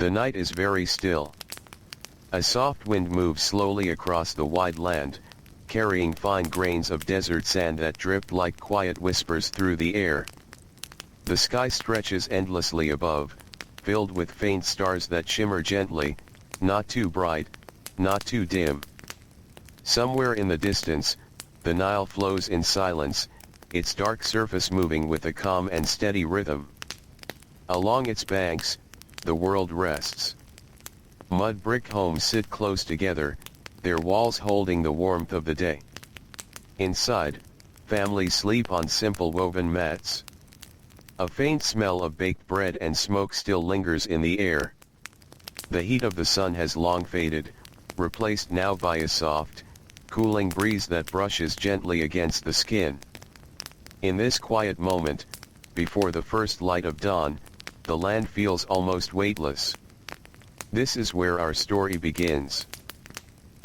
The night is very still. A soft wind moves slowly across the wide land, carrying fine grains of desert sand that drip like quiet whispers through the air. The sky stretches endlessly above, filled with faint stars that shimmer gently, not too bright, not too dim. Somewhere in the distance, the Nile flows in silence, its dark surface moving with a calm and steady rhythm. Along its banks, the world rests. Mud brick homes sit close together, their walls holding the warmth of the day. Inside, families sleep on simple woven mats. A faint smell of baked bread and smoke still lingers in the air. The heat of the sun has long faded, replaced now by a soft, cooling breeze that brushes gently against the skin. In this quiet moment, before the first light of dawn, the land feels almost weightless. This is where our story begins.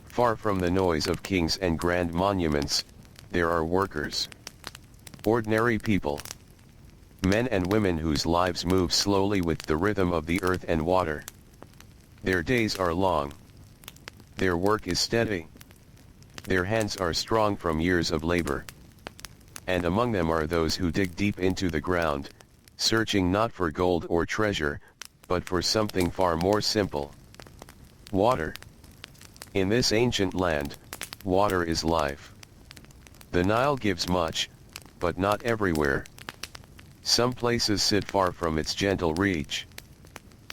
Far from the noise of kings and grand monuments, there are workers. Ordinary people. Men and women whose lives move slowly with the rhythm of the earth and water. Their days are long. Their work is steady. Their hands are strong from years of labor. And among them are those who dig deep into the ground, searching not for gold or treasure, but for something far more simple. Water. In this ancient land, water is life. The Nile gives much, but not everywhere. Some places sit far from its gentle reach.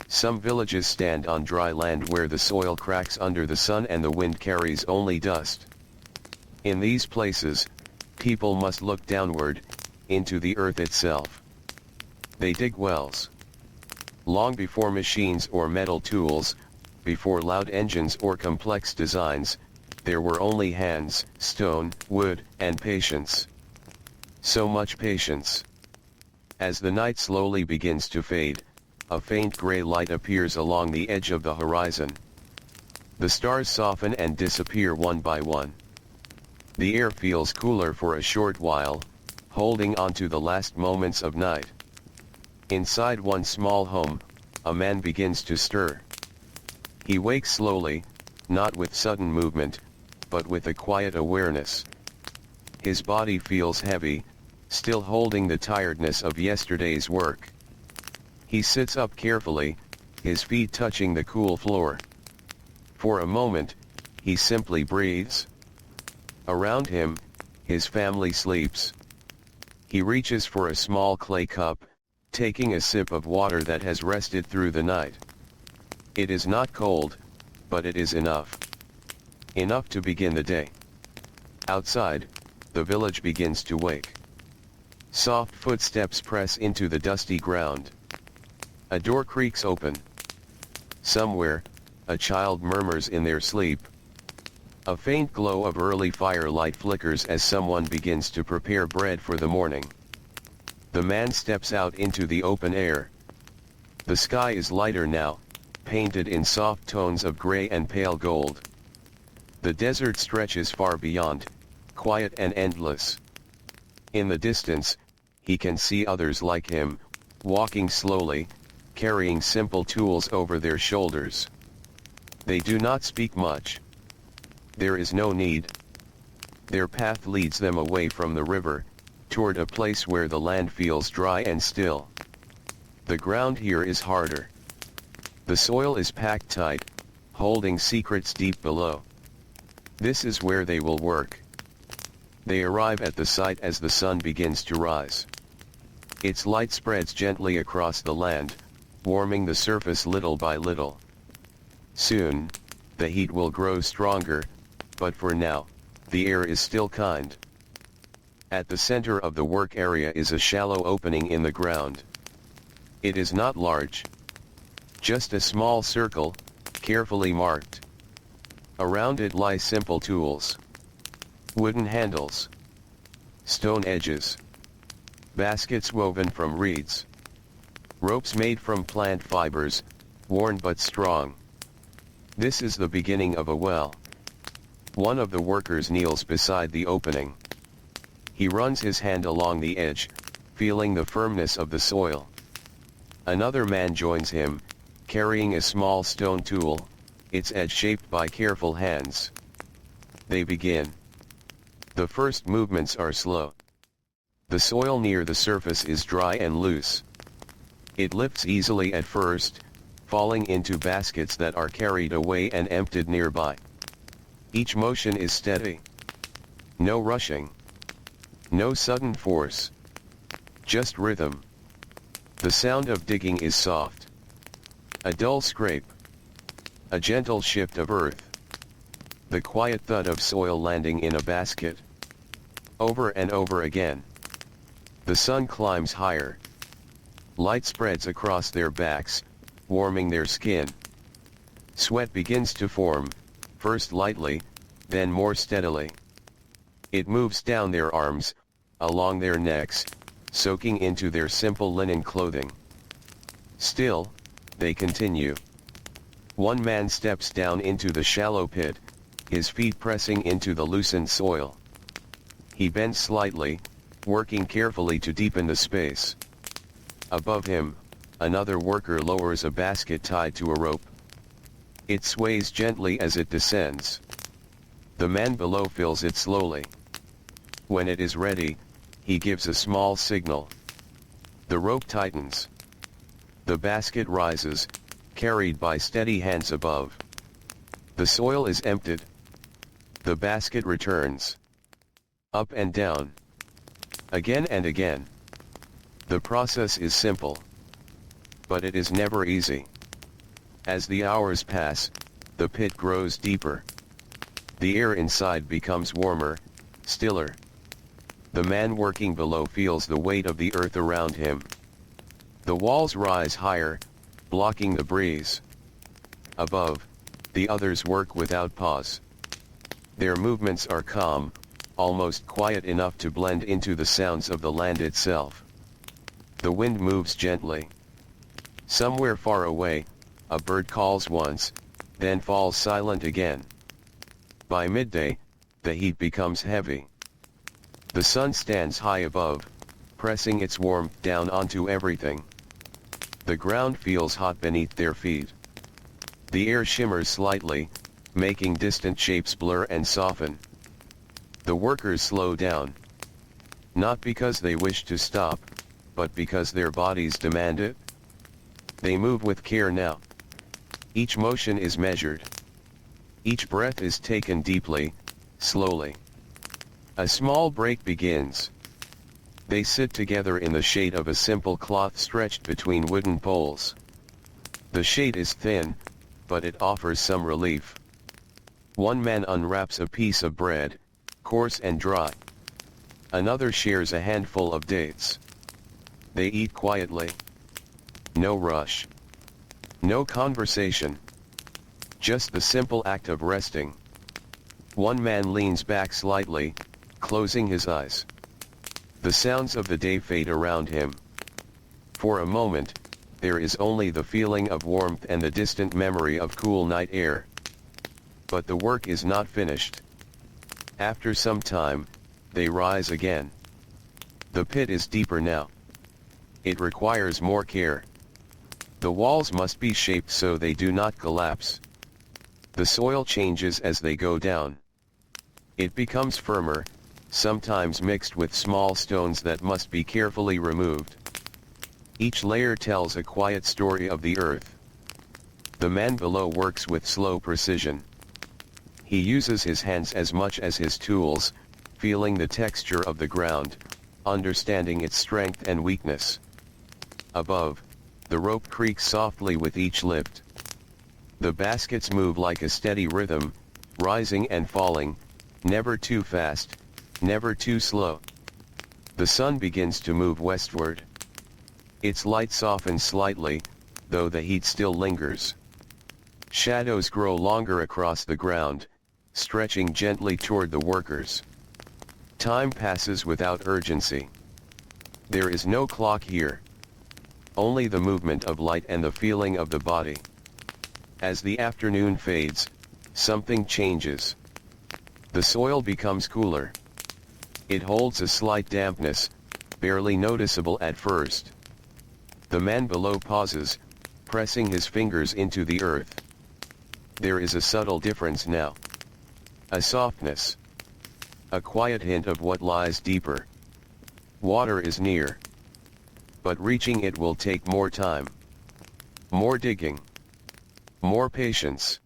Some villages stand on dry land where the soil cracks under the sun and the wind carries only dust. In these places, people must look downward, into the earth itself. They dig wells. Long before machines or metal tools, before loud engines or complex designs, there were only hands, stone, wood, and patience. So much patience. As the night slowly begins to fade, a faint gray light appears along the edge of the horizon. The stars soften and disappear one by one. The air feels cooler for a short while, holding on to the last moments of night. Inside one small home, a man begins to stir. He wakes slowly, not with sudden movement, but with a quiet awareness. His body feels heavy, still holding the tiredness of yesterday's work. He sits up carefully, his feet touching the cool floor. For a moment, he simply breathes. Around him, his family sleeps. He reaches for a small clay cup, taking a sip of water that has rested through the night. It is not cold, but it is enough. Enough to begin the day. Outside, the village begins to wake. Soft footsteps press into the dusty ground. A door creaks open. Somewhere, a child murmurs in their sleep. A faint glow of early firelight flickers as someone begins to prepare bread for the morning. The man steps out into the open air. The sky is lighter now, painted in soft tones of gray and pale gold. The desert stretches far beyond, quiet and endless. In the distance, he can see others like him, walking slowly, carrying simple tools over their shoulders. They do not speak much. There is no need. Their path leads them away from the river, toward a place where the land feels dry and still. The ground here is harder. The soil is packed tight, holding secrets deep below. This is where they will work. They arrive at the site as the sun begins to rise. Its light spreads gently across the land, warming the surface little by little. Soon, the heat will grow stronger, but for now, the air is still kind. At the center of the work area is a shallow opening in the ground. It is not large. Just a small circle, carefully marked. Around it lie simple tools. Wooden handles. Stone edges. Baskets woven from reeds. Ropes made from plant fibers, worn but strong. This is the beginning of a well. One of the workers kneels beside the opening. He runs his hand along the edge, feeling the firmness of the soil. Another man joins him, carrying a small stone tool, its edge shaped by careful hands. They begin. The first movements are slow. The soil near the surface is dry and loose. It lifts easily at first, falling into baskets that are carried away and emptied nearby. Each motion is steady. No rushing. No sudden force. Just rhythm. The sound of digging is soft. A dull scrape. A gentle shift of earth. The quiet thud of soil landing in a basket. Over and over again. The sun climbs higher. Light spreads across their backs, warming their skin. Sweat begins to form, first lightly, then more steadily. It moves down their arms, along their necks, soaking into their simple linen clothing. Still, they continue. One man steps down into the shallow pit, his feet pressing into the loosened soil. He bends slightly, working carefully to deepen the space. Above him, another worker lowers a basket tied to a rope. It sways gently as it descends. The man below fills it slowly. When it is ready, he gives a small signal. The rope tightens. The basket rises, carried by steady hands above. The soil is emptied. The basket returns. Up and down. Again and again. The process is simple. But it is never easy. As the hours pass, the pit grows deeper. The air inside becomes warmer, stiller. The man working below feels the weight of the earth around him. The walls rise higher, blocking the breeze. Above, the others work without pause. Their movements are calm, almost quiet enough to blend into the sounds of the land itself. The wind moves gently. Somewhere far away, a bird calls once, then falls silent again. By midday, the heat becomes heavy. The sun stands high above, pressing its warmth down onto everything. The ground feels hot beneath their feet. The air shimmers slightly, making distant shapes blur and soften. The workers slow down. Not because they wish to stop, but because their bodies demand it. They move with care now. Each motion is measured. Each breath is taken deeply, slowly. A small break begins. They sit together in the shade of a simple cloth stretched between wooden poles. The shade is thin, but it offers some relief. One man unwraps a piece of bread, coarse and dry. Another shares a handful of dates. They eat quietly. No rush. No conversation. Just the simple act of resting. One man leans back slightly, closing his eyes. The sounds of the day fade around him. For a moment, there is only the feeling of warmth and the distant memory of cool night air. But the work is not finished. After some time, they rise again. The pit is deeper now. It requires more care. The walls must be shaped so they do not collapse. The soil changes as they go down. It becomes firmer, sometimes mixed with small stones that must be carefully removed. Each layer tells a quiet story of the earth. The man below works with slow precision. He uses his hands as much as his tools, feeling the texture of the ground, understanding its strength and weakness. Above, the rope creaks softly with each lift. The baskets move like a steady rhythm, rising and falling, never too fast, never too slow. The sun begins to move westward. Its light softens slightly, though the heat still lingers. Shadows grow longer across the ground, stretching gently toward the workers. Time passes without urgency. There is no clock here. Only the movement of light and the feeling of the body. As the afternoon fades, something changes. The soil becomes cooler. It holds a slight dampness, barely noticeable at first. The man below pauses, pressing his fingers into the earth. There is a subtle difference now. A softness. A quiet hint of what lies deeper. Water is near. But reaching it will take more time. More digging. More patience.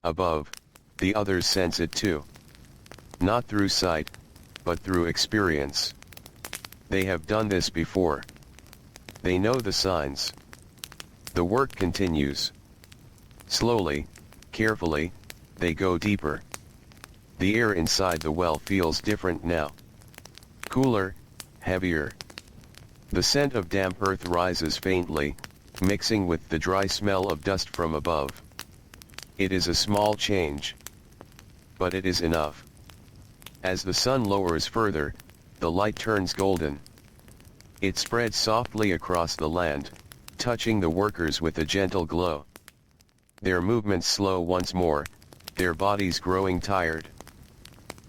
Above, the others sense it too. Not through sight, but through experience. They have done this before. They know the signs. The work continues. Slowly, carefully, they go deeper. The air inside the well feels different now. Cooler, heavier. The scent of damp earth rises faintly, mixing with the dry smell of dust from above. It is a small change. But it is enough. As the sun lowers further, the light turns golden. It spreads softly across the land, touching the workers with a gentle glow. Their movements slow once more, their bodies growing tired.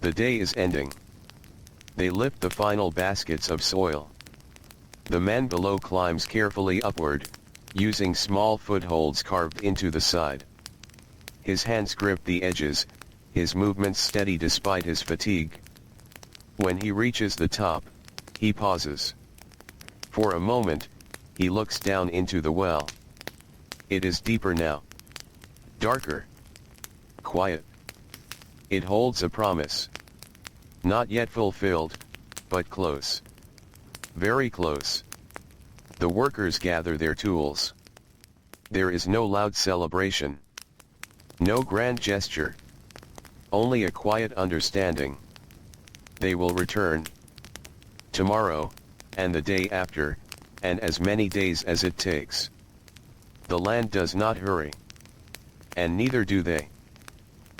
The day is ending. They lift the final baskets of soil. The man below climbs carefully upward, using small footholds carved into the side. His hands grip the edges, his movements steady despite his fatigue. When he reaches the top, he pauses. For a moment, he looks down into the well. It is deeper now. Darker. Quiet. It holds a promise. Not yet fulfilled, but close. Very close. The workers gather their tools. There is no loud celebration. No grand gesture. Only a quiet understanding. They will return. Tomorrow, and the day after, and as many days as it takes. The land does not hurry. And neither do they.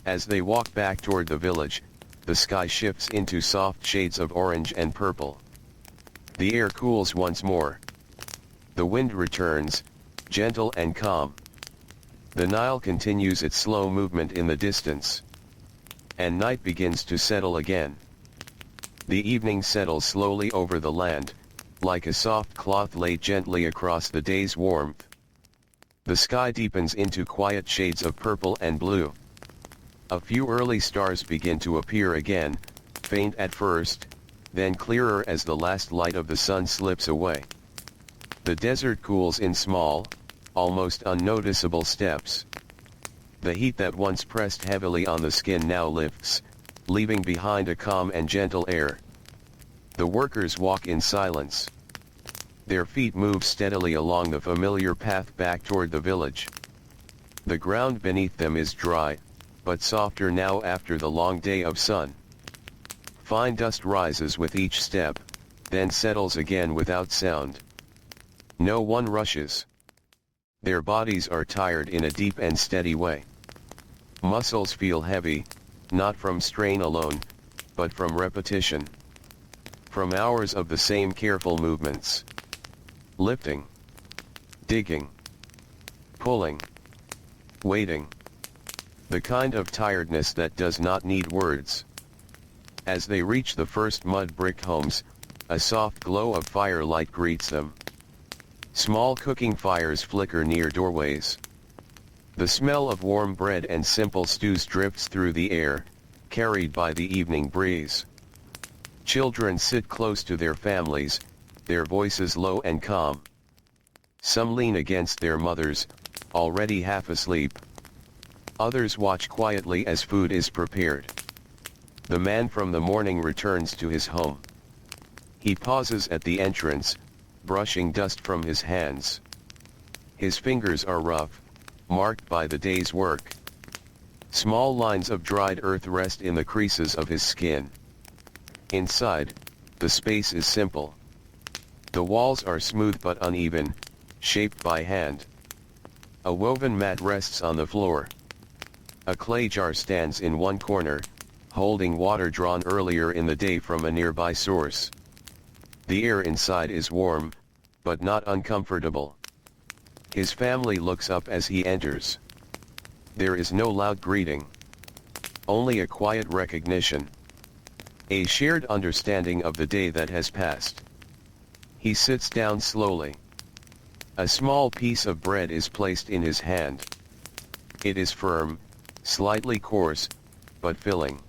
As they walk back toward the village, the sky shifts into soft shades of orange and purple. The air cools once more. The wind returns, gentle and calm. The Nile continues its slow movement in the distance. And night begins to settle again. The evening settles slowly over the land, like a soft cloth laid gently across the day's warmth. The sky deepens into quiet shades of purple and blue. A few early stars begin to appear again, faint at first, then clearer as the last light of the sun slips away. The desert cools in small, almost unnoticeable steps. The heat that once pressed heavily on the skin now lifts, leaving behind a calm and gentle air. The workers walk in silence. Their feet move steadily along the familiar path back toward the village. The ground beneath them is dry, but softer now after the long day of sun. Fine dust rises with each step, then settles again without sound. No one rushes. Their bodies are tired in a deep and steady way. Muscles feel heavy, not from strain alone, but from repetition. From hours of the same careful movements. Lifting. Digging. Pulling. Waiting. The kind of tiredness that does not need words. As they reach the first mud brick homes, a soft glow of firelight greets them. Small cooking fires flicker near doorways. The smell of warm bread and simple stews drifts through the air, carried by the evening breeze. Children sit close to their families, their voices low and calm. Some lean against their mothers, already half asleep. Others watch quietly as food is prepared. The man from the morning returns to his home. He pauses at the entrance, brushing dust from his hands. His fingers are rough, marked by the day's work. Small lines of dried earth rest in the creases of his skin. Inside, the space is simple. The walls are smooth but uneven, shaped by hand. A woven mat rests on the floor. A clay jar stands in one corner, holding water drawn earlier in the day from a nearby source. The air inside is warm, but not uncomfortable. His family looks up as he enters. There is no loud greeting. Only a quiet recognition. A shared understanding of the day that has passed. He sits down slowly. A small piece of bread is placed in his hand. It is firm, slightly coarse, but filling.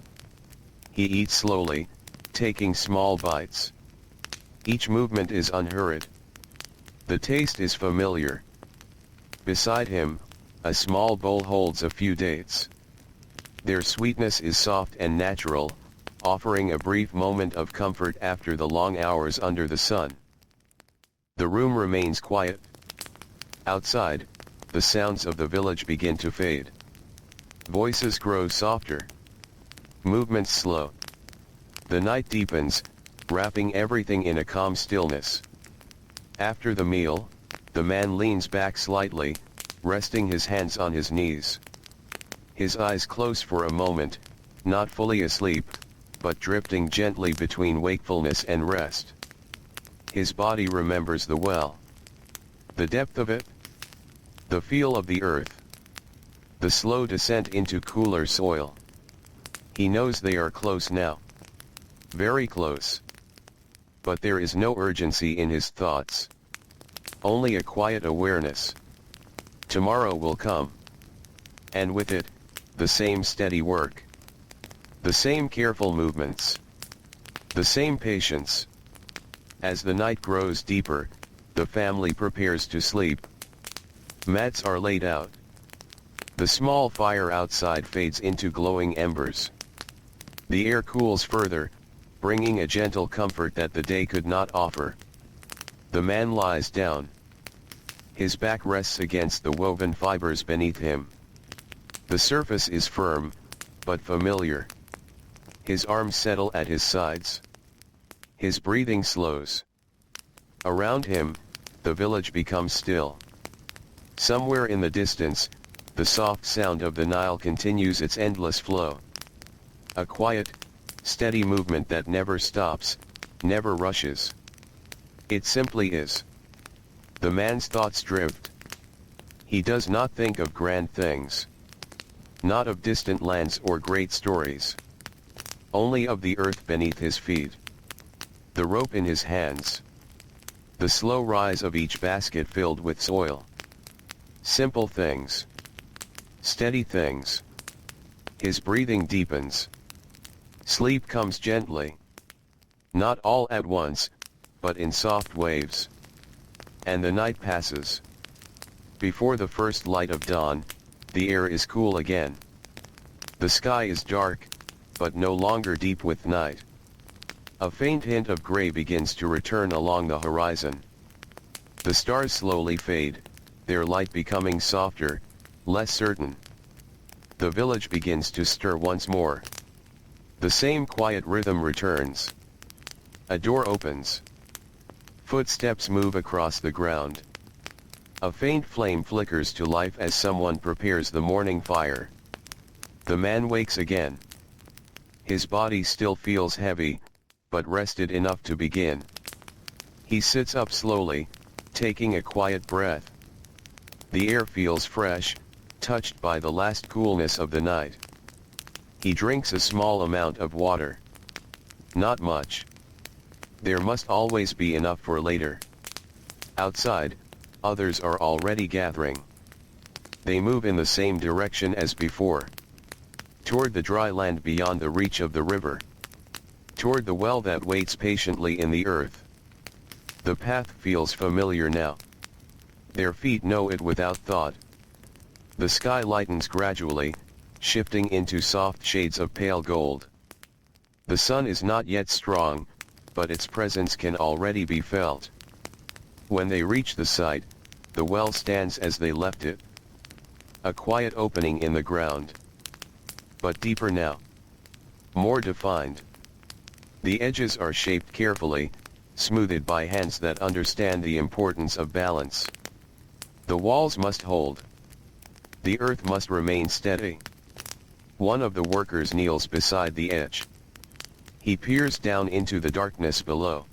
He eats slowly, taking small bites. Each movement is unhurried. The taste is familiar. Beside him, a small bowl holds a few dates. Their sweetness is soft and natural, offering a brief moment of comfort after the long hours under the sun. The room remains quiet. Outside, the sounds of the village begin to fade. Voices grow softer. Movements slow. The night deepens, wrapping everything in a calm stillness. After the meal, the man leans back slightly, resting his hands on his knees. His eyes close for a moment, not fully asleep, but drifting gently between wakefulness and rest. His body remembers the well. The depth of it. The feel of the earth. The slow descent into cooler soil. He knows they are close now. Very close. But there is no urgency in his thoughts. Only a quiet awareness. Tomorrow will come. And with it, the same steady work. The same careful movements. The same patience. As the night grows deeper, the family prepares to sleep. Mats are laid out. The small fire outside fades into glowing embers. The air cools further, bringing a gentle comfort that the day could not offer. The man lies down. His back rests against the woven fibers beneath him. The surface is firm, but familiar. His arms settle at his sides. His breathing slows. Around him, the village becomes still. Somewhere in the distance, the soft sound of the Nile continues its endless flow. A quiet, steady movement that never stops, never rushes. It simply is. The man's thoughts drift. He does not think of grand things. Not of distant lands or great stories. Only of the earth beneath his feet. The rope in his hands. The slow rise of each basket filled with soil. Simple things. Steady things. His breathing deepens. Sleep comes gently. Not all at once, but in soft waves. And the night passes. Before the first light of dawn, the air is cool again. The sky is dark, but no longer deep with night. A faint hint of gray begins to return along the horizon. The stars slowly fade, their light becoming softer, less certain. The village begins to stir once more. The same quiet rhythm returns. A door opens. Footsteps move across the ground. A faint flame flickers to life as someone prepares the morning fire. The man wakes again. His body still feels heavy, but rested enough to begin. He sits up slowly, taking a quiet breath. The air feels fresh, touched by the last coolness of the night. He drinks a small amount of water. Not much. There must always be enough for later. Outside, others are already gathering. They move in the same direction as before. Toward the dry land beyond the reach of the river. Toward the well that waits patiently in the earth. The path feels familiar now. Their feet know it without thought. The sky lightens gradually, shifting into soft shades of pale gold. The sun is not yet strong, but its presence can already be felt. When they reach the site, the well stands as they left it. A quiet opening in the ground. But deeper now. More defined. The edges are shaped carefully, smoothed by hands that understand the importance of balance. The walls must hold. The earth must remain steady. One of the workers kneels beside the edge. He peers down into the darkness below.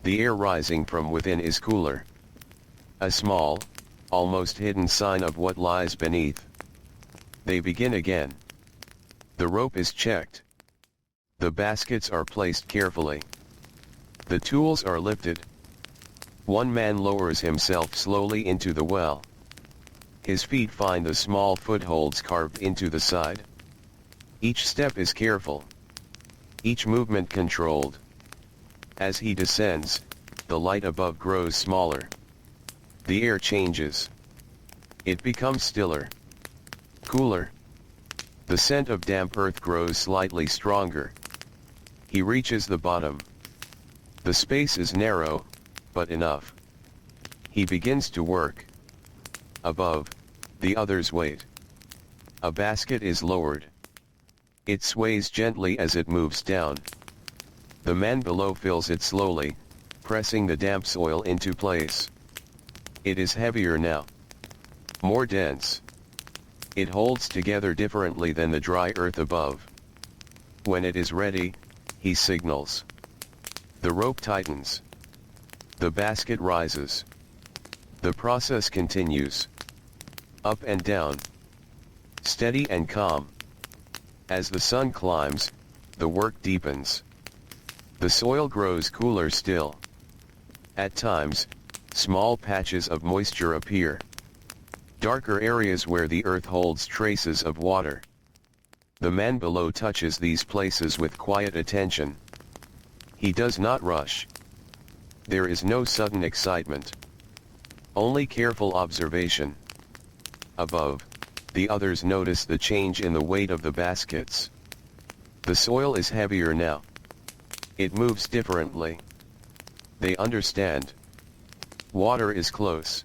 The air rising from within is cooler. A small, almost hidden sign of what lies beneath. They begin again. The rope is checked. The baskets are placed carefully. The tools are lifted. One man lowers himself slowly into the well. His feet find the small footholds carved into the side. Each step is careful. Each movement controlled. As he descends, the light above grows smaller. The air changes. It becomes stiller. Cooler. The scent of damp earth grows slightly stronger. He reaches the bottom. The space is narrow, but enough. He begins to work. Above, the others wait. A basket is lowered. It sways gently as it moves down. The man below fills it slowly, pressing the damp soil into place. It is heavier now. More dense. It holds together differently than the dry earth above. When it is ready, he signals. The rope tightens. The basket rises. The process continues. Up and down. Steady and calm. As the sun climbs, the work deepens. The soil grows cooler still. At times, small patches of moisture appear. Darker areas where the earth holds traces of water. The man below touches these places with quiet attention. He does not rush. There is no sudden excitement. Only careful observation. Above, the others notice the change in the weight of the baskets. The soil is heavier now. It moves differently. They understand. Water is close.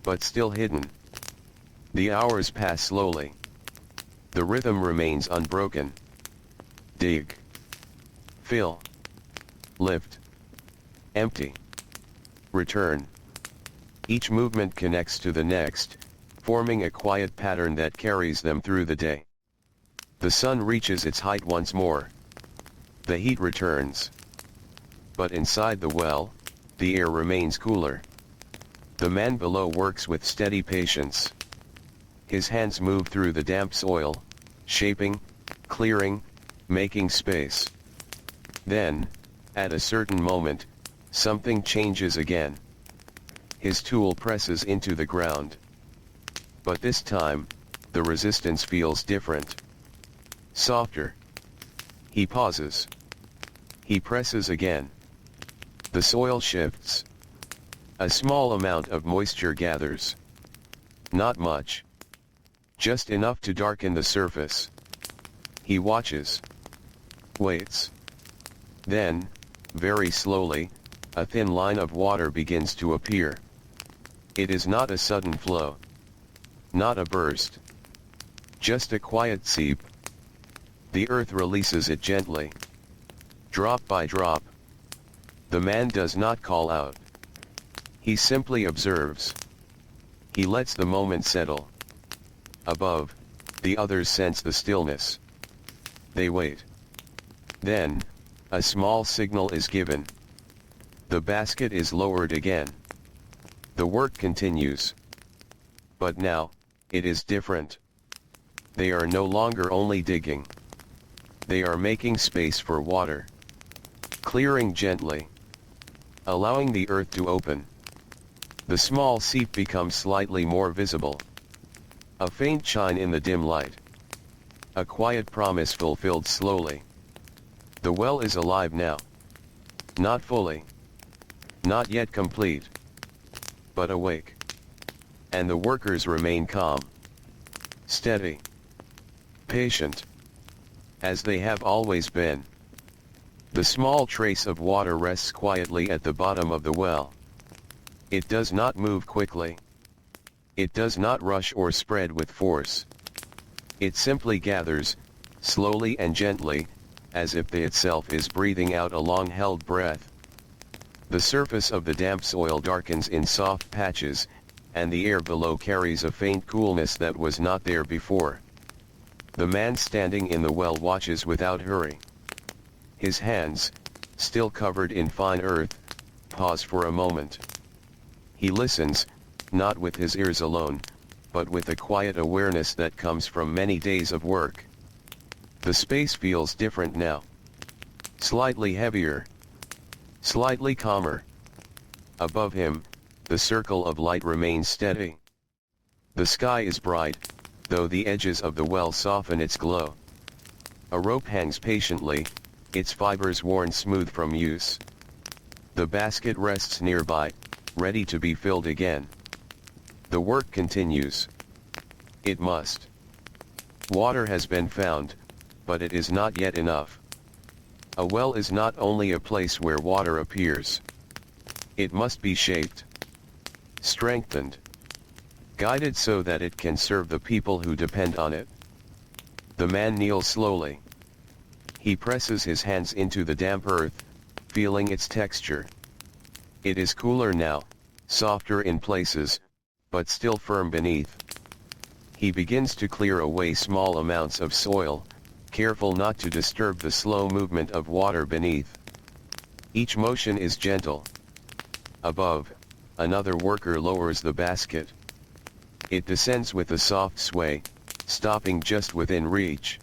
But still hidden. The hours pass slowly. The rhythm remains unbroken. Dig. Fill. Lift. Empty. Return. Each movement connects to the next, forming a quiet pattern that carries them through the day. The sun reaches its height once more. The heat returns. But inside the well, the air remains cooler. The man below works with steady patience. His hands move through the damp soil, shaping, clearing, making space. Then, at a certain moment, something changes again. His tool presses into the ground. But this time, the resistance feels different. Softer. He pauses. He presses again. The soil shifts. A small amount of moisture gathers. Not much. Just enough to darken the surface. He watches. Waits. Then, very slowly, a thin line of water begins to appear. It is not a sudden flow. Not a burst. Just a quiet seep. The earth releases it gently. Drop by drop. The man does not call out. He simply observes. He lets the moment settle. Above, the others sense the stillness. They wait. Then, a small signal is given. The basket is lowered again. The work continues. But now, it is different. They are no longer only digging. They are making space for water. Clearing gently. Allowing the earth to open. The small seep becomes slightly more visible. A faint shine in the dim light. A quiet promise fulfilled slowly. The well is alive now. Not fully. Not yet complete. But awake. And the workers remain calm. Steady. Patient. As they have always been. The small trace of water rests quietly at the bottom of the well. It does not move quickly. It does not rush or spread with force. It simply gathers, slowly and gently, as if it itself is breathing out a long-held breath. The surface of the damp soil darkens in soft patches, and the air below carries a faint coolness that was not there before. The man standing in the well watches without hurry. His hands, still covered in fine earth, pause for a moment. He listens, not with his ears alone, but with a quiet awareness that comes from many days of work. The space feels different now. Slightly heavier. Slightly calmer. Above him, the circle of light remains steady. The sky is bright, though the edges of the well soften its glow. A rope hangs patiently, its fibers worn smooth from use. The basket rests nearby, ready to be filled again. The work continues. It must. Water has been found, but it is not yet enough. A well is not only a place where water appears. It must be shaped, strengthened, guided so that it can serve the people who depend on it. The man kneels slowly. He presses his hands into the damp earth, feeling its texture. It is cooler now, softer in places, but still firm beneath. He begins to clear away small amounts of soil, careful not to disturb the slow movement of water beneath. Each motion is gentle. Above, another worker lowers the basket. It descends with a soft sway, stopping just within reach.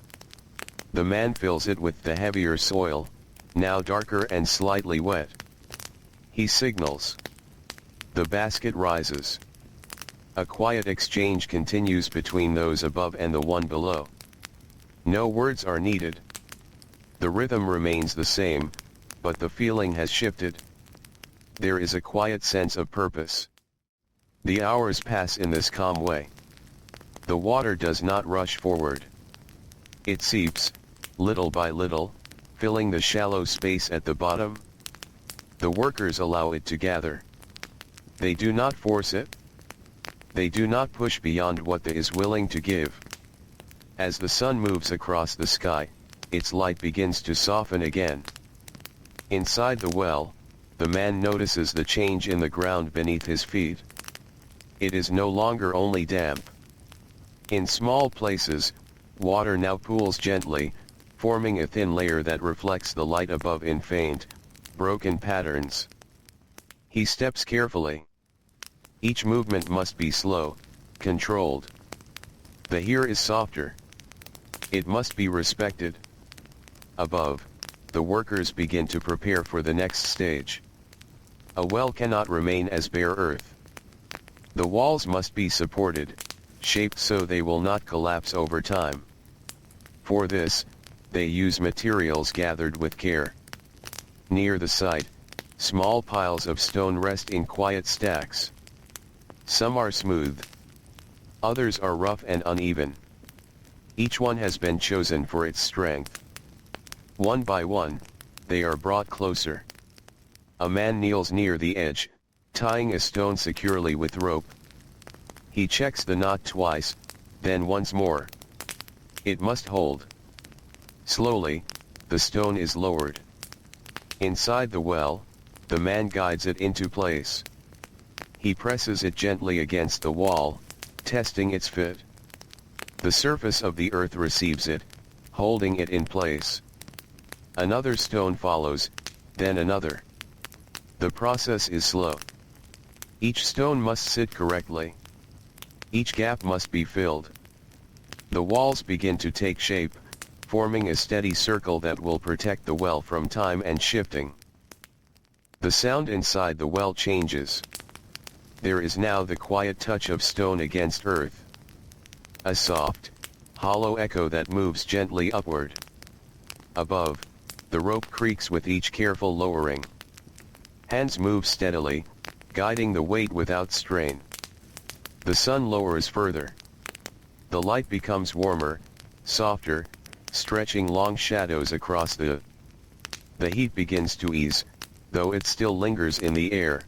The man fills it with the heavier soil, now darker and slightly wet. He signals. The basket rises. A quiet exchange continues between those above and the one below. No words are needed. The rhythm remains the same, but the feeling has shifted. There is a quiet sense of purpose. The hours pass in this calm way. The water does not rush forward. It seeps, little by little, filling the shallow space at the bottom. The workers allow it to gather. They do not force it. They do not push beyond what they is willing to give. As the sun moves across the sky, its light begins to soften again. Inside the well, the man notices the change in the ground beneath his feet. It is no longer only damp. In small places, water now pools gently, forming a thin layer that reflects the light above in faint, broken patterns. He steps carefully. Each movement must be slow, controlled. The here is softer. It must be respected. Above, the workers begin to prepare for the next stage. A well cannot remain as bare earth. The walls must be supported, shaped so they will not collapse over time. For this, they use materials gathered with care. Near the site, small piles of stone rest in quiet stacks. Some are smooth. Others are rough and uneven. Each one has been chosen for its strength. One by one, they are brought closer. A man kneels near the edge, tying a stone securely with rope. He checks the knot twice, then once more. It must hold. Slowly, the stone is lowered. Inside the well, the man guides it into place. He presses it gently against the wall, testing its fit. The surface of the earth receives it, holding it in place. Another stone follows, then another. The process is slow. Each stone must sit correctly. Each gap must be filled. The walls begin to take shape, forming a steady circle that will protect the well from time and shifting. The sound inside the well changes. There is now the quiet touch of stone against earth. A soft, hollow echo that moves gently upward. Above, the rope creaks with each careful lowering. Hands move steadily, guiding the weight without strain. The sun lowers further. The light becomes warmer, softer, stretching long shadows across the heat begins to ease, though it still lingers in the air.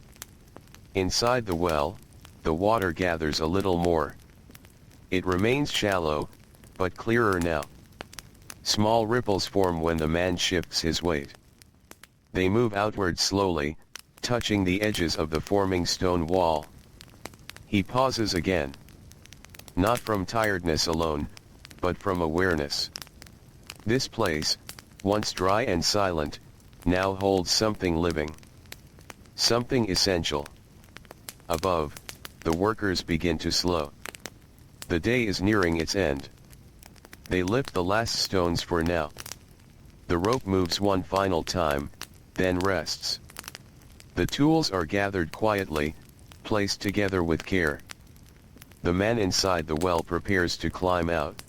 Inside the well, the water gathers a little more. It remains shallow, but clearer now. Small ripples form when the man shifts his weight. They move outward slowly, touching the edges of the forming stone wall. He pauses again. Not from tiredness alone, but from awareness. This place, once dry and silent, now holds something living. Something essential. Above, the workers begin to slow. The day is nearing its end. They lift the last stones for now. The rope moves one final time, then rests. The tools are gathered quietly, placed together with care. The man inside the well prepares to climb out.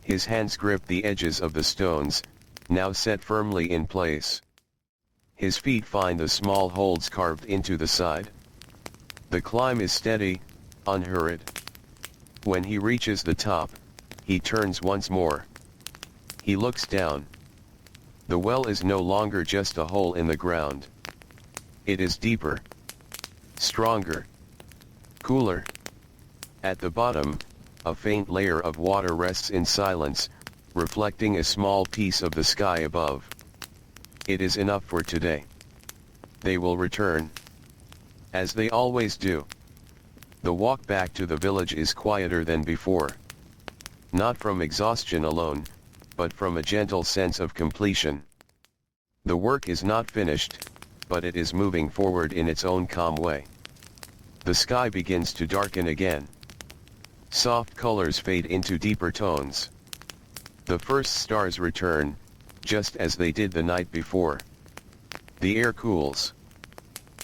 His hands grip the edges of the stones, now set firmly in place. His feet find the small holes carved into the side. The climb is steady, unhurried. When he reaches the top, he turns once more. He looks down. The well is no longer just a hole in the ground. It is deeper, stronger, cooler. At the bottom, a faint layer of water rests in silence, reflecting a small piece of the sky above. It is enough for today. They will return, as they always do. The walk back to the village is quieter than before. Not from exhaustion alone, but from a gentle sense of completion. The work is not finished, but it is moving forward in its own calm way. The sky begins to darken again. Soft colors fade into deeper tones. The first stars return, just as they did the night before. The air cools.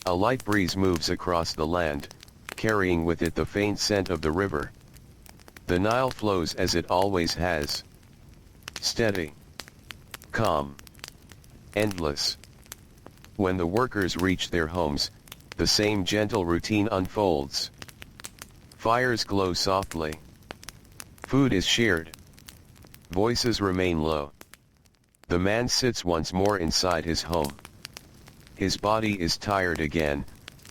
A light breeze moves across the land, carrying with it the faint scent of the river. The Nile flows as it always has. Steady. Calm. Endless. When the workers reach their homes, the same gentle routine unfolds. Fires glow softly. Food is shared. Voices remain low. The man sits once more inside his home. His body is tired again,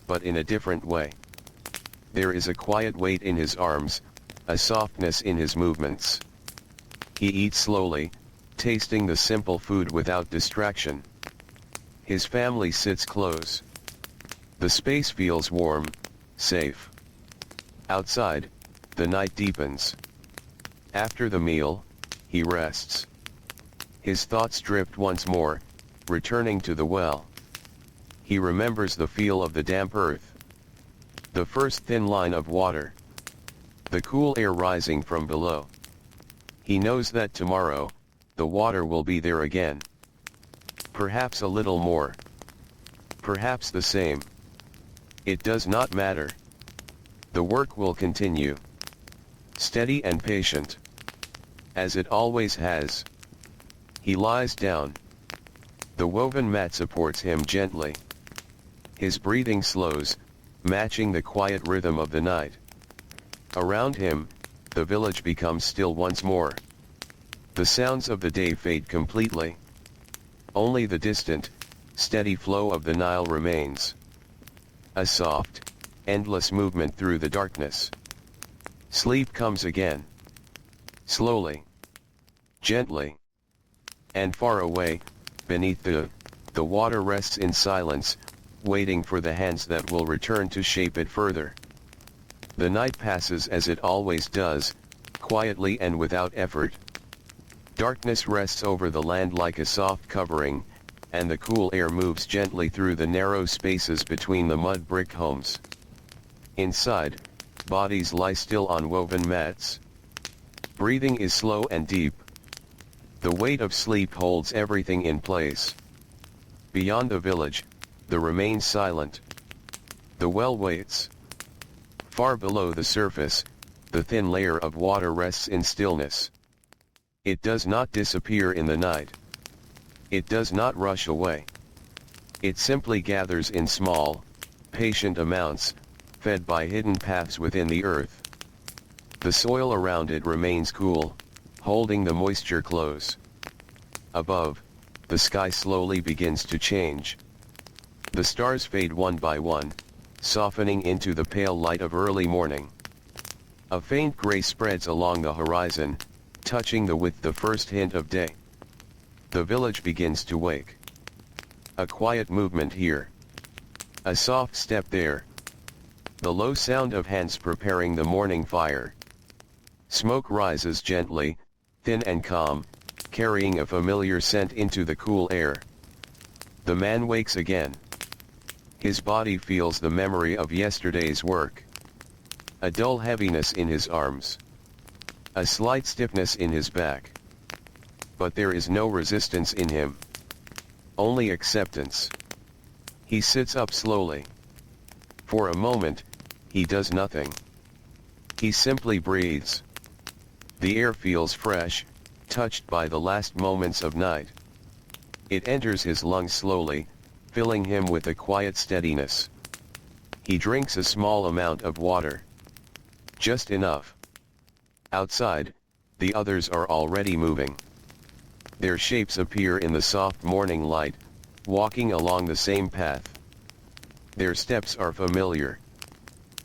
but in a different way. There is a quiet weight in his arms, a softness in his movements. He eats slowly, tasting the simple food without distraction. His family sits close. The space feels warm, safe. Outside, the night deepens. After the meal, he rests. His thoughts drift once more, returning to the well. He remembers the feel of the damp earth. The first thin line of water. The cool air rising from below. He knows that tomorrow, the water will be there again. Perhaps a little more. Perhaps the same. It does not matter. The work will continue. Steady and patient. As it always has. He lies down. The woven mat supports him gently. His breathing slows, matching the quiet rhythm of the night. Around him, the village becomes still once more. The sounds of the day fade completely. Only the distant, steady flow of the Nile remains. A soft, endless movement through the darkness. Sleep comes again. Slowly. Gently. And far away, beneath the water rests in silence, waiting for the hands that will return to shape it further. The night passes as it always does, quietly and without effort. Darkness rests over the land like a soft covering, and the cool air moves gently through the narrow spaces between the mud brick homes. Inside, bodies lie still on woven mats. Breathing is slow and deep. The weight of sleep holds everything in place. Beyond the village, the remains silent. The well waits. Far below the surface, the thin layer of water rests in stillness. It does not disappear in the night. It does not rush away. It simply gathers in small, patient amounts, fed by hidden paths within the earth. The soil around it remains cool, holding the moisture close. Above, the sky slowly begins to change. The stars fade one by one, softening into the pale light of early morning. A faint gray spreads along the horizon, touching with the first hint of day. The village begins to wake. A quiet movement here. A soft step there. The low sound of hands preparing the morning fire. Smoke rises gently, thin and calm, carrying a familiar scent into the cool air. The man wakes again. His body feels the memory of yesterday's work. A dull heaviness in his arms. A slight stiffness in his back. But there is no resistance in him. Only acceptance. He sits up slowly. For a moment, he does nothing. He simply breathes. The air feels fresh, touched by the last moments of night. It enters his lungs slowly, filling him with a quiet steadiness. He drinks a small amount of water. Just enough. Outside, the others are already moving. Their shapes appear in the soft morning light, walking along the same path. Their steps are familiar.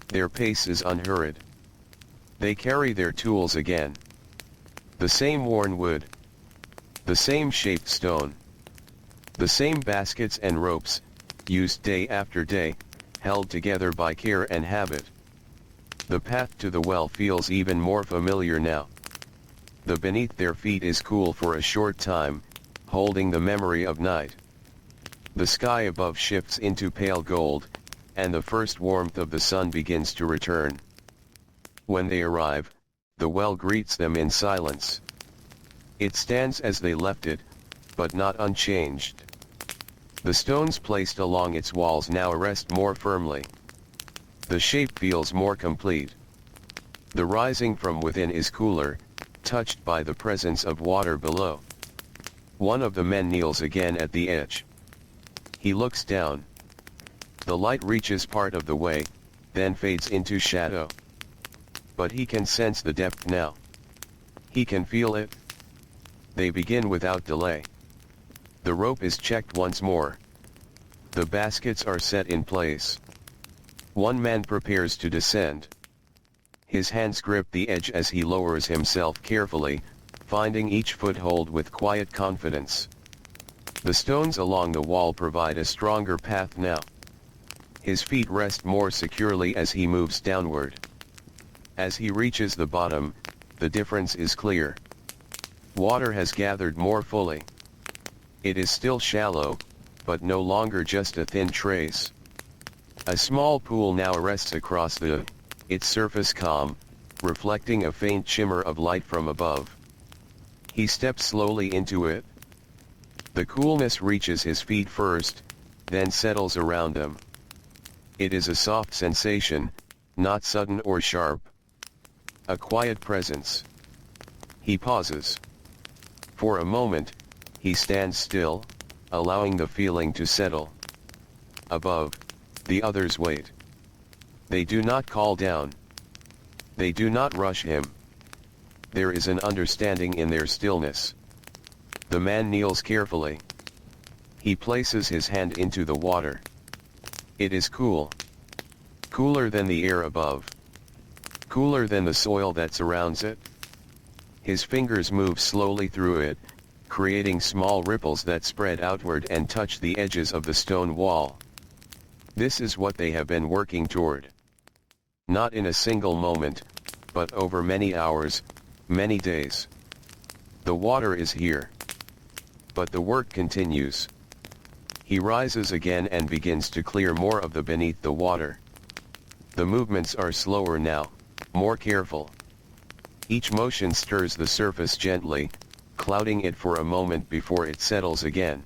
Their pace is unhurried. They carry their tools again. The same worn wood. The same shaped stone. The same baskets and ropes, used day after day, held together by care and habit. The path to the well feels even more familiar now. The beneath their feet is cool for a short time, holding the memory of night. The sky above shifts into pale gold, and the first warmth of the sun begins to return. When they arrive, the well greets them in silence. It stands as they left it, but not unchanged. The stones placed along its walls now rest more firmly. The shape feels more complete. The rising from within is cooler, touched by the presence of water below. One of the men kneels again at the edge. He looks down. The light reaches part of the way, then fades into shadow. But he can sense the depth now. He can feel it. They begin without delay. The rope is checked once more. The baskets are set in place. One man prepares to descend. His hands grip the edge as he lowers himself carefully, finding each foothold with quiet confidence. The stones along the wall provide a stronger path now. His feet rest more securely as he moves downward. As he reaches the bottom, the difference is clear. Water has gathered more fully. It is still shallow, but no longer just a thin trace. A small pool now rests across its surface calm, reflecting a faint shimmer of light from above. He steps slowly into it. The coolness reaches his feet first, then settles around them. It is a soft sensation, not sudden or sharp. A quiet presence. He pauses. For a moment, he stands still, allowing the feeling to settle. Above, the others wait. They do not call down. They do not rush him. There is an understanding in their stillness. The man kneels carefully. He places his hand into the water. It is cool. Cooler than the air above. Cooler than the soil that surrounds it. His fingers move slowly through it, creating small ripples that spread outward and touch the edges of the stone wall. This is what they have been working toward. Not in a single moment, but over many hours, many days. The water is here. But the work continues. He rises again and begins to clear more of the beneath the water. The movements are slower now, more careful. Each motion stirs the surface gently, clouding it for a moment before it settles again.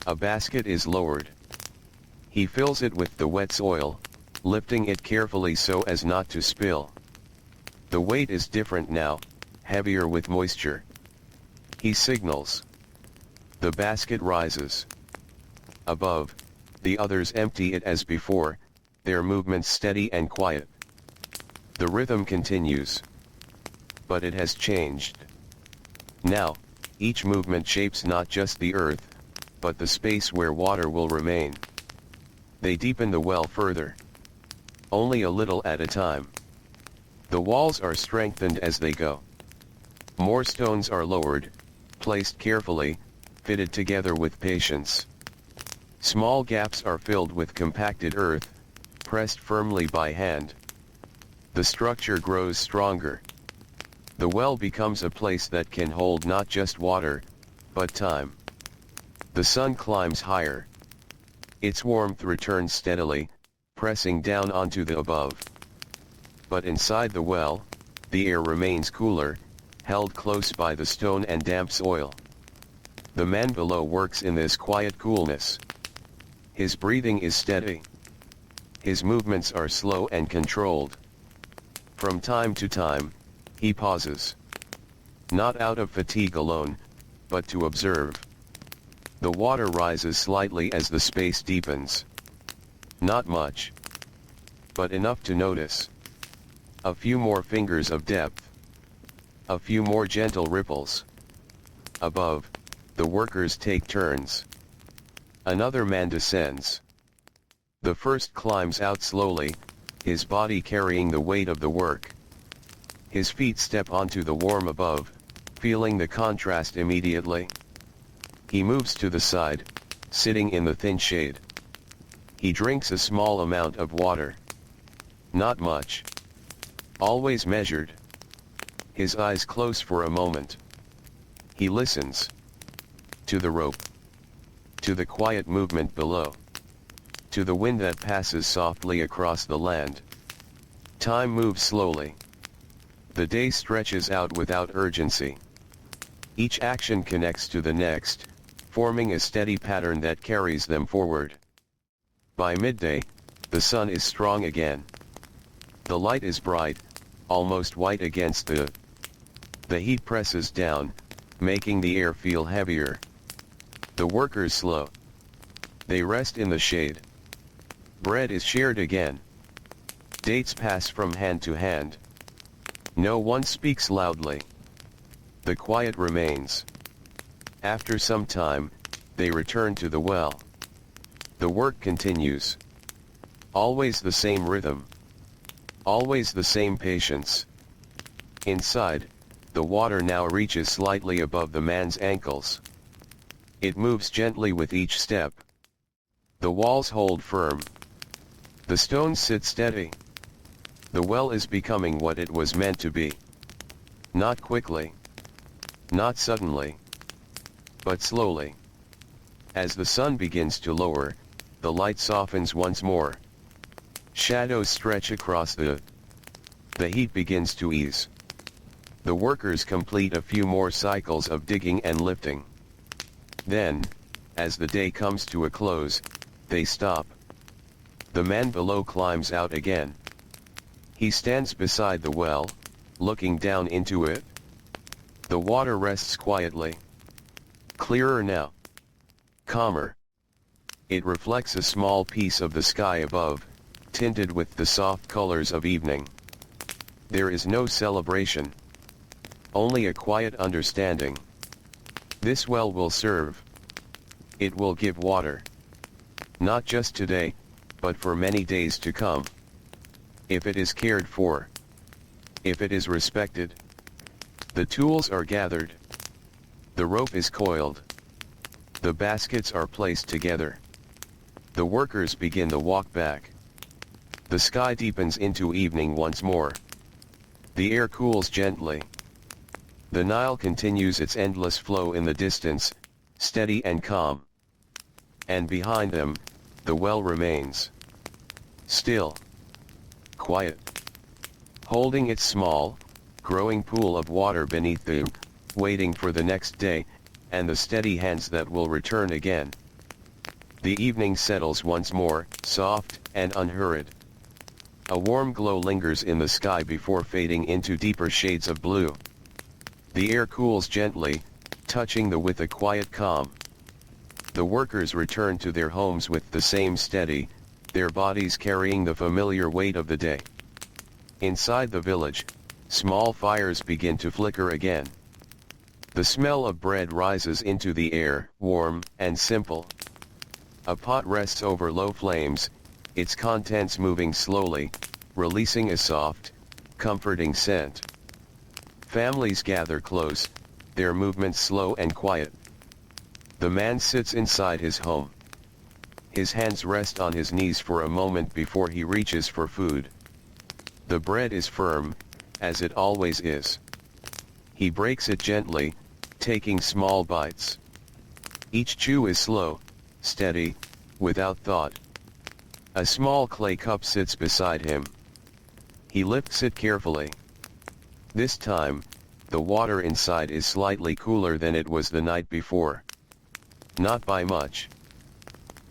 A basket is lowered. He fills it with the wet soil, lifting it carefully so as not to spill. The weight is different now, heavier with moisture. He signals. The basket rises. Above, the others empty it as before, their movements steady and quiet. The rhythm continues. But it has changed. Now, each movement shapes not just the earth, but the space where water will remain. They deepen the well further. Only a little at a time. The walls are strengthened as they go. More stones are lowered, placed carefully, fitted together with patience. Small gaps are filled with compacted earth, pressed firmly by hand. The structure grows stronger. The well becomes a place that can hold not just water, but time. The sun climbs higher. Its warmth returns steadily, pressing down onto the above. But inside the well, the air remains cooler, held close by the stone and damp soil. The man below works in this quiet coolness. His breathing is steady. His movements are slow and controlled. From time to time, he pauses. Not out of fatigue alone, but to observe. The water rises slightly as the space deepens. Not much, but enough to notice. A few more fingers of depth. A few more gentle ripples. Above, the workers take turns. Another man descends. The first climbs out slowly, his body carrying the weight of the work. His feet step onto the warm above, feeling the contrast immediately. He moves to the side, sitting in the thin shade. He drinks a small amount of water. Not much. Always measured. His eyes close for a moment. He listens. To the rope. To the quiet movement below. To the wind that passes softly across the land. Time moves slowly. The day stretches out without urgency. Each action connects to the next, forming a steady pattern that carries them forward. By midday, the sun is strong again. The light is bright, almost white against the heat presses down, making the air feel heavier. The workers slow. They rest in the shade. Bread is shared again. Dates pass from hand to hand. No one speaks loudly. The quiet remains. After some time, they return to the well. The work continues. Always the same rhythm. Always the same patience. Inside, the water now reaches slightly above the man's ankles. It moves gently with each step. The walls hold firm. The stones sit steady. The well is becoming what it was meant to be. Not quickly. Not suddenly. But slowly. As the sun begins to lower, the light softens once more. Shadows stretch across the heat begins to ease. The workers complete a few more cycles of digging and lifting. Then, as the day comes to a close, they stop. The man below climbs out again. He stands beside the well, looking down into it. The water rests quietly. Clearer now. Calmer. It reflects a small piece of the sky above, tinted with the soft colors of evening. There is no celebration. Only a quiet understanding. This well will serve. It will give water. Not just today, but for many days to come. If it is cared for. If it is respected. The tools are gathered. The rope is coiled. The baskets are placed together. The workers begin the walk back. The sky deepens into evening once more. The air cools gently. The Nile continues its endless flow in the distance, steady and calm. And behind them, the well remains. Still. Quiet. Holding its small, growing pool of water beneath them, waiting for the next day, and the steady hands that will return again. The evening settles once more, soft and unhurried. A warm glow lingers in the sky before fading into deeper shades of blue. The air cools gently, touching with a quiet calm. The workers return to their homes with the same steady, their bodies carrying the familiar weight of the day. Inside the village, small fires begin to flicker again. The smell of bread rises into the air, warm and simple. A pot rests over low flames, its contents moving slowly, releasing a soft, comforting scent. Families gather close, their movements slow and quiet. The man sits inside his home. His hands rest on his knees for a moment before he reaches for food. The bread is firm, as it always is. He breaks it gently, taking small bites. Each chew is slow, steady, without thought. A small clay cup sits beside him. He lifts it carefully. This time, the water inside is slightly cooler than it was the night before. Not by much.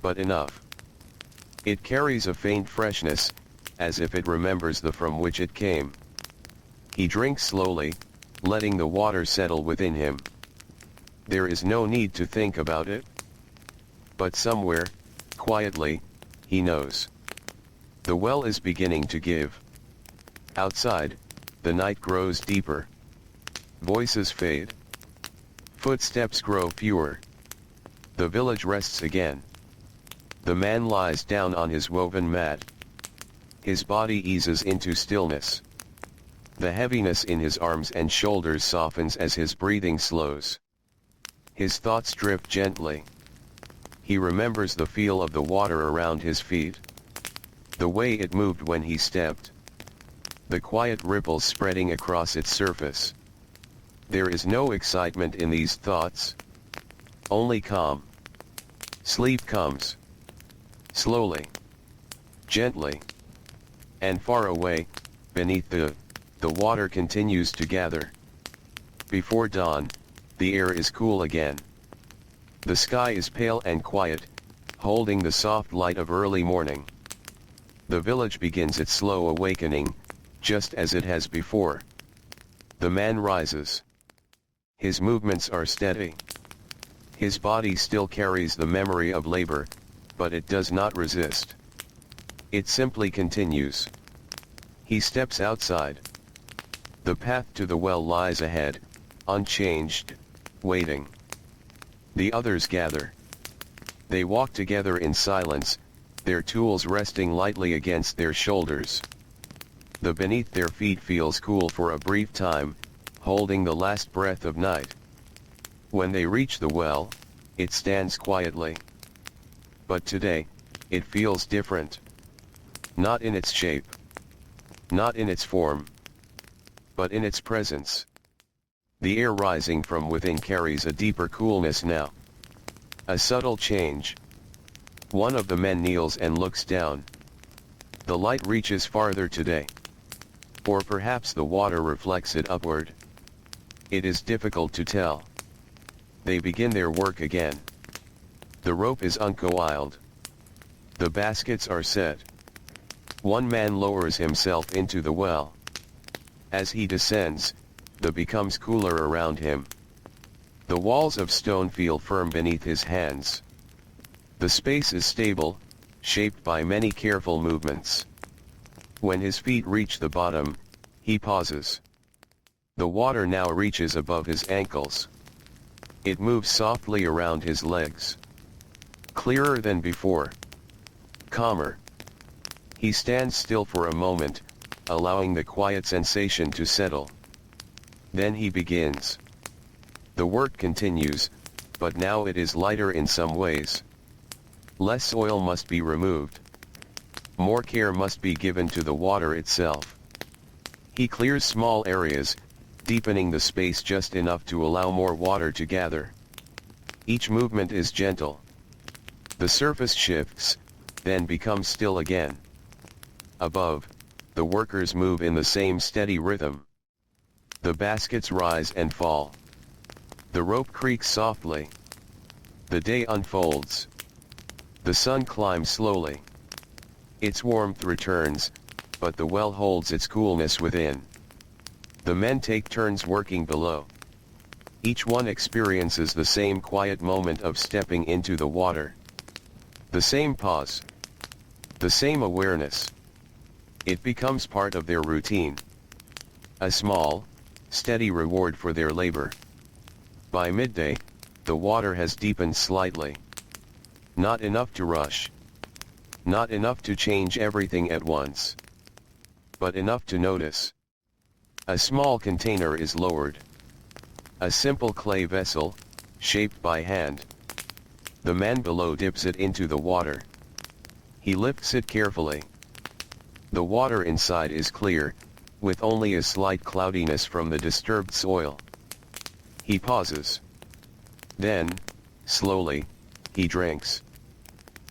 But enough. It carries a faint freshness, as if it remembers the from which it came. He drinks slowly, letting the water settle within him. There is no need to think about it. But somewhere, quietly, he knows. The well is beginning to give. Outside, the night grows deeper. Voices fade. Footsteps grow fewer. The village rests again. The man lies down on his woven mat. His body eases into stillness. The heaviness in his arms and shoulders softens as his breathing slows. His thoughts drift gently. He remembers the feel of the water around his feet. The way it moved when he stepped. The quiet ripples spreading across its surface. There is no excitement in these thoughts. Only calm. Sleep comes. Slowly. Gently. And far away, beneath the water continues to gather. Before dawn, the air is cool again. The sky is pale and quiet, holding the soft light of early morning. The village begins its slow awakening, just as it has before. The man rises. His movements are steady. His body still carries the memory of labor, but it does not resist. It simply continues. He steps outside. The path to the well lies ahead, unchanged, waiting. The others gather. They walk together in silence, their tools resting lightly against their shoulders. The beneath their feet feels cool for a brief time, holding the last breath of night. When they reach the well, it stands quietly. But today, it feels different. Not in its shape. Not in its form. But in its presence. The air rising from within carries a deeper coolness now. A subtle change. One of the men kneels and looks down. The light reaches farther today. Or perhaps the water reflects it upward. It is difficult to tell. They begin their work again. The rope is uncoiled. The baskets are set. One man lowers himself into the well. As he descends, the becomes cooler around him. The walls of stone feel firm beneath his hands. The space is stable, shaped by many careful movements. When his feet reach the bottom, he pauses. The water now reaches above his ankles. It moves softly around his legs. Clearer than before. Calmer. He stands still for a moment, allowing the quiet sensation to settle. Then he begins. The work continues, but now it is lighter in some ways. Less oil must be removed. More care must be given to the water itself. He clears small areas, deepening the space just enough to allow more water to gather. Each movement is gentle. The surface shifts, then becomes still again. Above, the workers move in the same steady rhythm. The baskets rise and fall. The rope creaks softly. The day unfolds. The sun climbs slowly. Its warmth returns, but the well holds its coolness within. The men take turns working below. Each one experiences the same quiet moment of stepping into the water. The same pause. The same awareness. It becomes part of their routine. A small, steady reward for their labor. By midday, the water has deepened slightly. Not enough to rush. Not enough to change everything at once. But enough to notice. A small container is lowered. A simple clay vessel, shaped by hand. The man below dips it into the water. He lifts it carefully. The water inside is clear, with only a slight cloudiness from the disturbed soil. He pauses. Then, slowly, he drinks.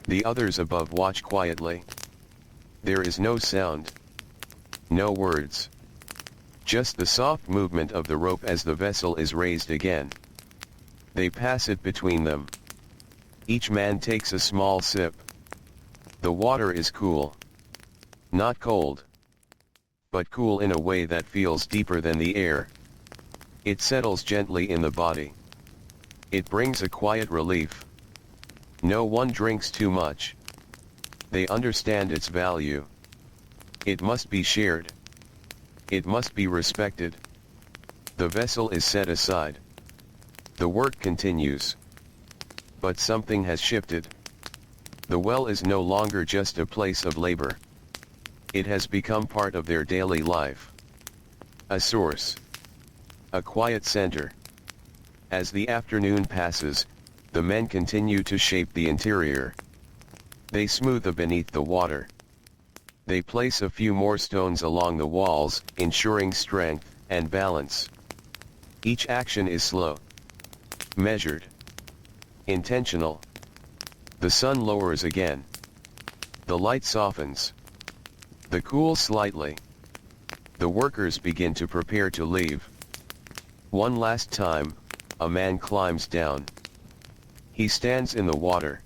The others above watch quietly. There is no sound. No words. Just the soft movement of the rope as the vessel is raised again. They pass it between them. Each man takes a small sip. The water is cool. Not cold, but cool in a way that feels deeper than the air. It settles gently in the body. It brings a quiet relief. No one drinks too much. They understand its value. It must be shared. It must be respected. The vessel is set aside. The work continues. But something has shifted. The well is no longer just a place of labor. It has become part of their daily life. A source. A quiet center. As the afternoon passes, the men continue to shape the interior. They smooth the beneath the water. They place a few more stones along the walls, ensuring strength and balance. Each action is slow, measured, intentional. The sun lowers again. The light softens. The cools slightly. The workers begin to prepare to leave. One last time, a man climbs down. He stands in the water.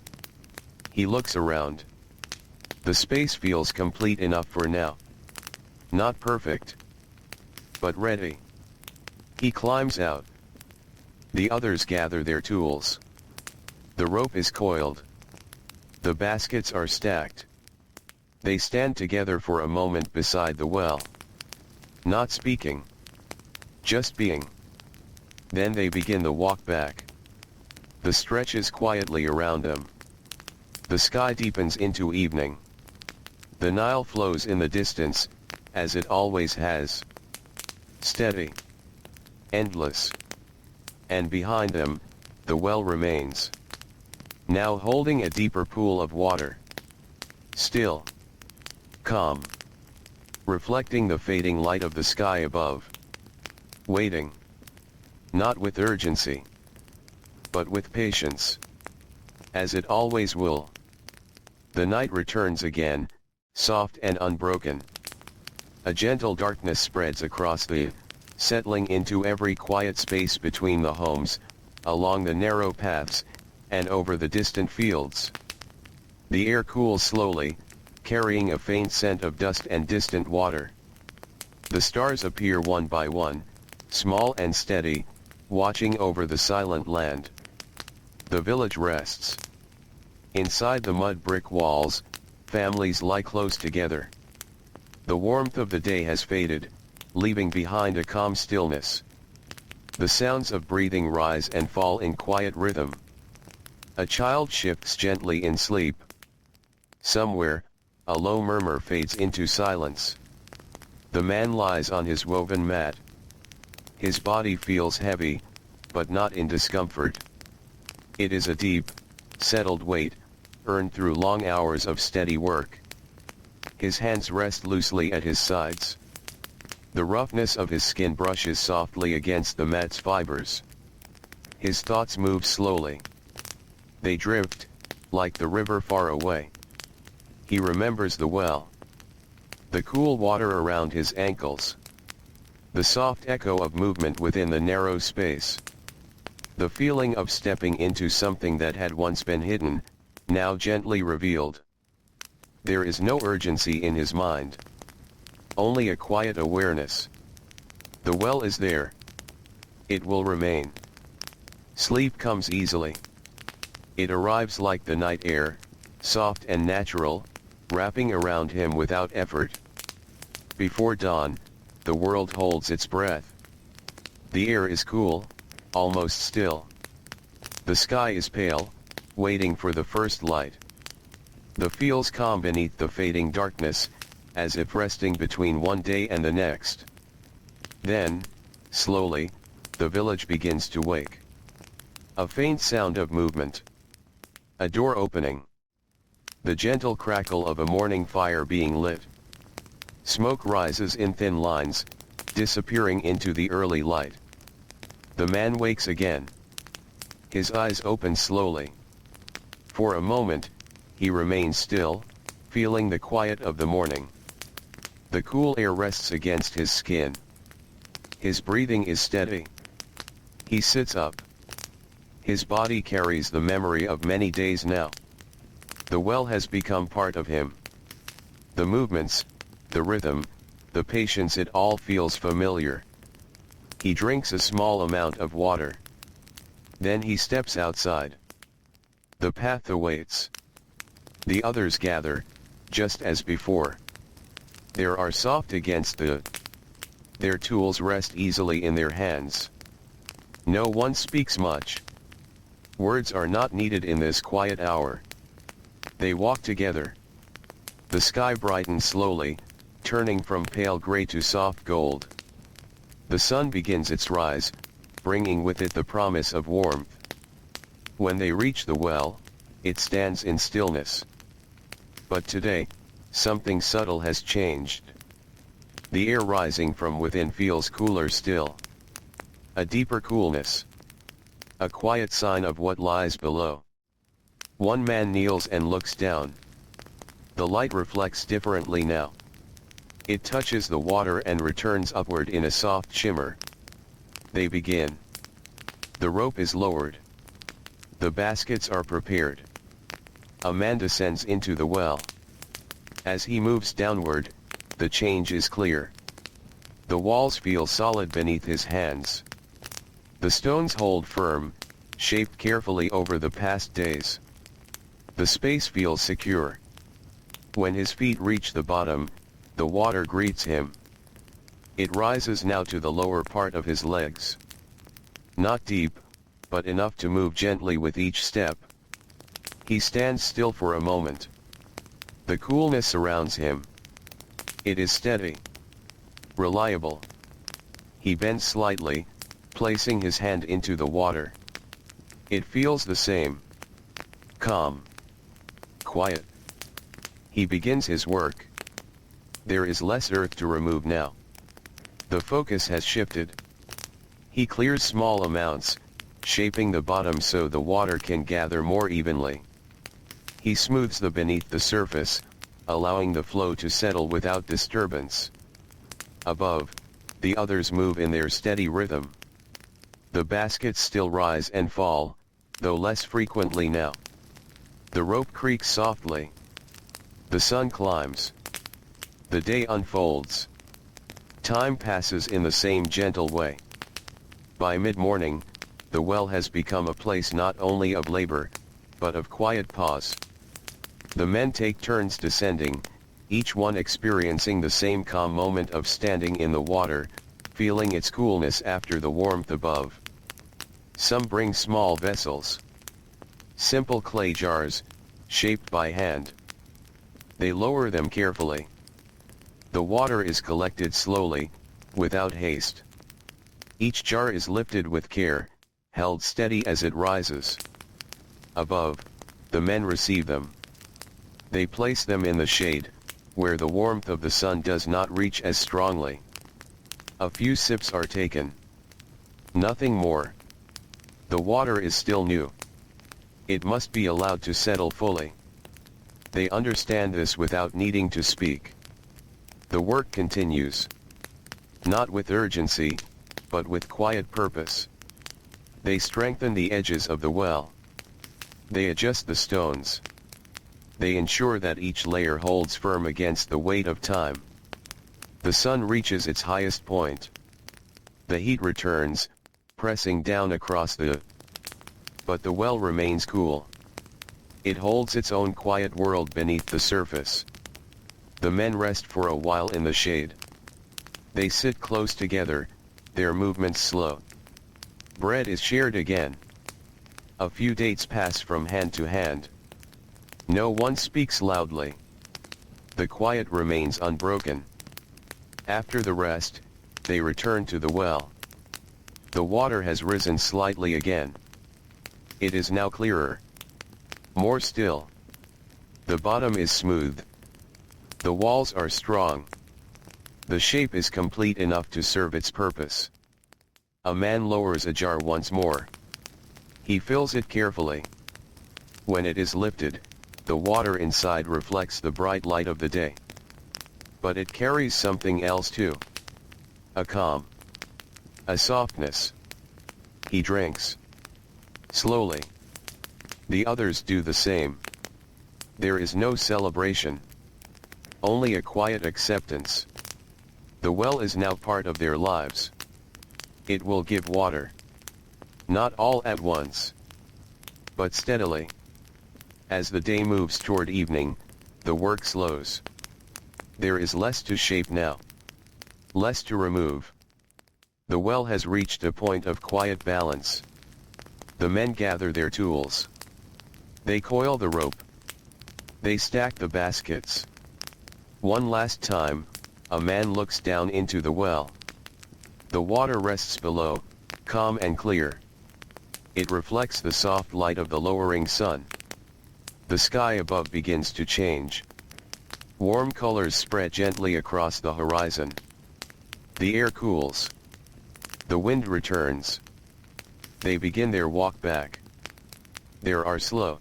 He looks around. The space feels complete enough for now. Not perfect, but ready. He climbs out. The others gather their tools. The rope is coiled. The baskets are stacked. They stand together for a moment beside the well. Not speaking. Just being. Then they begin the walk back. The stretches quietly around them. The sky deepens into evening. The Nile flows in the distance, as it always has. Steady. Endless. And behind them, the well remains. Now holding a deeper pool of water. Still. Calm. Reflecting the fading light of the sky above. Waiting. Not with urgency, but with patience. As it always will. The night returns again, soft and unbroken. A gentle darkness spreads across the, settling into every quiet space between the homes, along the narrow paths, and over the distant fields. The air cools slowly, carrying a faint scent of dust and distant water. The stars appear one by one, small and steady, watching over the silent land. The village rests. Inside the mud brick walls, families lie close together. The warmth of the day has faded, leaving behind a calm stillness. The sounds of breathing rise and fall in quiet rhythm. A child shifts gently in sleep. Somewhere, a low murmur fades into silence. The man lies on his woven mat. His body feels heavy, but not in discomfort. It is a deep, settled weight, earned through long hours of steady work. His hands rest loosely at his sides. The roughness of his skin brushes softly against the mat's fibers. His thoughts move slowly. They drift, like the river far away. He remembers the well. The cool water around his ankles. The soft echo of movement within the narrow space. The feeling of stepping into something that had once been hidden, now gently revealed. There is no urgency in his mind. Only a quiet awareness. The well is there. It will remain. Sleep comes easily. It arrives like the night air, soft and natural, wrapping around him without effort. Before dawn, the world holds its breath. The air is cool, almost still. The sky is pale, waiting for the first light. The fields calm beneath the fading darkness, as if resting between one day and the next. Then, slowly, the village begins to wake. A faint sound of movement. A door opening. The gentle crackle of a morning fire being lit. Smoke rises in thin lines, disappearing into the early light. The man wakes again. His eyes open slowly. For a moment, he remains still, feeling the quiet of the morning. The cool air rests against his skin. His breathing is steady. He sits up. His body carries the memory of many days now. The well has become part of him. The movements, the rhythm, the patience, it all feels familiar. He drinks a small amount of water. Then he steps outside. The path awaits. The others gather, just as before. They are soft against their tools rest easily in their hands. No one speaks much. Words are not needed in this quiet hour. They walk together. The sky brightens slowly, turning from pale gray to soft gold. The sun begins its rise, bringing with it the promise of warmth. When they reach the well, it stands in stillness. But today, something subtle has changed. The air rising from within feels cooler still. A deeper coolness. A quiet sign of what lies below. One man kneels and looks down. The light reflects differently now. It touches the water and returns upward in a soft shimmer. They begin. The rope is lowered. The baskets are prepared. A man descends into the well. As he moves downward, the change is clear. The walls feel solid beneath his hands. The stones hold firm, shaped carefully over the past days. The space feels secure. When his feet reach the bottom, the water greets him. It rises now to the lower part of his legs. Not deep, but enough to move gently with each step. He stands still for a moment. The coolness surrounds him. It is steady. Reliable. He bends slightly, placing his hand into the water. It feels the same. Calm. Quiet. He begins his work. There is less earth to remove now. The focus has shifted. He clears small amounts, shaping the bottom so the water can gather more evenly. He smooths the beneath the surface, allowing the flow to settle without disturbance. Above, the others move in their steady rhythm. The baskets still rise and fall, though less frequently now. The rope creaks softly. The sun climbs. The day unfolds. Time passes in the same gentle way. By mid-morning, the well has become a place not only of labor, but of quiet pause. The men take turns descending, each one experiencing the same calm moment of standing in the water, feeling its coolness after the warmth above. Some bring small vessels. Simple clay jars, shaped by hand. They lower them carefully. The water is collected slowly, without haste. Each jar is lifted with care, held steady as it rises. Above, the men receive them. They place them in the shade, where the warmth of the sun does not reach as strongly. A few sips are taken. Nothing more. The water is still new. It must be allowed to settle fully. They understand this without needing to speak. The work continues. Not with urgency, but with quiet purpose. They strengthen the edges of the well. They adjust the stones. They ensure that each layer holds firm against the weight of time. The sun reaches its highest point. The heat returns, pressing down across but the well remains cool. It holds its own quiet world beneath the surface. The men rest for a while in the shade. They sit close together, their movements slow. Bread is shared again. A few dates pass from hand to hand. No one speaks loudly. The quiet remains unbroken. After the rest, they return to the well. The water has risen slightly again. It is now clearer. More still. The bottom is smooth. The walls are strong. The shape is complete enough to serve its purpose. A man lowers a jar once more. He fills it carefully. When it is lifted, the water inside reflects the bright light of the day. But it carries something else too. A calm. A softness. He drinks. Slowly. The others do the same. There is no celebration. Only a quiet acceptance. The well is now part of their lives. It will give water. Not all at once, but steadily. As the day moves toward evening, the work slows. There is less to shape now. Less to remove. The well has reached a point of quiet balance. The men gather their tools. They coil the rope. They stack the baskets. One last time, a man looks down into the well. The water rests below, calm and clear. It reflects the soft light of the lowering sun. The sky above begins to change. Warm colors spread gently across the horizon. The air cools. The wind returns. They begin their walk back. They are slow.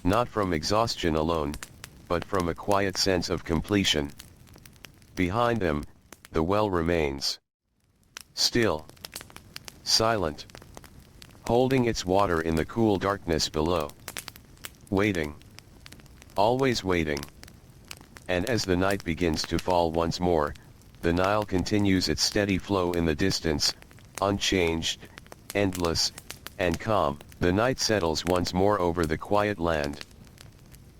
Not from exhaustion alone, but from a quiet sense of completion. Behind them, the well remains. Still. Silent. Holding its water in the cool darkness below. Waiting. Always waiting. And as the night begins to fall once more, the Nile continues its steady flow in the distance, unchanged, endless, and calm. The night settles once more over the quiet land.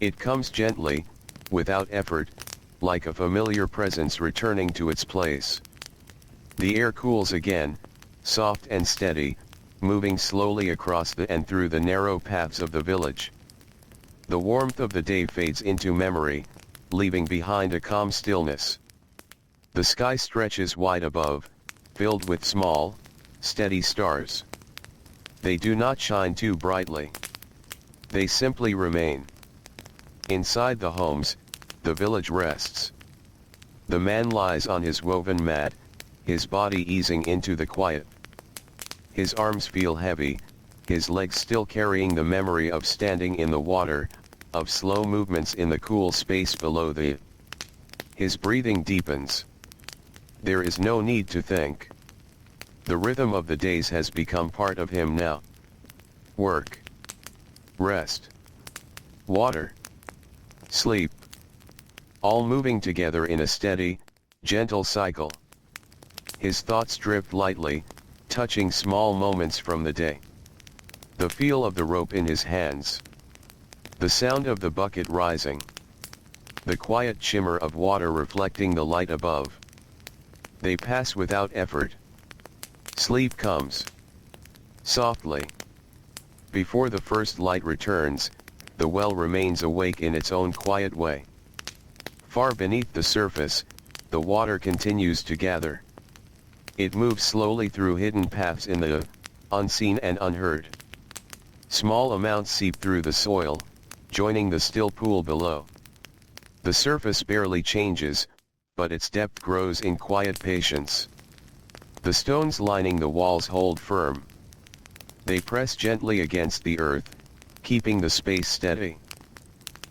It comes gently, without effort, like a familiar presence returning to its place. The air cools again, soft and steady, moving slowly across the and through the narrow paths of the village. The warmth of the day fades into memory, leaving behind a calm stillness. The sky stretches wide above, filled with small, steady stars. They do not shine too brightly. They simply remain. Inside the homes, the village rests. The man lies on his woven mat, his body easing into the quiet. His arms feel heavy, his legs still carrying the memory of standing in the water, of slow movements in the cool space below the. His breathing deepens. There is no need to think. The rhythm of the days has become part of him now. Work. Rest. Water. Sleep. All moving together in a steady, gentle cycle. His thoughts drift lightly, touching small moments from the day. The feel of the rope in his hands. The sound of the bucket rising. The quiet shimmer of water reflecting the light above. They pass without effort. Sleep comes. Softly. Before the first light returns, the well remains awake in its own quiet way. Far beneath the surface, the water continues to gather. It moves slowly through hidden paths in the unseen and unheard. Small amounts seep through the soil, joining the still pool below. The surface barely changes, but its depth grows in quiet patience. The stones lining the walls hold firm. They press gently against the earth, keeping the space steady.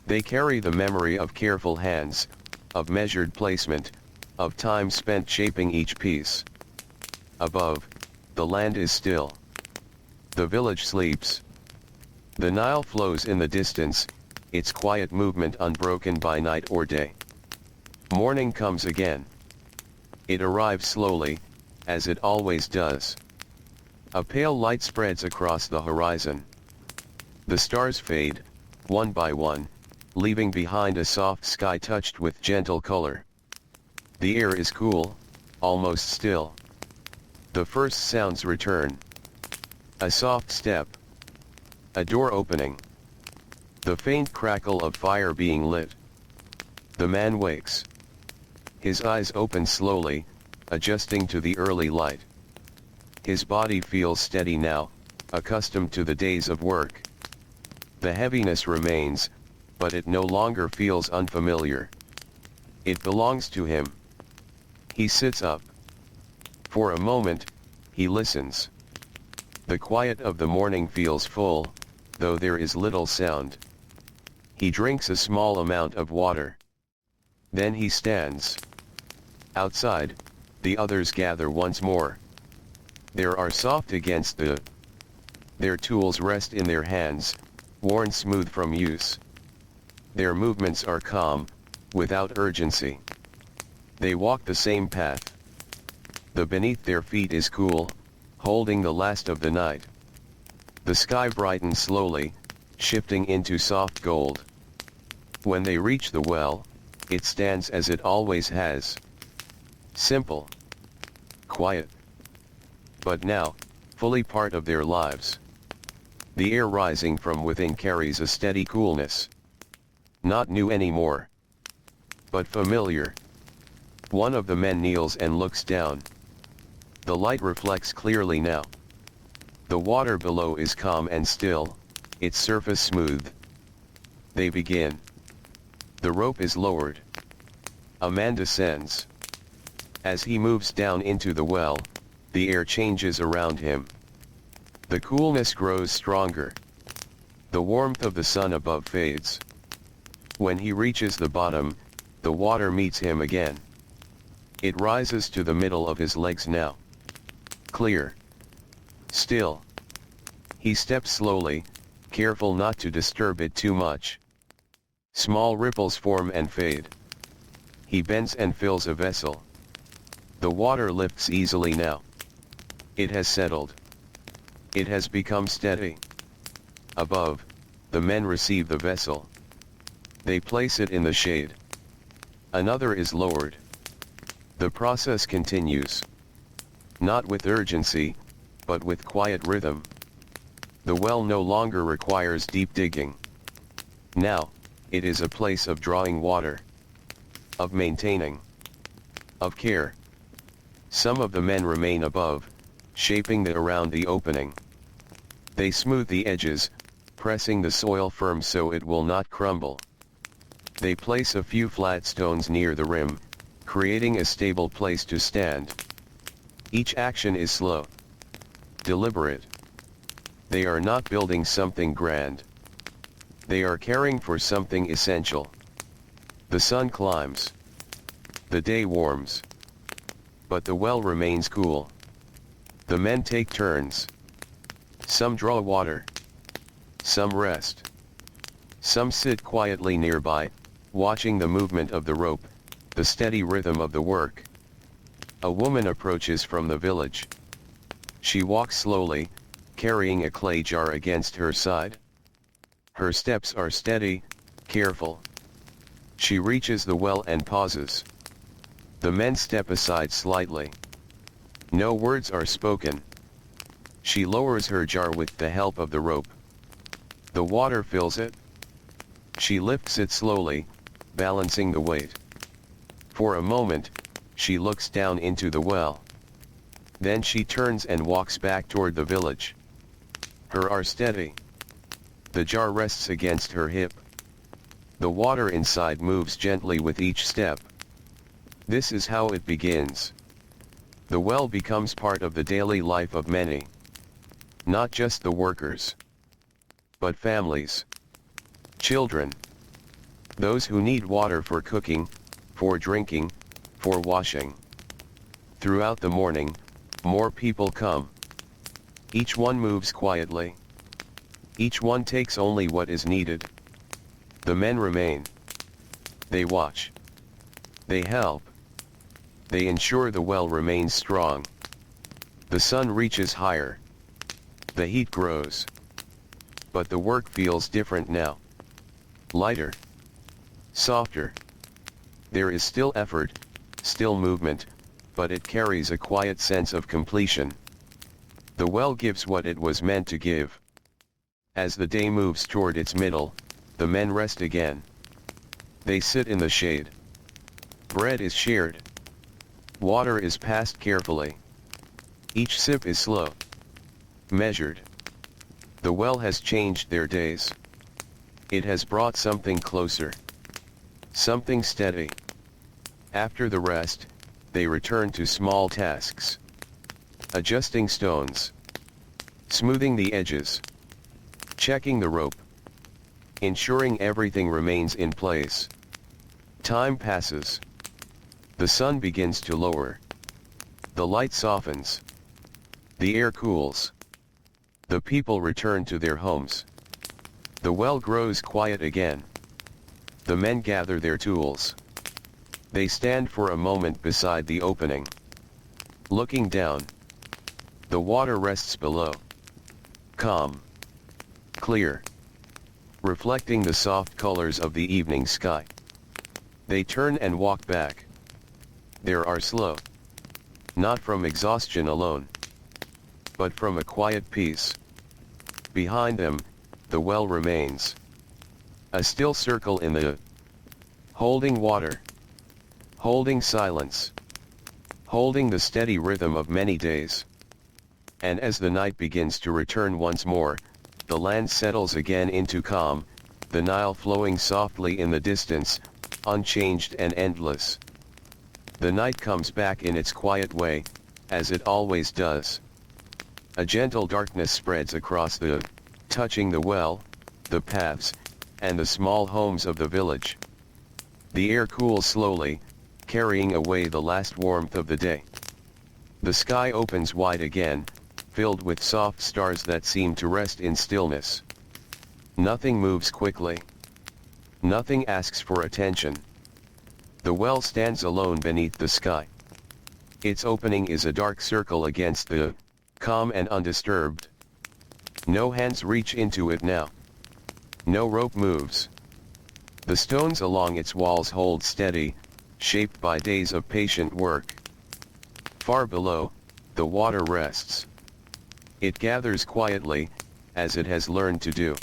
They carry the memory of careful hands, of measured placement, of time spent shaping each piece. Above, the land is still. The village sleeps. The Nile flows in the distance, its quiet movement unbroken by night or day. Morning comes again. It arrives slowly, as it always does. A pale light spreads across the horizon. The stars fade, one by one, leaving behind a soft sky touched with gentle color. The air is cool, almost still. The first sounds return. A soft step. A door opening. The faint crackle of fire being lit. The man wakes. His eyes open slowly, adjusting to the early light. His body feels steady now, accustomed to the days of work. The heaviness remains, but it no longer feels unfamiliar. It belongs to him. He sits up. For a moment, he listens. The quiet of the morning feels full, though there is little sound. He drinks a small amount of water. Then he stands. Outside, the others gather once more. There are soft against the. Their tools rest in their hands, worn smooth from use. Their movements are calm, without urgency. They walk the same path. The beneath their feet is cool, holding the last of the night. The sky brightens slowly, shifting into soft gold. When they reach the well, it stands as it always has. Simple. Quiet. But now, fully part of their lives. The air rising from within carries a steady coolness. Not new anymore, but familiar. One of the men kneels and looks down. The light reflects clearly now. The water below is calm and still, its surface smooth. They begin. The rope is lowered. A man descends. As he moves down into the well, the air changes around him. The coolness grows stronger. The warmth of the sun above fades. When he reaches the bottom, the water meets him again. It rises to the middle of his legs now. Clear. Still. He steps slowly, careful not to disturb it too much. Small ripples form and fade. He bends and fills a vessel. The water lifts easily now. It has settled. It has become steady. Above, the men receive the vessel. They place it in the shade. Another is lowered. The process continues. Not with urgency, but with quiet rhythm. The well no longer requires deep digging. Now, it is a place of drawing water. Of maintaining. Of care. Some of the men remain above, shaping the around the opening. They smooth the edges, pressing the soil firm so it will not crumble. They place a few flat stones near the rim, creating a stable place to stand. Each action is slow. Deliberate. They are not building something grand. They are caring for something essential. The sun climbs. The day warms. But the well remains cool. The men take turns. Some draw water. Some rest. Some sit quietly nearby, watching the movement of the rope, the steady rhythm of the work. A woman approaches from the village. She walks slowly, carrying a clay jar against her side. Her steps are steady, careful. She reaches the well and pauses. The men step aside slightly. No words are spoken. She lowers her jar with the help of the rope. The water fills it. She lifts it slowly, balancing the weight. For a moment, she looks down into the well. Then she turns and walks back toward the village. Her arm steady. The jar rests against her hip. The water inside moves gently with each step. This is how it begins. The well becomes part of the daily life of many. Not just the workers, but families. Children. Those who need water for cooking, for drinking, for washing. Throughout the morning, more people come. Each one moves quietly. Each one takes only what is needed. The men remain. They watch. They help. They ensure the well remains strong. The sun reaches higher. The heat grows. But the work feels different now. Lighter. Softer. There is still effort, still movement, but it carries a quiet sense of completion. The well gives what it was meant to give. As the day moves toward its middle, the men rest again. They sit in the shade. Bread is shared. Water is passed carefully. Each sip is slow. Measured. The well has changed their days. It has brought something closer. Something steady. After the rest, they return to small tasks. Adjusting stones. Smoothing the edges. Checking the rope. Ensuring everything remains in place. Time passes. The sun begins to lower. The light softens. The air cools. The people return to their homes. The well grows quiet again. The men gather their tools. They stand for a moment beside the opening. Looking down. The water rests below. Calm. Clear. Reflecting the soft colors of the evening sky. They turn and walk back. They are slow. Not from exhaustion alone, but from a quiet peace. Behind them, the well remains. A still circle in the holding water. Holding silence. Holding the steady rhythm of many days. And as the night begins to return once more, the land settles again into calm, the Nile flowing softly in the distance, unchanged and endless. The night comes back in its quiet way, as it always does. A gentle darkness spreads across touching the well, the paths, and the small homes of the village. The air cools slowly, carrying away the last warmth of the day. The sky opens wide again, filled with soft stars that seem to rest in stillness. Nothing moves quickly. Nothing asks for attention. The well stands alone beneath the sky. Its opening is a dark circle against the calm and undisturbed. No hands reach into it now. No rope moves. The stones along its walls hold steady, shaped by days of patient work. Far below, the water rests. It gathers quietly, as it has learned to do.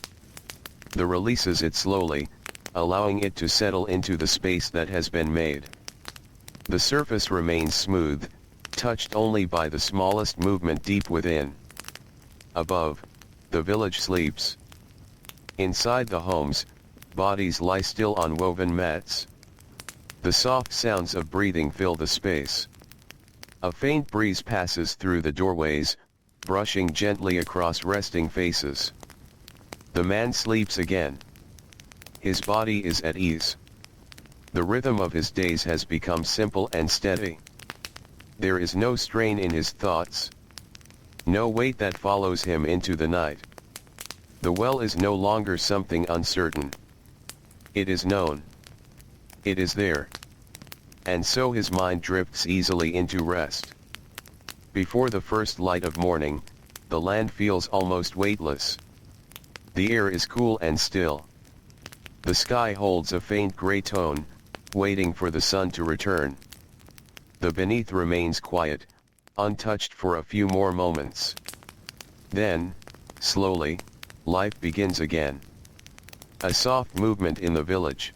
It releases it slowly, allowing it to settle into the space that has been made. The surface remains smooth, touched only by the smallest movement deep within. Above, the village sleeps. Inside the homes, bodies lie still on woven mats. The soft sounds of breathing fill the space. A faint breeze passes through the doorways, brushing gently across resting faces. The man sleeps again. His body is at ease. The rhythm of his days has become simple and steady. There is no strain in his thoughts. No weight that follows him into the night. The well is no longer something uncertain. It is known. It is there. And so his mind drifts easily into rest. Before the first light of morning, the land feels almost weightless. The air is cool and still. The sky holds a faint gray tone, waiting for the sun to return. The beneath remains quiet, untouched for a few more moments. Then, slowly, life begins again. A soft movement in the village.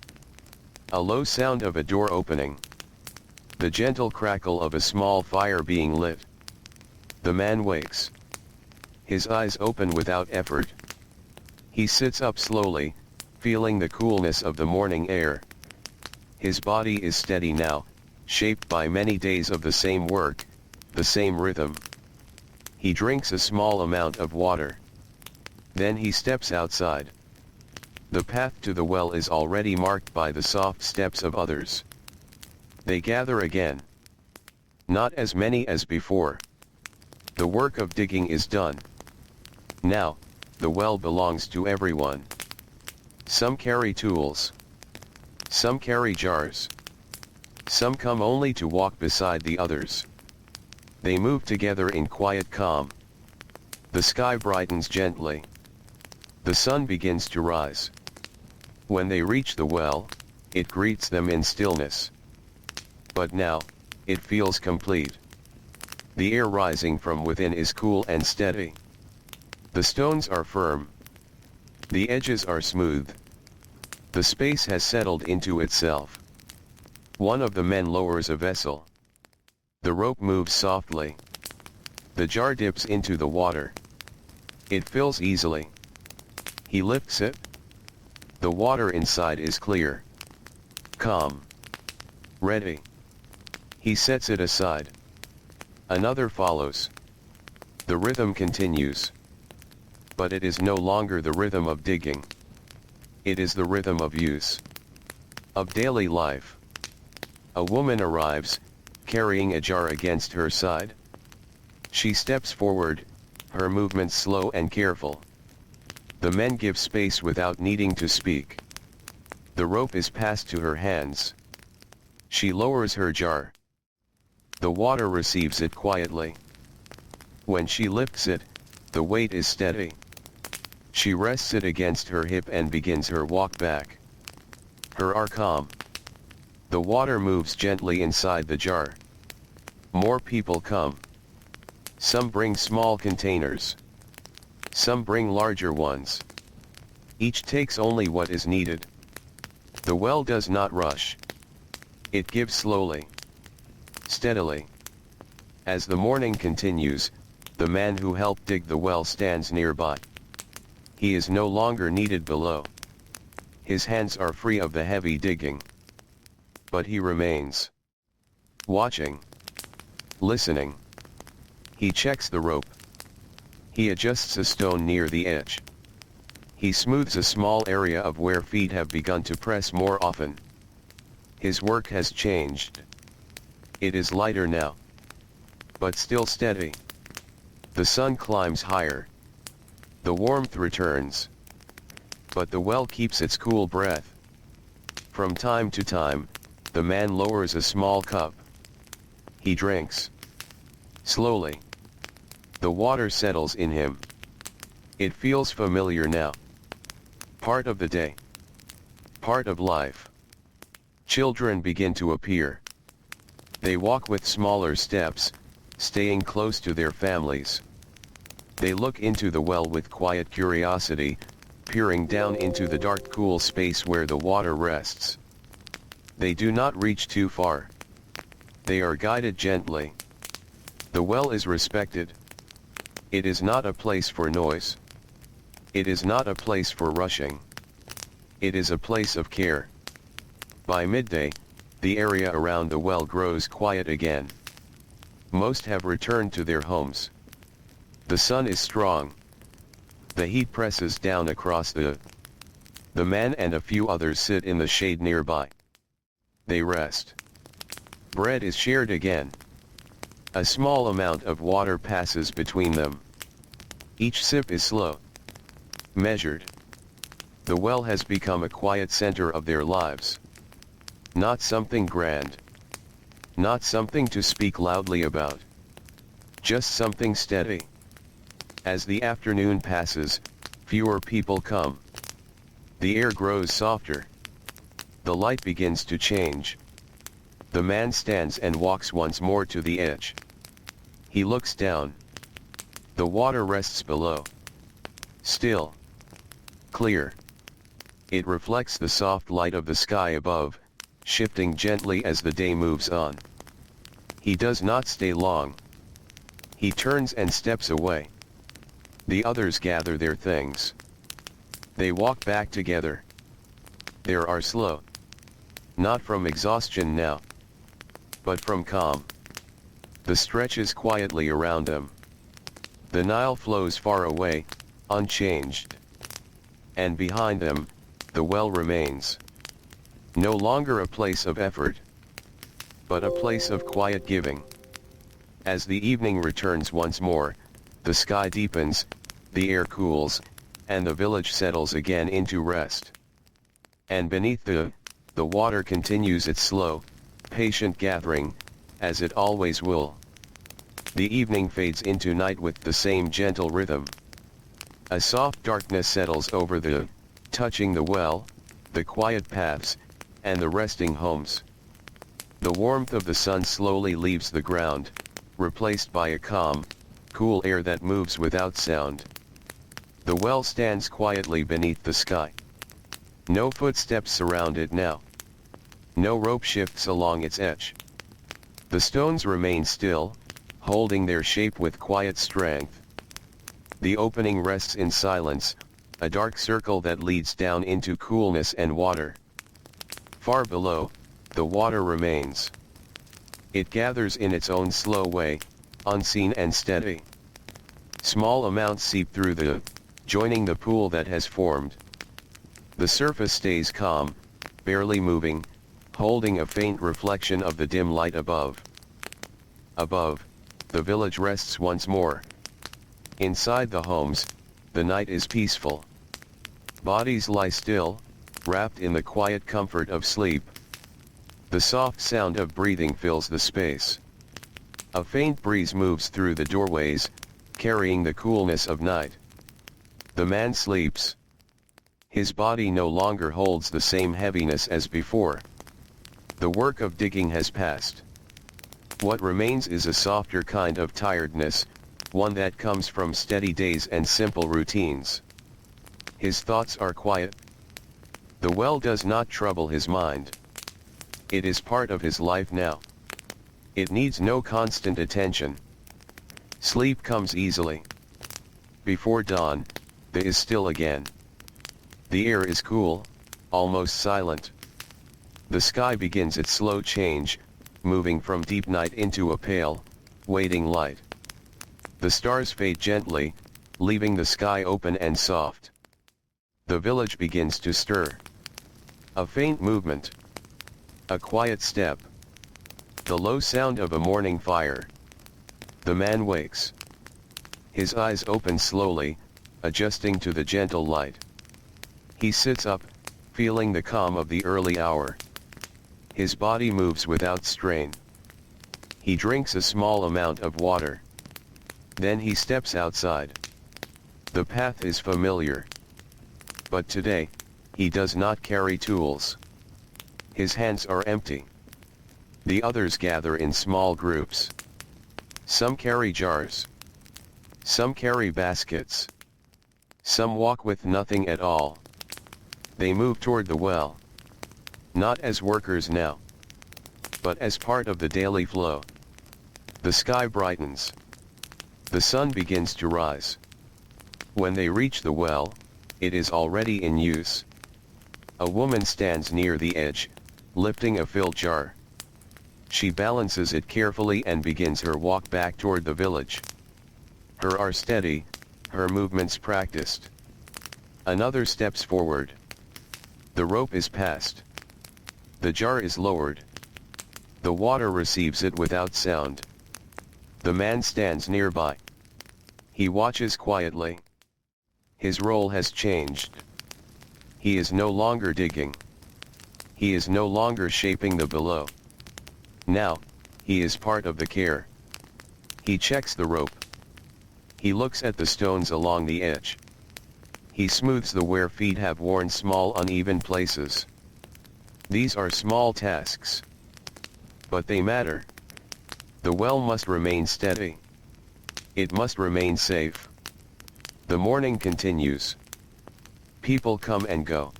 A low sound of a door opening. The gentle crackle of a small fire being lit. The man wakes. His eyes open without effort. He sits up slowly, feeling the coolness of the morning air. His body is steady now, shaped by many days of the same work, the same rhythm. He drinks a small amount of water. Then he steps outside. The path to the well is already marked by the soft steps of others. They gather again. Not as many as before. The work of digging is done. Now, the well belongs to everyone. Some carry tools. Some carry jars. Some come only to walk beside the others. They move together in quiet calm. The sky brightens gently. The sun begins to rise. When they reach the well, it greets them in stillness. But now, it feels complete. The air rising from within is cool and steady. The stones are firm. The edges are smooth. The space has settled into itself. One of the men lowers a vessel. The rope moves softly. The jar dips into the water. It fills easily. He lifts it. The water inside is clear. Calm. Ready. He sets it aside. Another follows. The rhythm continues. But it is no longer the rhythm of digging. It is the rhythm of use. Of daily life. A woman arrives, carrying a jar against her side. She steps forward, her movements slow and careful. The men give space without needing to speak. The rope is passed to her hands. She lowers her jar. The water receives it quietly. When she lifts it, the weight is steady. She rests it against her hip and begins her walk back. Her are calm. The water moves gently inside the jar. More people come. Some bring small containers. Some bring larger ones. Each takes only what is needed. The well does not rush. It gives slowly, steadily. As the morning continues, the man who helped dig the well stands nearby. He is no longer needed below. His hands are free of the heavy digging. But he remains. Watching. Listening. He checks the rope. He adjusts a stone near the edge. He smooths a small area of where feet have begun to press more often. His work has changed. It is lighter now. But still steady. The sun climbs higher. The warmth returns. But the well keeps its cool breath. From time to time, the man lowers a small cup. He drinks. Slowly. The water settles in him. It feels familiar now. Part of the day. Part of life. Children begin to appear. They walk with smaller steps, staying close to their families. They look into the well with quiet curiosity, peering down into the dark cool space where the water rests. They do not reach too far. They are guided gently. The well is respected. It is not a place for noise. It is not a place for rushing. It is a place of care. By midday, the area around the well grows quiet again. Most have returned to their homes. The sun is strong. The heat presses down across the man and a few others sit in the shade nearby. They rest. Bread is shared again. A small amount of water passes between them. Each sip is slow. Measured. The well has become a quiet center of their lives. Not something grand. Not something to speak loudly about. Just something steady. As the afternoon passes, fewer people come. The air grows softer. The light begins to change. The man stands and walks once more to the edge. He looks down. The water rests below. Still. Clear. It reflects the soft light of the sky above, shifting gently as the day moves on. He does not stay long. He turns and steps away. The others gather their things. They walk back together. They are slow. Not from exhaustion now, but from calm. The stretches quietly around them. The Nile flows far away, unchanged. And behind them, the well remains. No longer a place of effort, but a place of quiet giving. As the evening returns once more, the sky deepens, the air cools, and the village settles again into rest. And beneath the water continues its slow, patient gathering, as it always will. The evening fades into night with the same gentle rhythm. A soft darkness settles over touching the well, the quiet paths, and the resting homes. The warmth of the sun slowly leaves the ground, replaced by a calm, cool air that moves without sound. The well stands quietly beneath the sky. No footsteps surround it now. No rope shifts along its edge. The stones remain still, holding their shape with quiet strength. The opening rests in silence, a dark circle that leads down into coolness and water. Far below, the water remains. It gathers in its own slow way, unseen and steady. Small amounts seep through joining the pool that has formed. The surface stays calm, barely moving, holding a faint reflection of the dim light above. Above, the village rests once more. Inside the homes, the night is peaceful. Bodies lie still, wrapped in the quiet comfort of sleep. The soft sound of breathing fills the space. A faint breeze moves through the doorways, carrying the coolness of night. The man sleeps. His body no longer holds the same heaviness as before. The work of digging has passed. What remains is a softer kind of tiredness, one that comes from steady days and simple routines. His thoughts are quiet. The well does not trouble his mind. It is part of his life now. It needs no constant attention. Sleep comes easily. Before dawn, the is still again. The air is cool, almost silent. The sky begins its slow change, moving from deep night into a pale, waiting light. The stars fade gently, leaving the sky open and soft. The village begins to stir. A faint movement. A quiet step. The low sound of a morning fire. The man wakes. His eyes open slowly, adjusting to the gentle light. He sits up, feeling the calm of the early hour. His body moves without strain. He drinks a small amount of water. Then he steps outside. The path is familiar. But today, he does not carry tools. His hands are empty. The others gather in small groups. Some carry jars. Some carry baskets. Some walk with nothing at all. They move toward the well. Not as workers now, but as part of the daily flow. The sky brightens. The sun begins to rise. When they reach the well, it is already in use. A woman stands near the edge, lifting a filled jar. She balances it carefully and begins her walk back toward the village. Her are steady, her movements practiced. Another steps forward. The rope is passed. The jar is lowered. The water receives it without sound. The man stands nearby. He watches quietly. His role has changed. He is no longer digging. He is no longer shaping the below. Now, he is part of the care. He checks the rope. He looks at the stones along the edge. He smooths the where feet have worn small uneven places. These are small tasks. But they matter. The well must remain steady. It must remain safe. The morning continues. People come and go.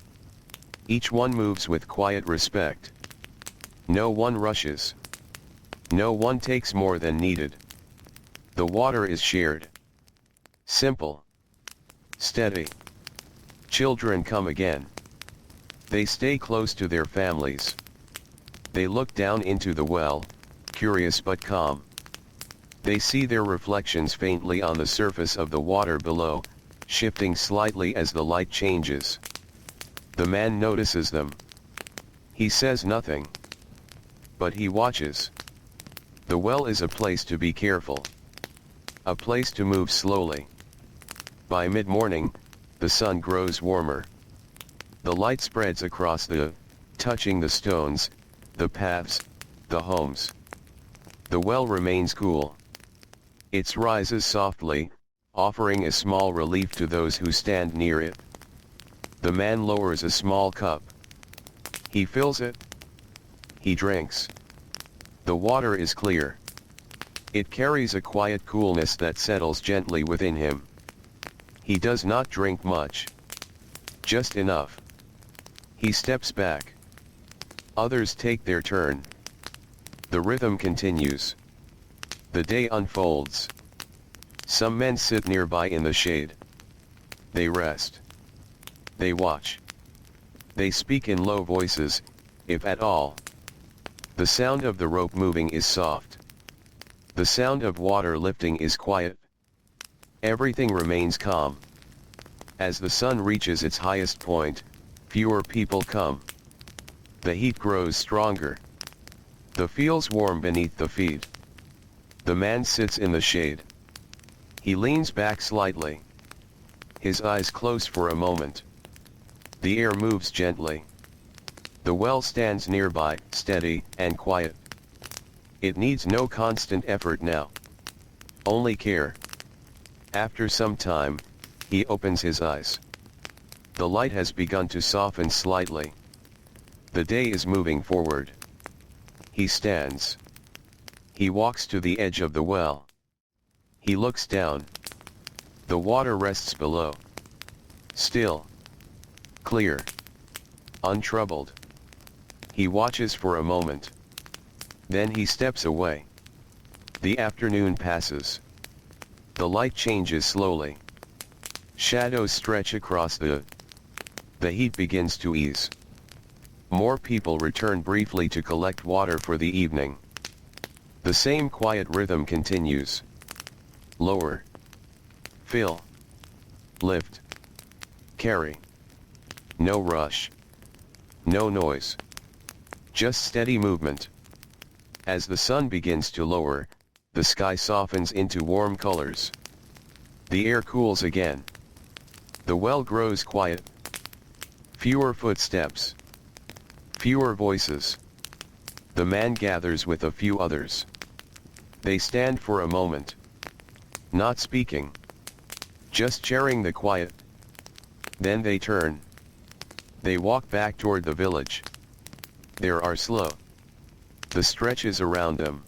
Each one moves with quiet respect. No one rushes. No one takes more than needed. The water is shared. Simple. Steady. Children come again. They stay close to their families. They look down into the well, curious but calm. They see their reflections faintly on the surface of the water below, shifting slightly as the light changes. The man notices them. He says nothing. But he watches. The well is a place to be careful. A place to move slowly. By mid-morning, the sun grows warmer. The light spreads across touching the stones, the paths, the homes. The well remains cool. It rises softly, offering a small relief to those who stand near it. The man lowers a small cup. He fills it. He drinks. The water is clear. It carries a quiet coolness that settles gently within him. He does not drink much. Just enough. He steps back. Others take their turn. The rhythm continues. The day unfolds. Some men sit nearby in the shade. They rest. They watch. They speak in low voices, if at all. The sound of the rope moving is soft. The sound of water lifting is quiet. Everything remains calm. As the sun reaches its highest point, fewer people come. The heat grows stronger. The feels warm beneath the feet. The man sits in the shade. He leans back slightly. His eyes close for a moment. The air moves gently. The well stands nearby, steady and quiet. It needs no constant effort now. Only care. After some time, he opens his eyes. The light has begun to soften slightly. The day is moving forward. He stands. He walks to the edge of the well. He looks down. The water rests below. Still. Clear. Untroubled. He watches for a moment. Then he steps away. The afternoon passes. The light changes slowly. Shadows stretch across the heat begins to ease. More people return briefly to collect water for the evening. The same quiet rhythm continues. Lower. Fill. Lift. Carry. No rush. No noise. Just steady movement. As the sun begins to lower, the sky softens into warm colors. The air cools again. The well grows quiet. Fewer footsteps. Fewer voices. The man gathers with a few others. They stand for a moment. Not speaking. Just sharing the quiet. Then they turn. They walk back toward the village. They are slow. The stretches around them.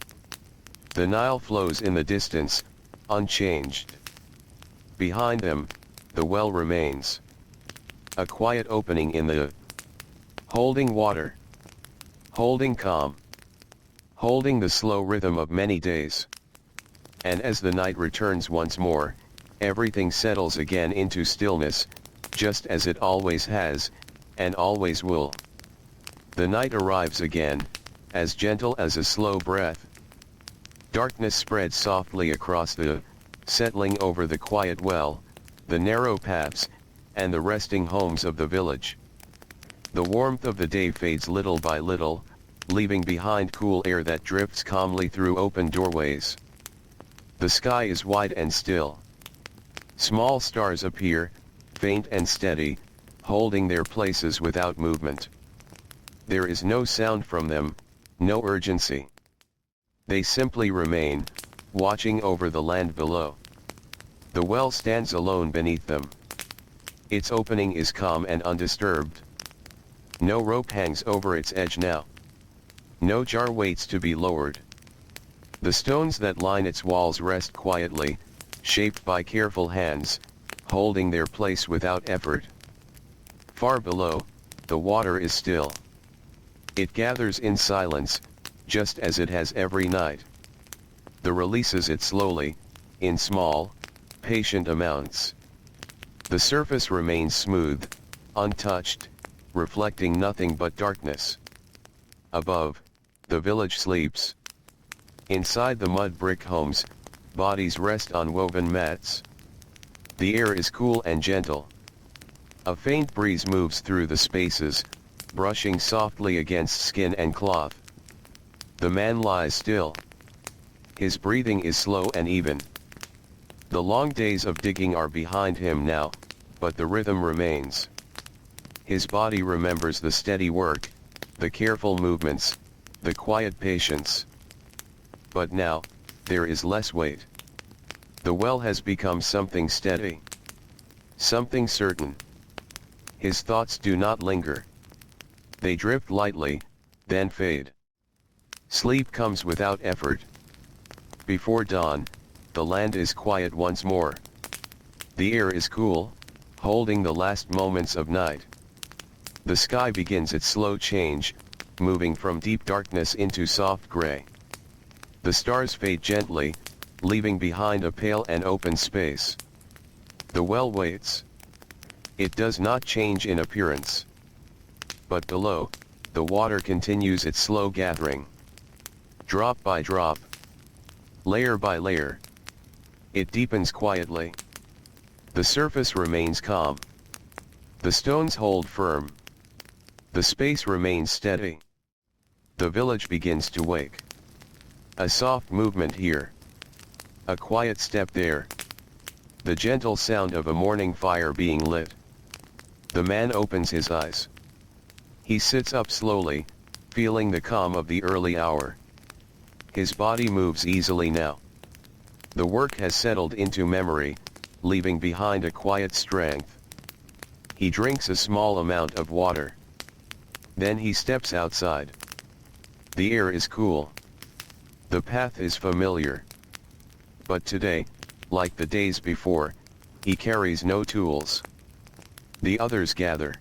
The Nile flows in the distance, unchanged. Behind them, the well remains. A quiet opening in the holding water. Holding calm. Holding the slow rhythm of many days. And as the night returns once more, everything settles again into stillness, just as it always has, and always will. The night arrives again, as gentle as a slow breath. Darkness spreads softly across the, settling over the quiet well, the narrow paths, and the resting homes of the village. The warmth of the day fades little by little, leaving behind cool air that drifts calmly through open doorways. The sky is wide and still. Small stars appear, faint and steady, holding their places without movement. There is no sound from them, no urgency. They simply remain, watching over the land below. The well stands alone beneath them. Its opening is calm and undisturbed. No rope hangs over its edge now. No jar waits to be lowered. The stones that line its walls rest quietly, shaped by careful hands, holding their place without effort. Far below, the water is still. It gathers in silence, just as it has every night. The releases it slowly, in small, patient amounts. The surface remains smooth, untouched, reflecting nothing but darkness. Above, the village sleeps. Inside the mud brick homes, bodies rest on woven mats. The air is cool and gentle. A faint breeze moves through the spaces, brushing softly against skin and cloth. The man lies still. His breathing is slow and even. The long days of digging are behind him now, but the rhythm remains. His body remembers the steady work, the careful movements, the quiet patience. But now, there is less weight. The well has become something steady. Something certain. His thoughts do not linger. They drift lightly, then fade. Sleep comes without effort. Before dawn, the land is quiet once more. The air is cool, holding the last moments of night. The sky begins its slow change, moving from deep darkness into soft gray. The stars fade gently, leaving behind a pale and open space. The well waits. It does not change in appearance. But below, the water continues its slow gathering. Drop by drop. Layer by layer. It deepens quietly. The surface remains calm. The stones hold firm. The space remains steady. The village begins to wake. A soft movement here. A quiet step there. The gentle sound of a morning fire being lit. The man opens his eyes. He sits up slowly, feeling the calm of the early hour. His body moves easily now. The work has settled into memory, leaving behind a quiet strength. He drinks a small amount of water. Then he steps outside. The air is cool. The path is familiar. But today, like the days before, he carries no tools. The others gather.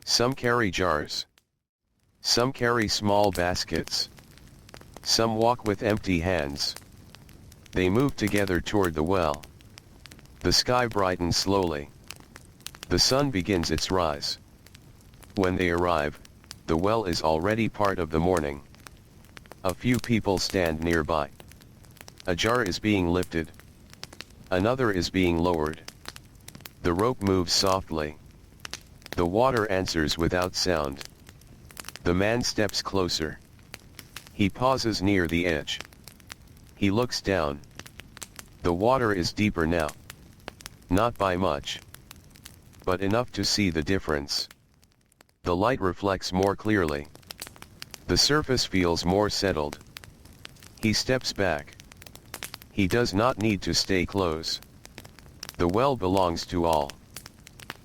Some carry jars. Some carry small baskets. Some walk with empty hands. They move together toward the well. The sky brightens slowly. The sun begins its rise. When they arrive, the well is already part of the morning. A few people stand nearby. A jar is being lifted. Another is being lowered. The rope moves softly. The water answers without sound. The man steps closer. He pauses near the edge. He looks down. The water is deeper now. Not by much, but enough to see the difference. The light reflects more clearly. The surface feels more settled. He steps back. He does not need to stay close. The well belongs to all.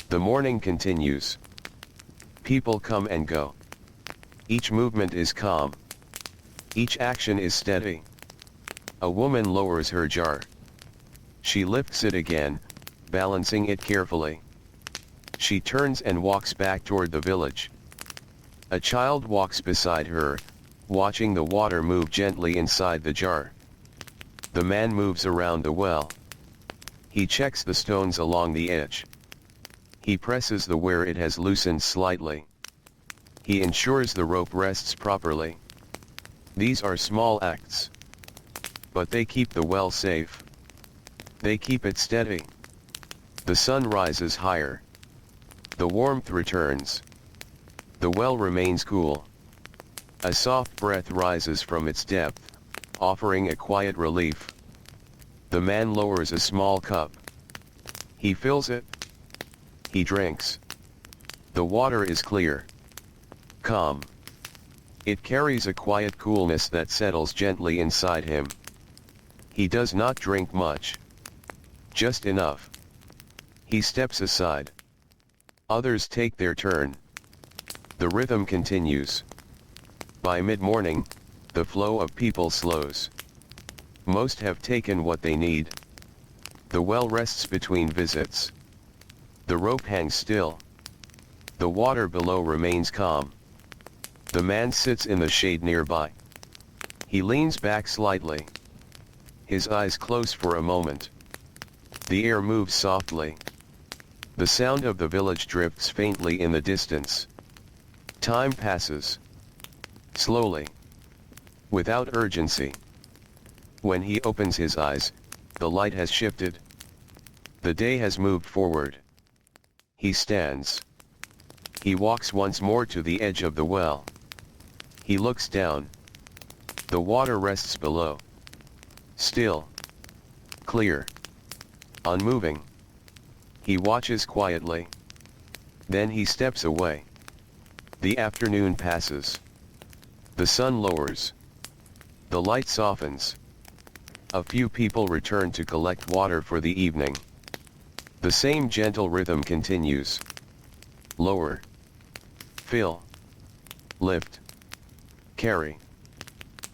The morning continues. People come and go. Each movement is calm. Each action is steady. A woman lowers her jar. She lifts it again, balancing it carefully. She turns and walks back toward the village. A child walks beside her, watching the water move gently inside the jar. The man moves around the well. He checks the stones along the edge. He presses the where it has loosened slightly. He ensures the rope rests properly. These are small acts, but they keep the well safe. They keep it steady. The sun rises higher. The warmth returns. The well remains cool. A soft breath rises from its depth, offering a quiet relief. The man lowers a small cup. He fills it. He drinks. The water is clear. Calm. It carries a quiet coolness that settles gently inside him. He does not drink much. Just enough. He steps aside. Others take their turn. The rhythm continues. By mid-morning, the flow of people slows. Most have taken what they need. The well rests between visits. The rope hangs still. The water below remains calm. The man sits in the shade nearby. He leans back slightly. His eyes close for a moment. The air moves softly. The sound of the village drifts faintly in the distance. Time passes. Slowly. Without urgency. When he opens his eyes, the light has shifted. The day has moved forward. He stands. He walks once more to the edge of the well. He looks down. The water rests below. Still. Clear. Unmoving. He watches quietly. Then he steps away. The afternoon passes. The sun lowers. The light softens. A few people return to collect water for the evening. The same gentle rhythm continues. Lower. Fill. Lift. Carry.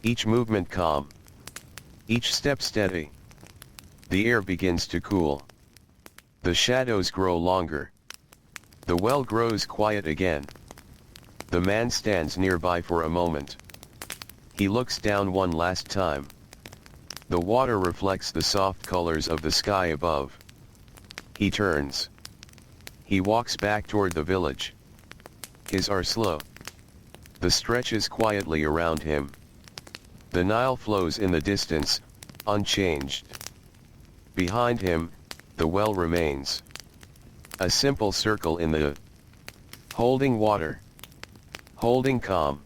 Each movement calm. Each step steady. The air begins to cool. The shadows grow longer. The well grows quiet again. The man stands nearby for a moment. He looks down one last time. The water reflects the soft colors of the sky above. He turns. He walks back toward the village. His are slow. The stretches quietly around him. The Nile flows in the distance, unchanged. Behind him, the well remains. A simple circle in the holding water. Holding calm.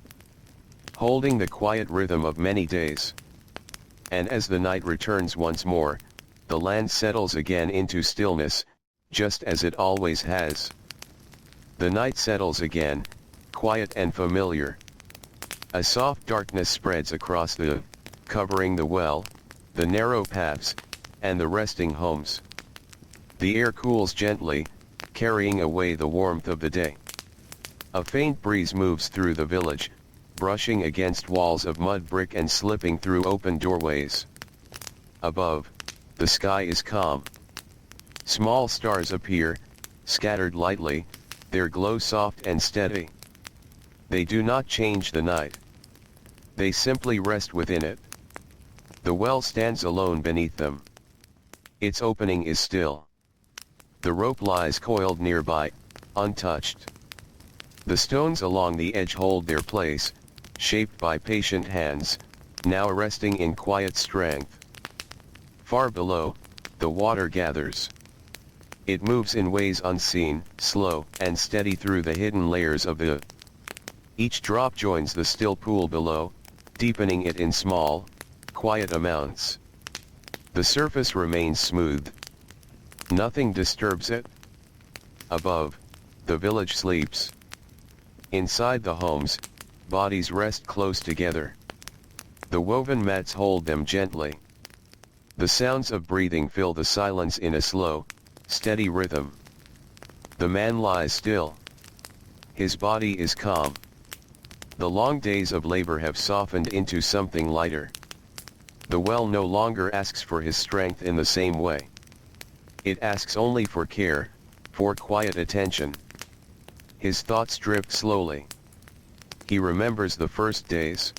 Holding the quiet rhythm of many days. And as the night returns once more, the land settles again into stillness, just as it always has. The night settles again, quiet and familiar. A soft darkness spreads across covering the well, the narrow paths, and the resting homes. The air cools gently, carrying away the warmth of the day. A faint breeze moves through the village, brushing against walls of mud brick and slipping through open doorways. Above, the sky is calm. Small stars appear, scattered lightly, their glow soft and steady. They do not change the night. They simply rest within it. The well stands alone beneath them. Its opening is still. The rope lies coiled nearby, untouched. The stones along the edge hold their place, shaped by patient hands, now resting in quiet strength. Far below, the water gathers. It moves in ways unseen, slow and steady through the hidden layers of the. Each drop joins the still pool below, deepening it in small, quiet amounts. The surface remains smooth. Nothing disturbs it. Above, the village sleeps. Inside the homes, bodies rest close together. The woven mats hold them gently. The sounds of breathing fill the silence in a slow, steady rhythm. The man lies still. His body is calm. The long days of labor have softened into something lighter. The well no longer asks for his strength in the same way. It asks only for care, for quiet attention. His thoughts drift slowly. He remembers the first days.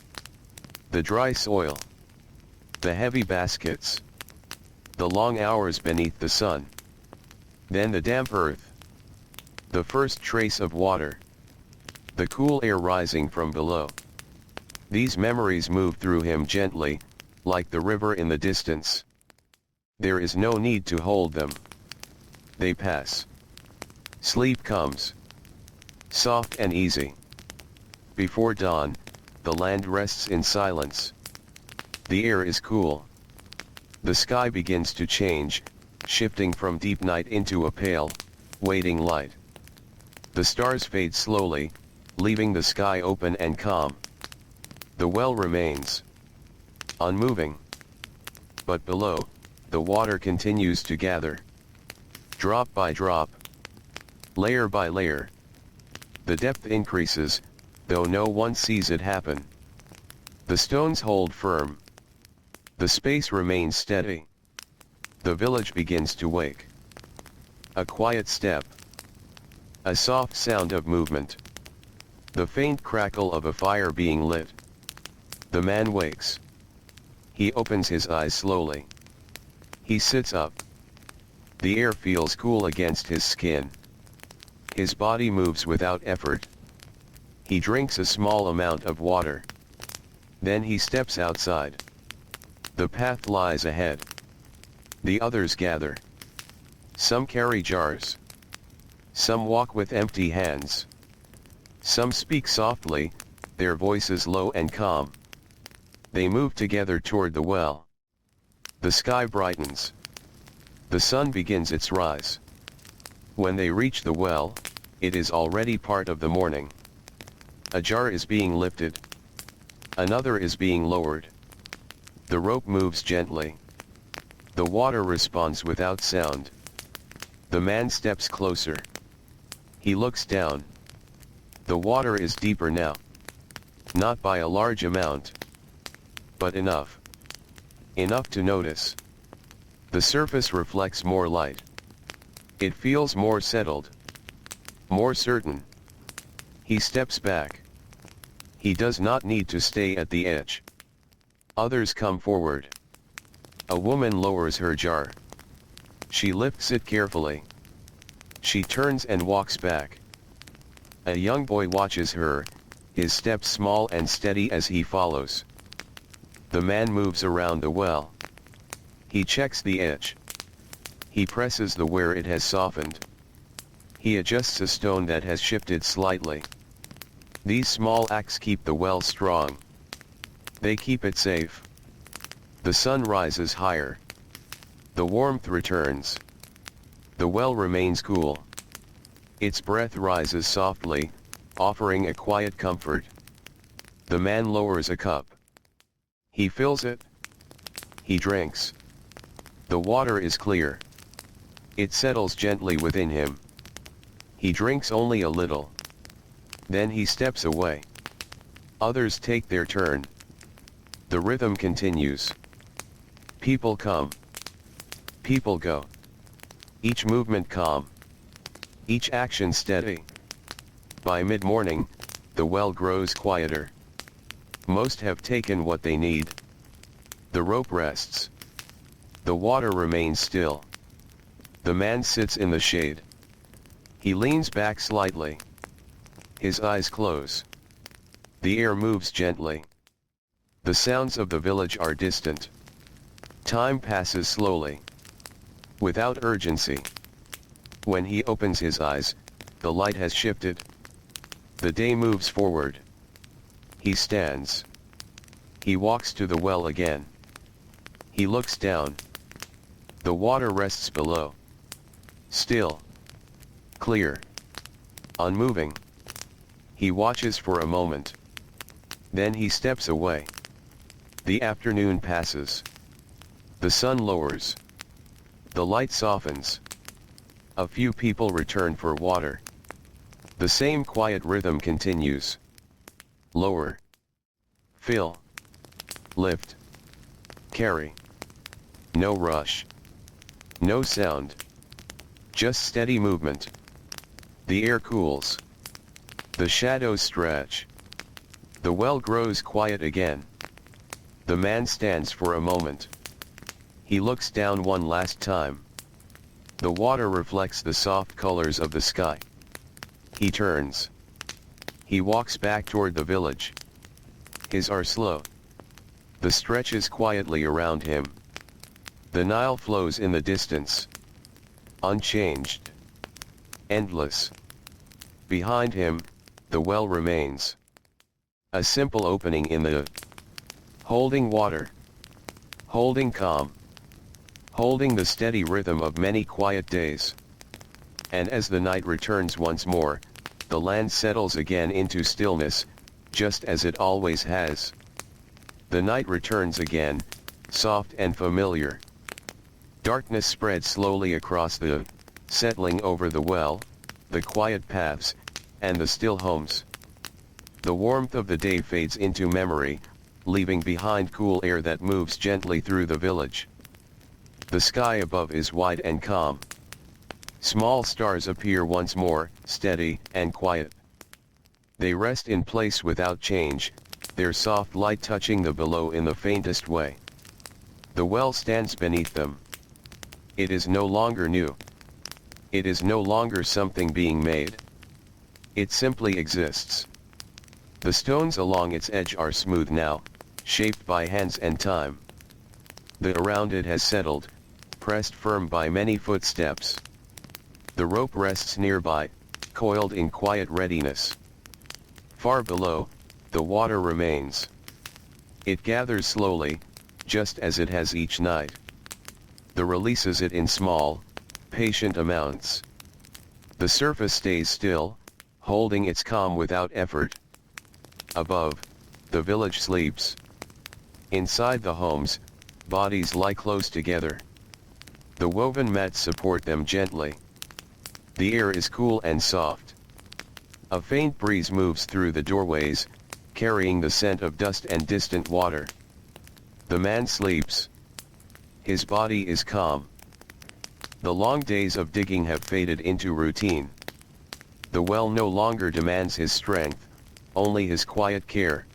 The dry soil. The heavy baskets. The long hours beneath the sun. Then the damp earth. The first trace of water. The cool air rising from below. These memories move through him gently, like the river in the distance. There is no need to hold them. They pass. Sleep comes. Soft and easy. Before dawn, the land rests in silence. The air is cool. The sky begins to change, shifting from deep night into a pale, waiting light. The stars fade slowly, leaving the sky open and calm. The well remains unmoving. But below, the water continues to gather. Drop by drop. Layer by layer. The depth increases, though no one sees it happen. The stones hold firm. The space remains steady. The village begins to wake. A quiet step. A soft sound of movement. The faint crackle of a fire being lit. The man wakes. He opens his eyes slowly. He sits up. The air feels cool against his skin. His body moves without effort. He drinks a small amount of water. Then he steps outside. The path lies ahead. The others gather. Some carry jars. Some walk with empty hands. Some speak softly, their voices low and calm. They move together toward the well. The sky brightens. The sun begins its rise. When they reach the well, it is already part of the morning. A jar is being lifted. Another is being lowered. The rope moves gently. The water responds without sound. The man steps closer. He looks down. The water is deeper now. Not by a large amount. But enough. Enough to notice. The surface reflects more light. It feels more settled. More certain. He steps back. He does not need to stay at the edge. Others come forward. A woman lowers her jar. She lifts it carefully. She turns and walks back. A young boy watches her, his steps small and steady as he follows. The man moves around the well. He checks the edge. He presses the where it has softened. He adjusts a stone that has shifted slightly. These small acts keep the well strong. They keep it safe. The sun rises higher. The warmth returns. The well remains cool. Its breath rises softly, offering a quiet comfort. The man lowers a cup. He fills it. He drinks. The water is clear. It settles gently within him. He drinks only a little. Then he steps away. Others take their turn. The rhythm continues. People come. People go. Each movement calm. Each action steady. By mid-morning, the well grows quieter. Most have taken what they need. The rope rests. The water remains still. The man sits in the shade. He leans back slightly. His eyes close. The air moves gently. The sounds of the village are distant. Time passes slowly. Without urgency. When he opens his eyes, the light has shifted. The day moves forward. He stands. He walks to the well again. He looks down. The water rests below. Still. Clear. Unmoving. He watches for a moment. Then he steps away. The afternoon passes. The sun lowers. The light softens. A few people return for water. The same quiet rhythm continues. Lower. Fill. Lift. Carry. No rush. No sound. Just steady movement. The air cools. The shadows stretch. The well grows quiet again. The man stands for a moment. He looks down one last time. The water reflects the soft colors of the sky. He turns. He walks back toward the village. His are slow. The stretches quietly around him. The Nile flows in the distance. Unchanged. Endless. Behind him, the well remains. A simple opening in the holding water. Holding calm. Holding the steady rhythm of many quiet days. And as the night returns once more, the land settles again into stillness, just as it always has. The night returns again, soft and familiar. Darkness spreads slowly across the, settling over the well, the quiet paths, and the still homes. The warmth of the day fades into memory, leaving behind cool air that moves gently through the village. The sky above is wide and calm. Small stars appear once more, steady and quiet. They rest in place without change, their soft light touching the below in the faintest way. The well stands beneath them. It is no longer new. It is no longer something being made. It simply exists. The stones along its edge are smooth now, shaped by hands and time. The around it has settled, pressed firm by many footsteps. The rope rests nearby, coiled in quiet readiness. Far below, the water remains. It gathers slowly, just as it has each night. The releases it in small, patient amounts. The surface stays still, holding its calm without effort. Above, the village sleeps. Inside the homes, bodies lie close together. The woven mats support them gently. The air is cool and soft. A faint breeze moves through the doorways, carrying the scent of dust and distant water. The man sleeps. His body is calm. The long days of digging have faded into routine. The well no longer demands his strength, only his quiet care.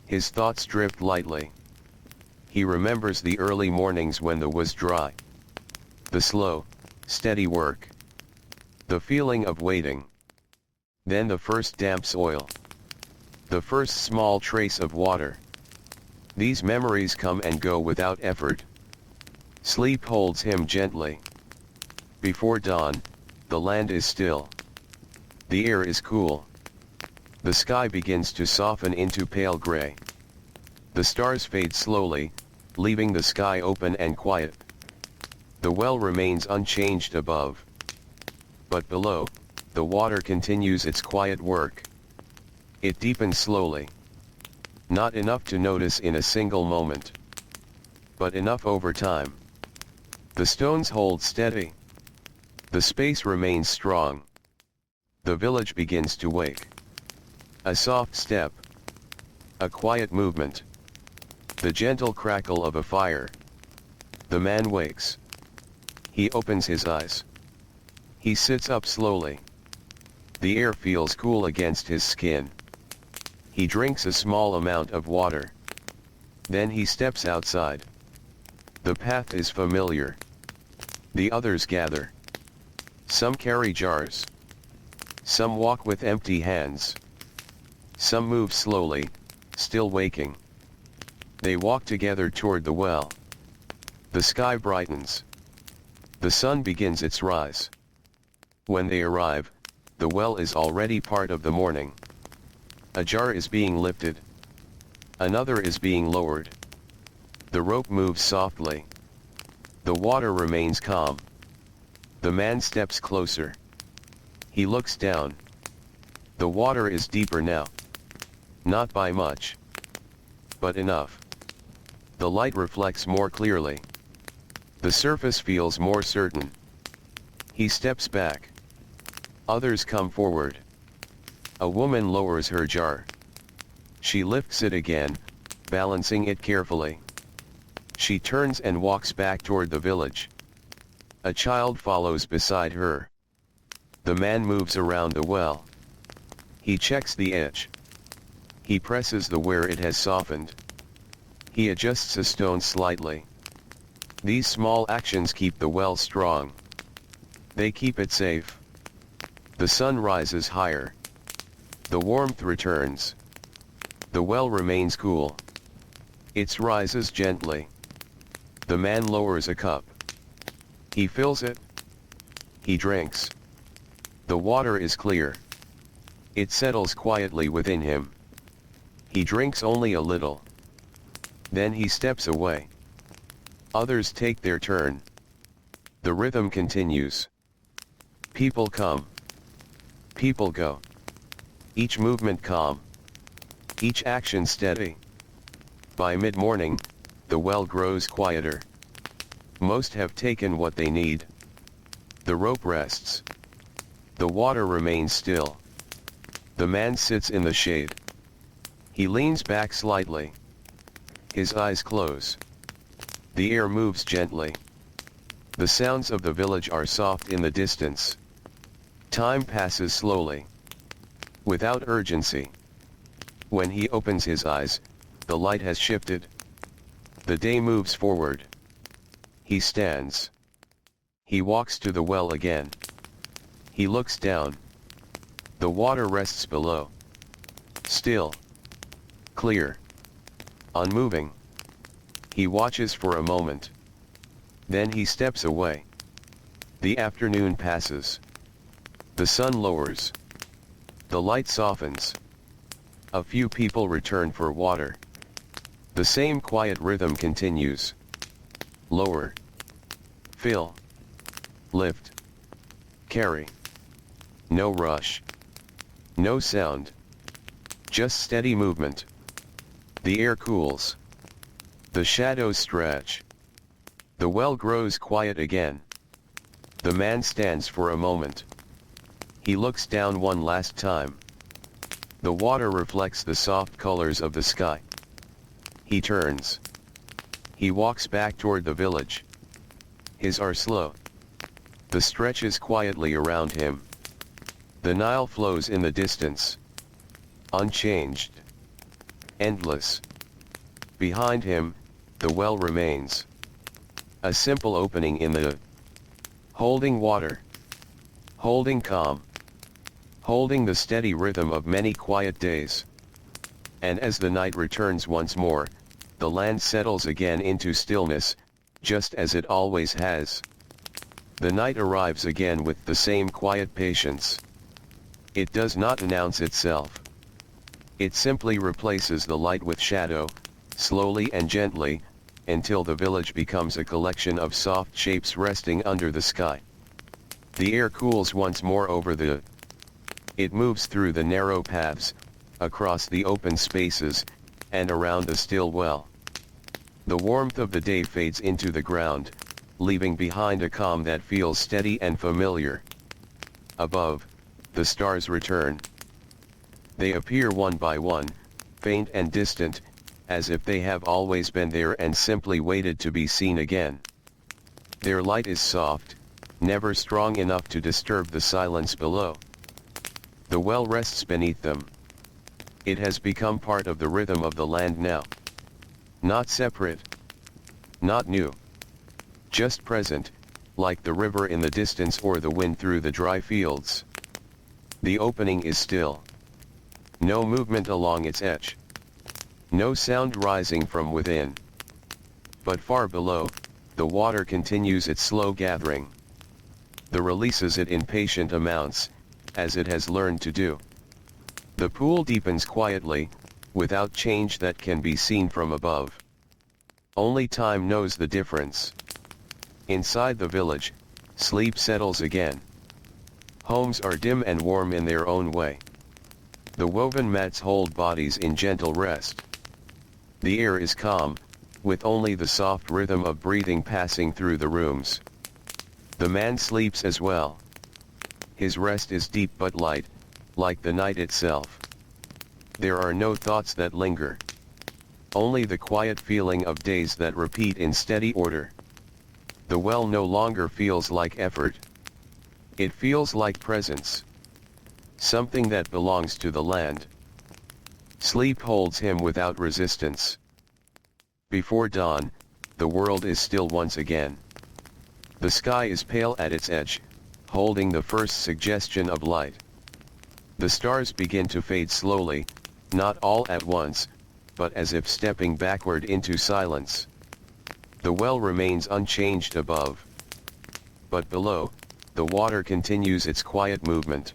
His thoughts drift lightly. He remembers the early mornings when the was dry. The slow, steady work. The feeling of waiting. Then the first damp soil. The first small trace of water. These memories come and go without effort. Sleep holds him gently. Before dawn, the land is still. The air is cool. The sky begins to soften into pale gray. The stars fade slowly, leaving the sky open and quiet. The well remains unchanged above. But below, the water continues its quiet work. It deepens slowly. Not enough to notice in a single moment, but enough over time. The stones hold steady. The space remains strong. The village begins to wake. A soft step. A quiet movement. The gentle crackle of a fire. The man wakes. He opens his eyes. He sits up slowly. The air feels cool against his skin. He drinks a small amount of water. Then he steps outside. The path is familiar. The others gather. Some carry jars. Some walk with empty hands. Some move slowly, still waking. They walk together toward the well. The sky brightens. The sun begins its rise. When they arrive, the well is already part of the morning. A jar is being lifted. Another is being lowered. The rope moves softly. The water remains calm. The man steps closer. He looks down. The water is deeper now. Not by much, but enough. The light reflects more clearly. The surface feels more certain. He steps back. Others come forward. A woman lowers her jar. She lifts it again, balancing it carefully. She turns and walks back toward the village. A child follows beside her. The man moves around the well. He checks the edge. He presses the where it has softened. He adjusts a stone slightly. These small actions keep the well strong. They keep it safe. The sun rises higher. The warmth returns. The well remains cool. It rises gently. The man lowers a cup. He fills it. He drinks. The water is clear. It settles quietly within him. He drinks only a little. Then he steps away. Others take their turn. The rhythm continues. People come. People go. Each movement calm. Each action steady. By mid-morning, the well grows quieter. Most have taken what they need. The rope rests. The water remains still. The man sits in the shade. He leans back slightly. His eyes close. The air moves gently. The sounds of the village are soft in the distance. Time passes slowly. Without urgency. When he opens his eyes, the light has shifted. The day moves forward. He stands. He walks to the well again. He looks down. The water rests below. Still. Clear. Unmoving. He watches for a moment. Then he steps away. The afternoon passes. The sun lowers. The light softens. A few people return for water. The same quiet rhythm continues. Lower. Fill. Lift. Carry. No rush. No sound. Just steady movement. The air cools. The shadows stretch. The well grows quiet again. The man stands for a moment. He looks down one last time. The water reflects the soft colors of the sky. He turns. He walks back toward the village. His are slow. The stretches quietly around him. The Nile flows in the distance. Unchanged. Endless. Behind him, the well remains. A simple opening in the holding water. Holding calm. Holding the steady rhythm of many quiet days. And as the night returns once more, the land settles again into stillness, just as it always has. The night arrives again with the same quiet patience. It does not announce itself. It simply replaces the light with shadow, slowly and gently, until the village becomes a collection of soft shapes resting under the sky. The air cools once more over the It moves through the narrow paths, across the open spaces, and around the still well. The warmth of the day fades into the ground, leaving behind a calm that feels steady and familiar. Above, the stars return. They appear one by one, faint and distant, as if they have always been there and simply waited to be seen again. Their light is soft, never strong enough to disturb the silence below. The well rests beneath them. It has become part of the rhythm of the land now. Not separate. Not new. Just present, like the river in the distance or the wind through the dry fields. The opening is still. No movement along its edge. No sound rising from within. But far below, the water continues its slow gathering. The releases it in patient amounts, as it has learned to do. The pool deepens quietly, without change that can be seen from above. Only time knows the difference. Inside the village, sleep settles again. Homes are dim and warm in their own way. The woven mats hold bodies in gentle rest. The air is calm, with only the soft rhythm of breathing passing through the rooms. The man sleeps as well. His rest is deep but light, like the night itself. There are no thoughts that linger. Only the quiet feeling of days that repeat in steady order. The well no longer feels like effort. It feels like presence. Something that belongs to the land. Sleep holds him without resistance. Before dawn, the world is still once again. The sky is pale at its edge, holding the first suggestion of light. The stars begin to fade slowly, not all at once, but as if stepping backward into silence. The well remains unchanged above. But below, the water continues its quiet movement.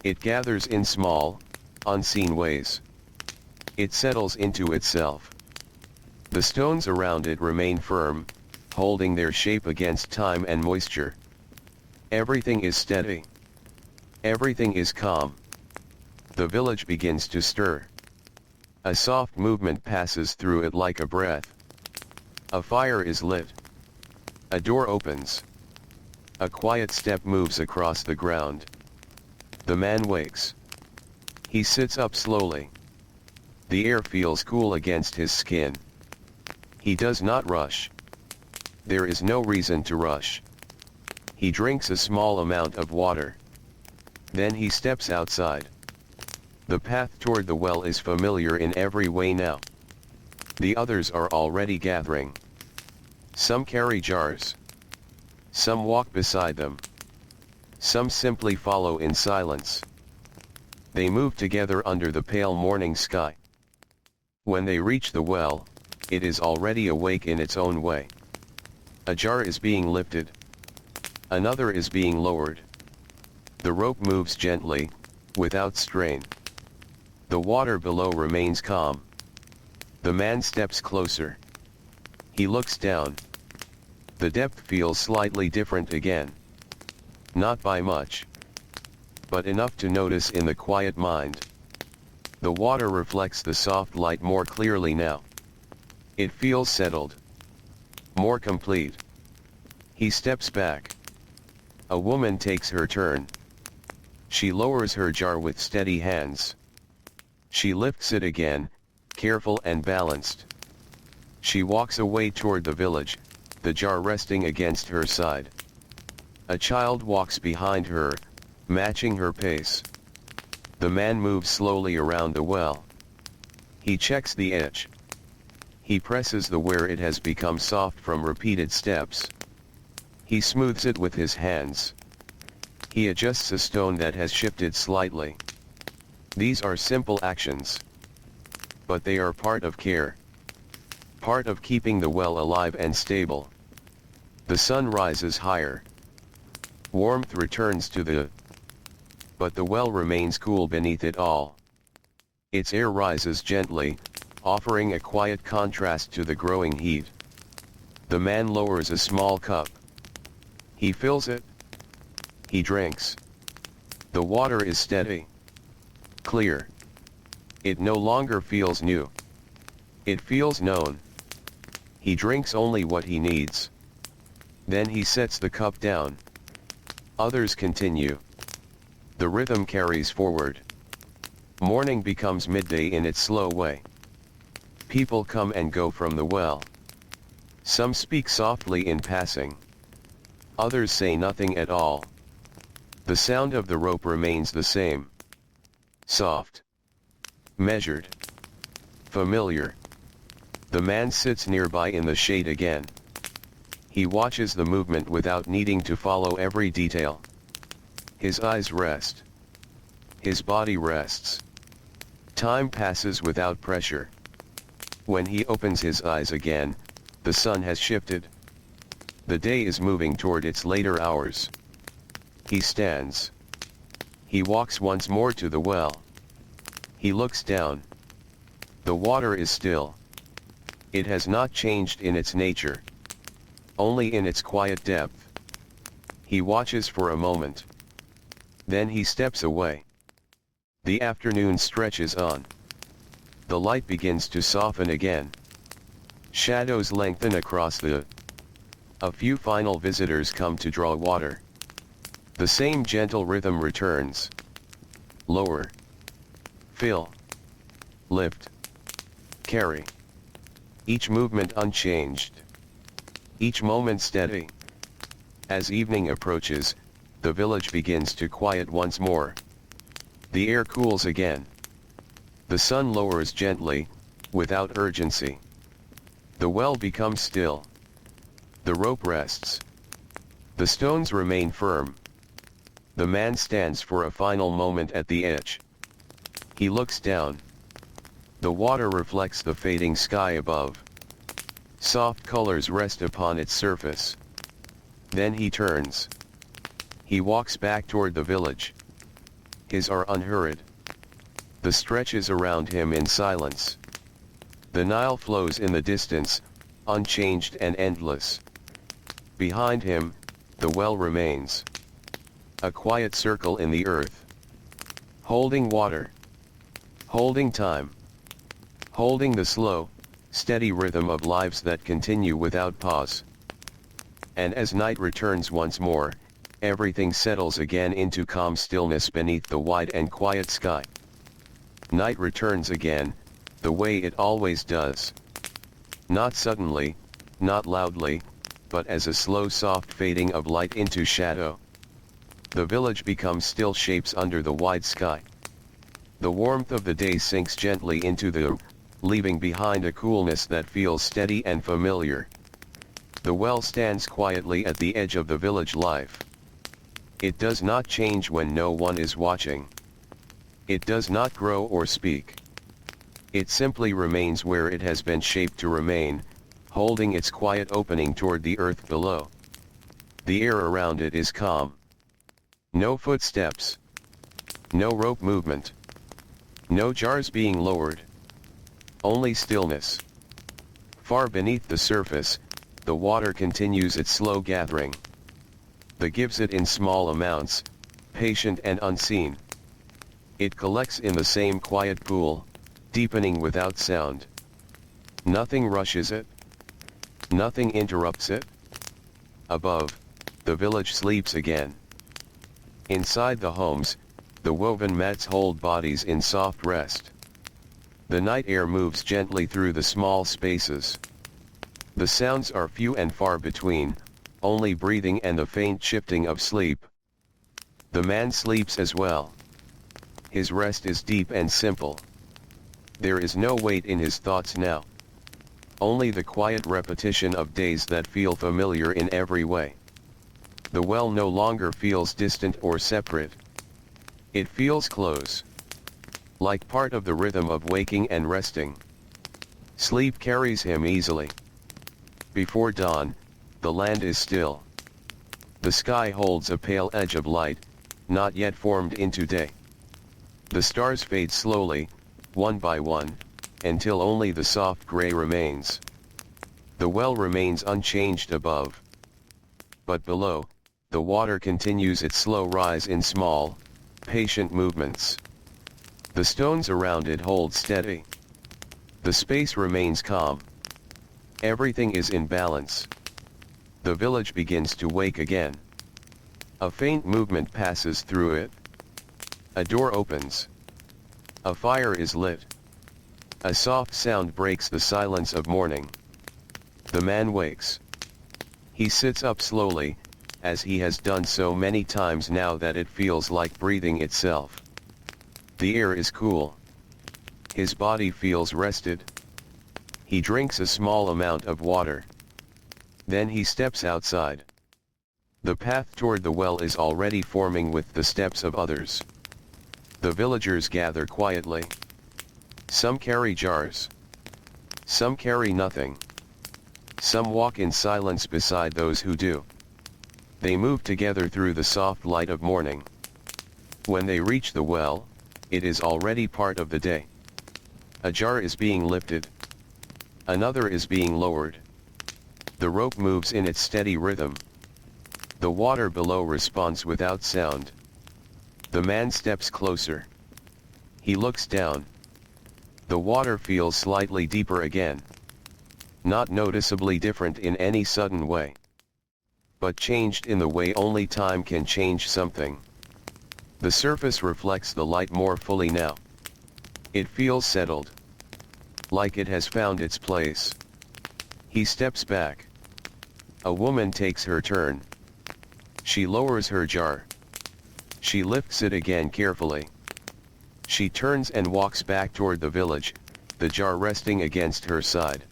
It gathers in small, unseen ways. It settles into itself. The stones around it remain firm, holding their shape against time and moisture. Everything is steady. Everything is calm. The village begins to stir. A soft movement passes through it like a breath. A fire is lit. A door opens. A quiet step moves across the ground. The man wakes. He sits up slowly. The air feels cool against his skin. He does not rush. There is no reason to rush. He drinks a small amount of water. Then he steps outside. The path toward the well is familiar in every way now. The others are already gathering. Some carry jars. Some walk beside them. Some simply follow in silence. They move together under the pale morning sky. When they reach the well, it is already awake in its own way. A jar is being lifted. Another is being lowered. The rope moves gently, without strain. The water below remains calm. The man steps closer. He looks down. The depth feels slightly different again. Not by much. But enough to notice in the quiet mind. The water reflects the soft light more clearly now. It feels settled. More complete. He steps back. A woman takes her turn. She lowers her jar with steady hands. She lifts it again, careful and balanced. She walks away toward the village, the jar resting against her side. A child walks behind her, matching her pace. The man moves slowly around the well. He checks the edge. He presses the where it has become soft from repeated steps. He smooths it with his hands. He adjusts a stone that has shifted slightly. These are simple actions. But they are part of care. Part of keeping the well alive and stable. The sun rises higher. Warmth returns to the... But the well remains cool beneath it all. Its air rises gently, offering a quiet contrast to the growing heat. The man lowers a small cup. He fills it. He drinks. The water is steady, clear. It no longer feels new. It feels known. He drinks only what he needs. Then he sets the cup down. Others continue. The rhythm carries forward. Morning becomes midday in its slow way. People come and go from the well. Some speak softly in passing. Others say nothing at all. The sound of the rope remains the same. Soft. Measured. Familiar. The man sits nearby in the shade again. He watches the movement without needing to follow every detail. His eyes rest. His body rests. Time passes without pressure. When he opens his eyes again, the sun has shifted. The day is moving toward its later hours. He stands. He walks once more to the well. He looks down. The water is still. It has not changed in its nature. Only in its quiet depth. He watches for a moment. Then he steps away. The afternoon stretches on. The light begins to soften again. Shadows lengthen across the. A few final visitors come to draw water. The same gentle rhythm returns. Lower. Fill. Lift. Carry. Each movement unchanged. Each moment steady. As evening approaches, the village begins to quiet once more. The air cools again. The sun lowers gently, without urgency. The well becomes still. The rope rests. The stones remain firm. The man stands for a final moment at the edge. He looks down. The water reflects the fading sky above. Soft colors rest upon its surface. Then he turns. He walks back toward the village. His are unhurried. The stretches around him in silence. The Nile flows in the distance, unchanged and endless. Behind him, the well remains. A quiet circle in the earth. Holding water. Holding time. Holding the slow, steady rhythm of lives that continue without pause. And as night returns once more, everything settles again into calm stillness beneath the wide and quiet sky. Night returns again, the way it always does. Not suddenly, not loudly, but as a slow soft fading of light into shadow. The village becomes still shapes under the wide sky. The warmth of the day sinks gently into the, leaving behind a coolness that feels steady and familiar. The well stands quietly at the edge of the village life. It does not change when no one is watching. It does not grow or speak. It simply remains where it has been shaped to remain, holding its quiet opening toward the earth below. The air around it is calm. No footsteps. No rope movement. No jars being lowered. Only stillness. Far beneath the surface, the water continues its slow gathering. The gives it in small amounts, patient and unseen. It collects in the same quiet pool, deepening without sound. Nothing rushes it. Nothing interrupts it. Above, the village sleeps again. Inside the homes, the woven mats hold bodies in soft rest. The night air moves gently through the small spaces. The sounds are few and far between, only breathing and the faint shifting of sleep. The man sleeps as well. His rest is deep and simple. There is no weight in his thoughts now. Only the quiet repetition of days that feel familiar in every way. The well no longer feels distant or separate. It feels close. Like part of the rhythm of waking and resting. Sleep carries him easily. Before dawn, the land is still. The sky holds a pale edge of light, not yet formed into day. The stars fade slowly, one by one, until only the soft gray remains. The well remains unchanged above. But below, the water continues its slow rise in small, patient movements. The stones around it hold steady. The space remains calm. Everything is in balance. The village begins to wake again. A faint movement passes through it. A door opens. A fire is lit. A soft sound breaks the silence of morning. The man wakes. He sits up slowly, as he has done so many times now that it feels like breathing itself. The air is cool. His body feels rested. He drinks a small amount of water. Then he steps outside. The path toward the well is already forming with the steps of others. The villagers gather quietly. Some carry jars. Some carry nothing. Some walk in silence beside those who do. They move together through the soft light of morning. When they reach the well, it is already part of the day. A jar is being lifted. Another is being lowered. The rope moves in its steady rhythm. The water below responds without sound. The man steps closer. He looks down. The water feels slightly deeper again. Not noticeably different in any sudden way. But changed in the way only time can change something. The surface reflects the light more fully now. It feels settled. Like it has found its place. He steps back. A woman takes her turn. She lowers her jar. She lifts it again carefully. She turns and walks back toward the village, the jar resting against her side.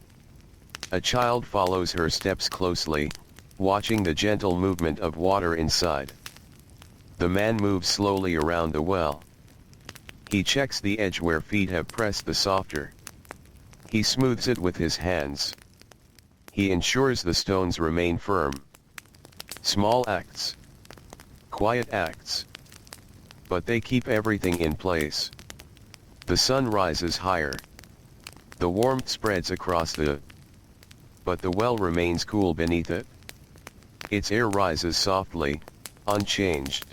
A child follows her steps closely, watching the gentle movement of water inside. The man moves slowly around the well. He checks the edge where feet have pressed the softer. He smooths it with his hands. He ensures the stones remain firm. Small acts. Quiet acts. But they keep everything in place. The sun rises higher. The warmth spreads across but the well remains cool beneath it. Its air rises softly, unchanged.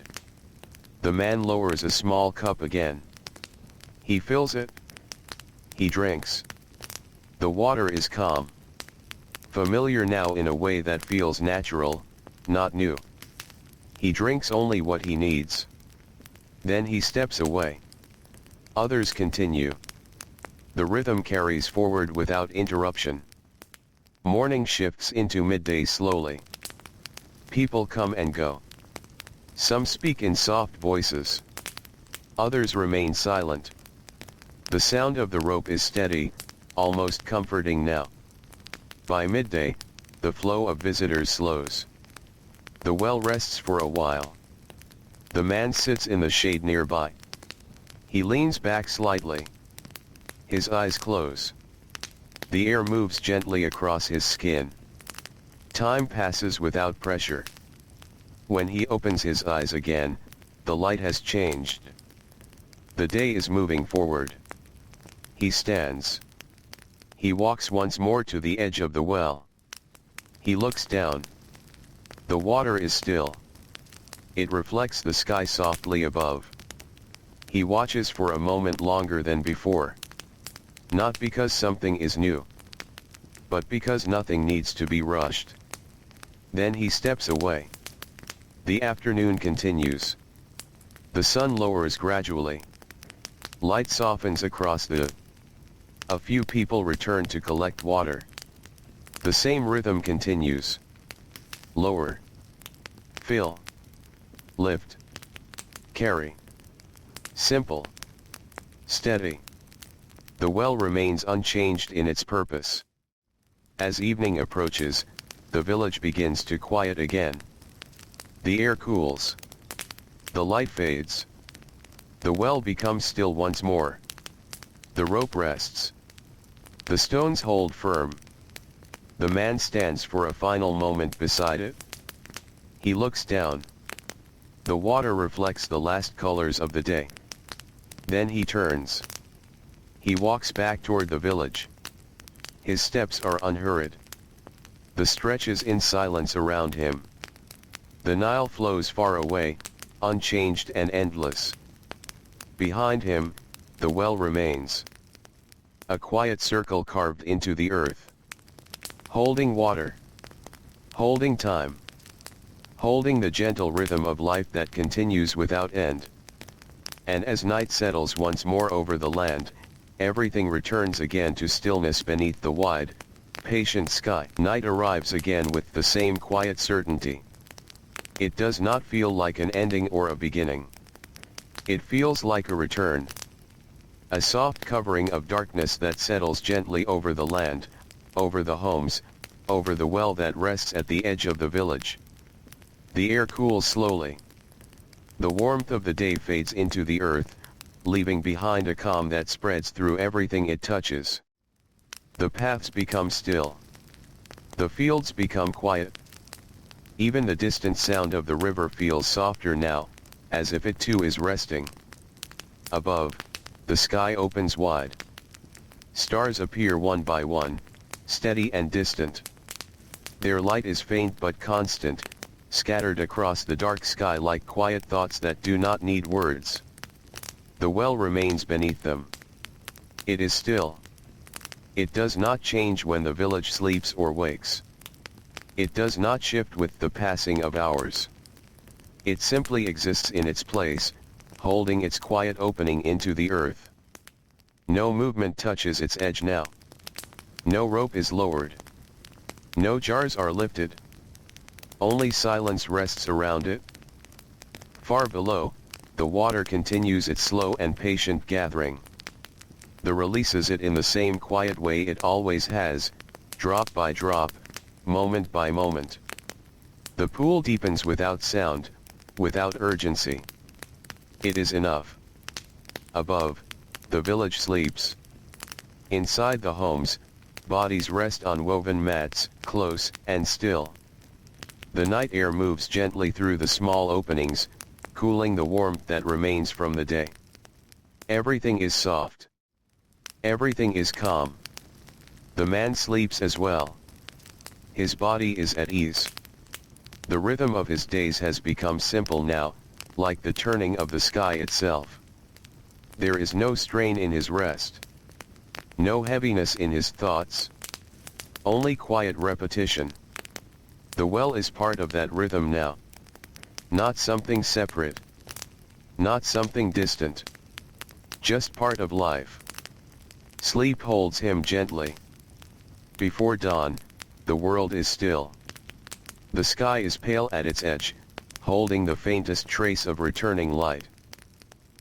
The man lowers a small cup again. He fills it. He drinks. The water is calm. Familiar now in a way that feels natural, not new. He drinks only what he needs. Then he steps away. Others continue. The rhythm carries forward without interruption. Morning shifts into midday slowly. People come and go. Some speak in soft voices. Others remain silent. The sound of the rope is steady, almost comforting now. By midday, the flow of visitors slows. The well rests for a while. The man sits in the shade nearby. He leans back slightly. His eyes close. The air moves gently across his skin. Time passes without pressure. When he opens his eyes again, the light has changed. The day is moving forward. He stands. He walks once more to the edge of the well. He looks down. The water is still. It reflects the sky softly above. He watches for a moment longer than before. Not because something is new, but because nothing needs to be rushed. Then he steps away. The afternoon continues. The sun lowers gradually. Light softens across A few people return to collect water. The same rhythm continues. Lower. Fill. Lift. Carry. Simple. Steady. The well remains unchanged in its purpose. As evening approaches, the village begins to quiet again. The air cools. The light fades. The well becomes still once more. The rope rests. The stones hold firm. The man stands for a final moment beside it. He looks down. The water reflects the last colors of the day. Then he turns. He walks back toward the village. His steps are unhurried. The stretches in silence around him. The Nile flows far away, unchanged and endless. Behind him, the well remains. A quiet circle carved into the earth. Holding water. Holding time. Holding the gentle rhythm of life that continues without end. And as night settles once more over the land, everything returns again to stillness beneath the wide, patient sky. Night arrives again with the same quiet certainty. It does not feel like an ending or a beginning. It feels like a return. A soft covering of darkness that settles gently over the land, over the homes, over the well that rests at the edge of the village. The air cools slowly. The warmth of the day fades into the earth, leaving behind a calm that spreads through everything it touches. The paths become still. The fields become quiet. Even the distant sound of the river feels softer now, as if it too is resting. Above, the sky opens wide. Stars appear one by one, steady and distant. Their light is faint but constant, scattered across the dark sky like quiet thoughts that do not need words. The well remains beneath them. It is still. It does not change when the village sleeps or wakes. It does not shift with the passing of hours. It simply exists in its place, holding its quiet opening into the earth. No movement touches its edge now. No rope is lowered. No jars are lifted. Only silence rests around it. Far below, the water continues its slow and patient gathering. The releases it in the same quiet way it always has, drop by drop, moment by moment. The pool deepens without sound, without urgency. It is enough. Above, the village sleeps. Inside the homes, bodies rest on woven mats, close and still. The night air moves gently through the small openings, cooling the warmth that remains from the day. Everything is soft. Everything is calm. The man sleeps as well. His body is at ease. The rhythm of his days has become simple now, like the turning of the sky itself. There is no strain in his rest. No heaviness in his thoughts. Only quiet repetition. The well is part of that rhythm now. Not something separate. Not something distant. Just part of life. Sleep holds him gently. Before dawn, the world is still. The sky is pale at its edge, holding the faintest trace of returning light.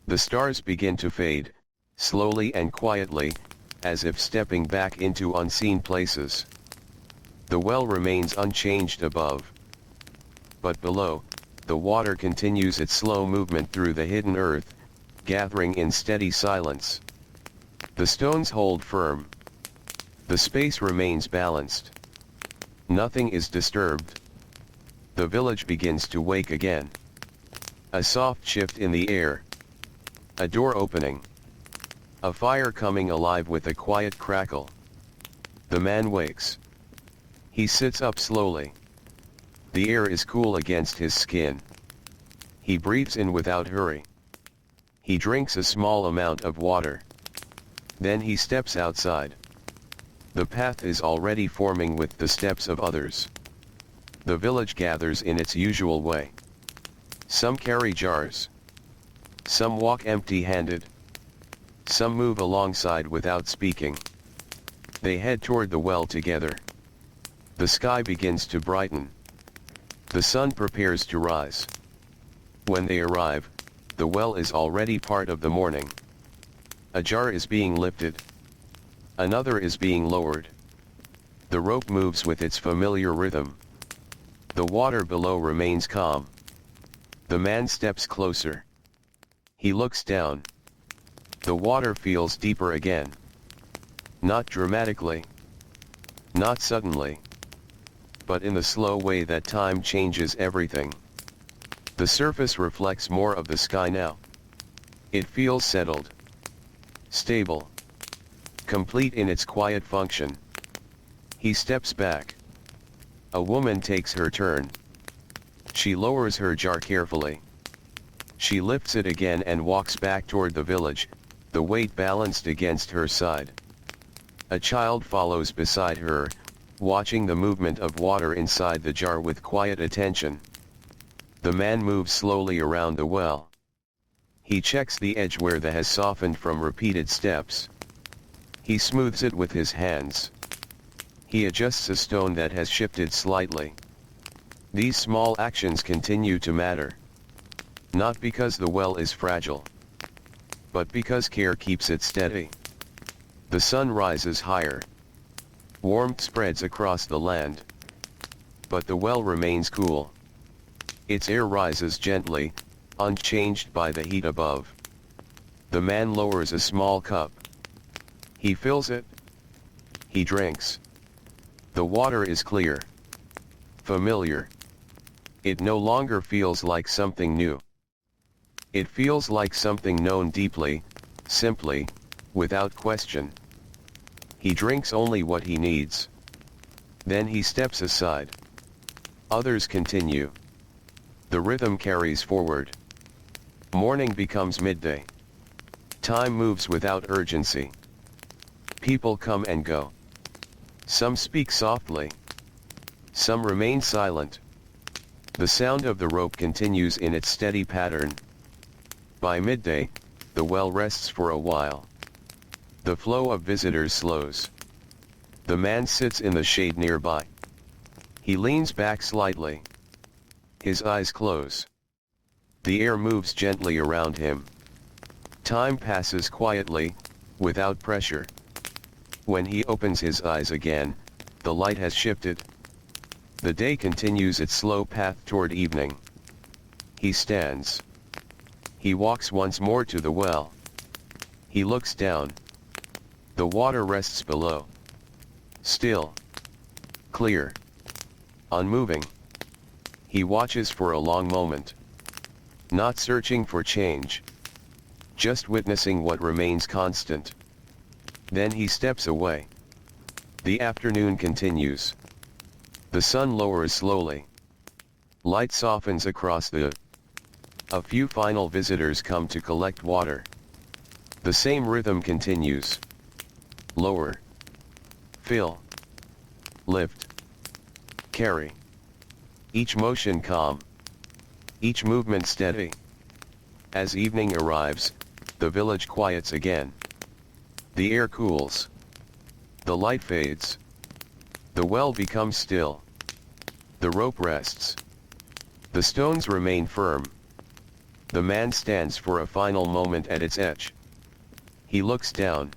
The stars begin to fade, slowly and quietly, as if stepping back into unseen places. The well remains unchanged above. But below, the water continues its slow movement through the hidden earth, gathering in steady silence. The stones hold firm. The space remains balanced. Nothing is disturbed. The village begins to wake again. A soft shift in the air. A door opening. A fire coming alive with a quiet crackle. The man wakes. He sits up slowly. The air is cool against his skin. He breathes in without hurry. He drinks a small amount of water. Then he steps outside. The path is already forming with the steps of others. The village gathers in its usual way. Some carry jars. Some walk empty-handed. Some move alongside without speaking. They head toward the well together. The sky begins to brighten. The sun prepares to rise. When they arrive, the well is already part of the morning. A jar is being lifted. Another is being lowered. The rope moves with its familiar rhythm. The water below remains calm. The man steps closer. He looks down. The water feels deeper again. Not dramatically. Not suddenly. But in the slow way that time changes everything. The surface reflects more of the sky now. It feels settled. Stable. Complete in its quiet function. He steps back. A woman takes her turn. She lowers her jar carefully. She lifts it again and walks back toward the village, the weight balanced against her side. A child follows beside her, watching the movement of water inside the jar with quiet attention. The man moves slowly around the well. He checks the edge where the has softened from repeated steps. He smooths it with his hands. He adjusts a stone that has shifted slightly. These small actions continue to matter. Not because the well is fragile, but because care keeps it steady. The sun rises higher. Warmth spreads across the land. But the well remains cool. Its air rises gently, unchanged by the heat above. The man lowers a small cup. He fills it. He drinks. The water is clear. Familiar. It no longer feels like something new. It feels like something known deeply, simply, without question. He drinks only what he needs. Then he steps aside. Others continue. The rhythm carries forward. Morning becomes midday. Time moves without urgency. People come and go. Some speak softly. Some remain silent. The sound of the rope continues in its steady pattern. By midday, the well rests for a while. The flow of visitors slows. The man sits in the shade nearby. He leans back slightly. His eyes close. The air moves gently around him. Time passes quietly, without pressure. When he opens his eyes again, the light has shifted. The day continues its slow path toward evening. He stands. He walks once more to the well. He looks down. The water rests below. Still. Clear. Unmoving. He watches for a long moment. Not searching for change. Just witnessing what remains constant. Then he steps away. The afternoon continues. The sun lowers slowly. Light softens across the. A few final visitors come to collect water. The same rhythm continues. Lower. Fill. Lift. Carry. Each motion calm. Each movement steady. As evening arrives, the village quiets again. The air cools. The light fades. The well becomes still. The rope rests. The stones remain firm. The man stands for a final moment at its edge. He looks down.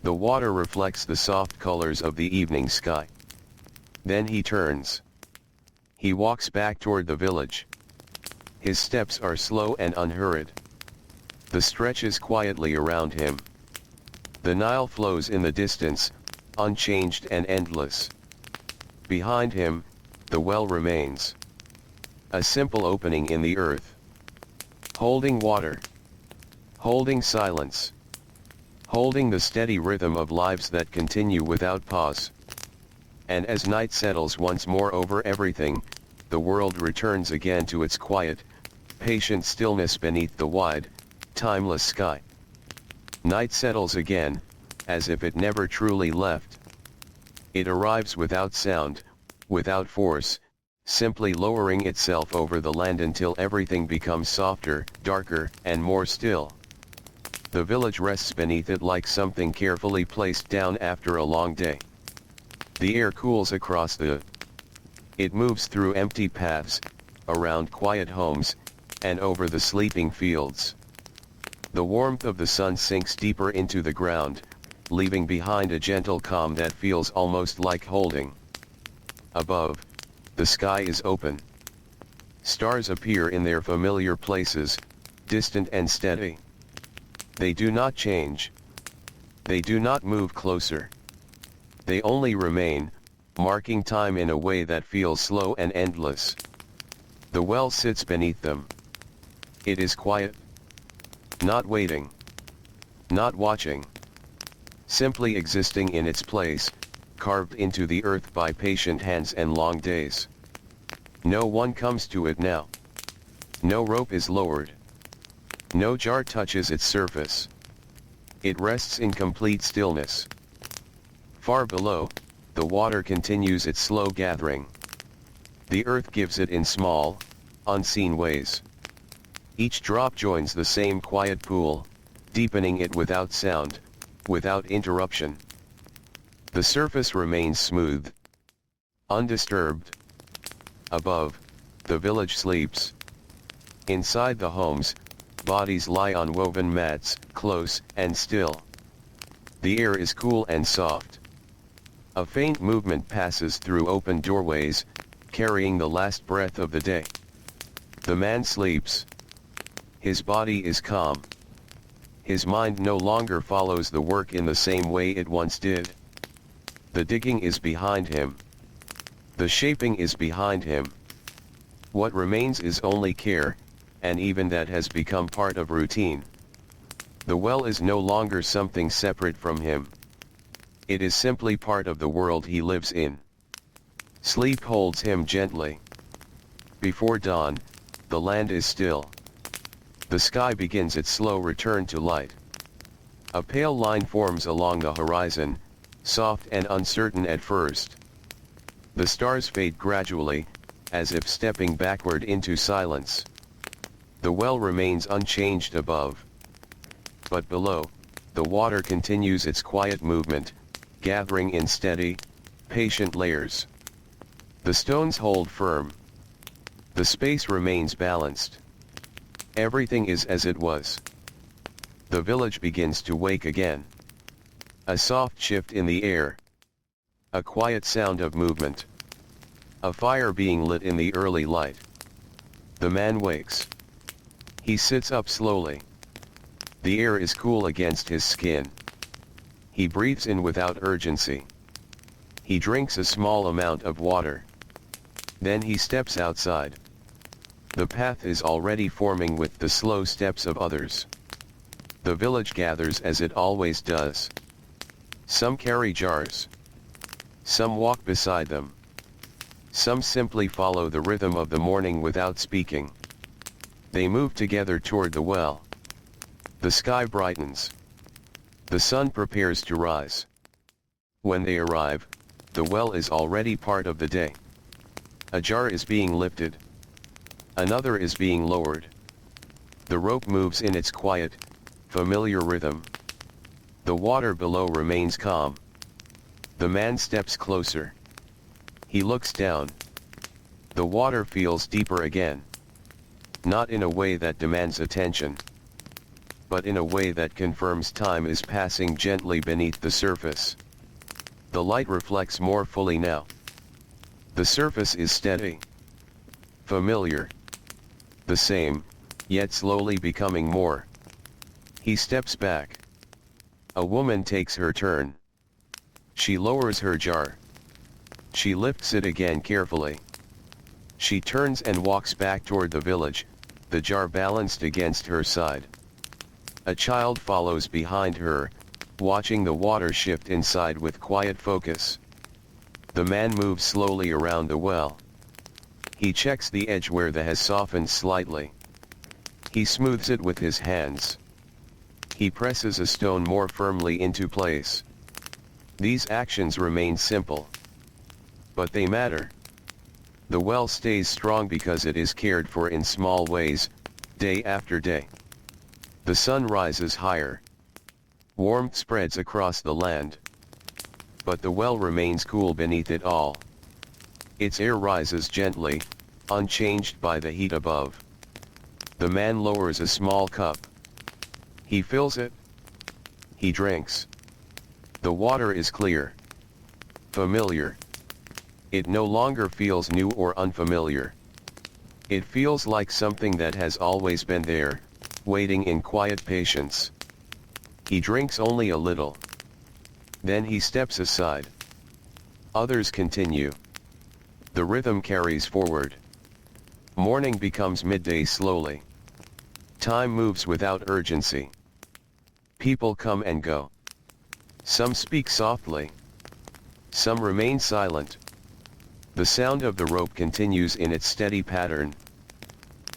The water reflects the soft colors of the evening sky. Then he turns. He walks back toward the village. His steps are slow and unhurried. The stretches quietly around him. The Nile flows in the distance, unchanged and endless. Behind him, the well remains. A simple opening in the earth. Holding water. Holding silence. Holding the steady rhythm of lives that continue without pause. And as night settles once more over everything, the world returns again to its quiet, patient stillness beneath the wide, timeless sky. Night settles again, as if it never truly left. It arrives without sound, without force, simply lowering itself over the land until everything becomes softer, darker, and more still. The village rests beneath it like something carefully placed down after a long day. The air cools across the. It moves through empty paths, around quiet homes, and over the sleeping fields. The warmth of the sun sinks deeper into the ground, leaving behind a gentle calm that feels almost like holding. Above, the sky is open. Stars appear in their familiar places, distant and steady. They do not change. They do not move closer. They only remain, marking time in a way that feels slow and endless. The well sits beneath them. It is quiet. Not waiting. Not watching. Simply existing in its place, carved into the earth by patient hands and long days. No one comes to it now. No rope is lowered. No jar touches its surface. It rests in complete stillness. Far below, the water continues its slow gathering. The earth gives it in small, unseen ways. Each drop joins the same quiet pool, deepening it without sound, without interruption. The surface remains smooth, undisturbed. Above, the village sleeps. Inside the homes, bodies lie on woven mats, close and still. The air is cool and soft. A faint movement passes through open doorways, carrying the last breath of the day. The man sleeps. His body is calm. His mind no longer follows the work in the same way it once did. The digging is behind him. The shaping is behind him. What remains is only care, and even that has become part of routine. The well is no longer something separate from him. It is simply part of the world he lives in. Sleep holds him gently. Before dawn, the land is still. The sky begins its slow return to light. A pale line forms along the horizon, soft and uncertain at first. The stars fade gradually, as if stepping backward into silence. The well remains unchanged above. But below, the water continues its quiet movement, gathering in steady, patient layers. The stones hold firm. The space remains balanced. Everything is as it was. The village begins to wake again. A soft shift in the air. A quiet sound of movement. A fire being lit in the early light. The man wakes. He sits up slowly. The air is cool against his skin. He breathes in without urgency. He drinks a small amount of water. Then he steps outside. The path is already forming with the slow steps of others. The village gathers as it always does. Some carry jars. Some walk beside them. Some simply follow the rhythm of the morning without speaking. They move together toward the well. The sky brightens. The sun prepares to rise. When they arrive, the well is already part of the day. A jar is being lifted. Another is being lowered. The rope moves in its quiet, familiar rhythm. The water below remains calm. The man steps closer. He looks down. The water feels deeper again. Not in a way that demands attention, but in a way that confirms time is passing gently beneath the surface. The light reflects more fully now. The surface is steady, familiar, the same, yet slowly becoming more. He steps back. A woman takes her turn. She lowers her jar. She lifts it again carefully. She turns and walks back toward the village, the jar balanced against her side. A child follows behind her, watching the water shift inside with quiet focus. The man moves slowly around the well. He checks the edge where the has softened slightly. He smooths it with his hands. He presses a stone more firmly into place. These actions remain simple, but they matter. The well stays strong because it is cared for in small ways, day after day. The sun rises higher. Warmth spreads across the land. But the well remains cool beneath it all. Its air rises gently, unchanged by the heat above. The man lowers a small cup. He fills it. He drinks. The water is clear. Familiar. It no longer feels new or unfamiliar. It feels like something that has always been there, waiting in quiet patience. He drinks only a little. Then he steps aside. Others continue. The rhythm carries forward. Morning becomes midday slowly. Time moves without urgency. People come and go. Some speak softly. Some remain silent. The sound of the rope continues in its steady pattern.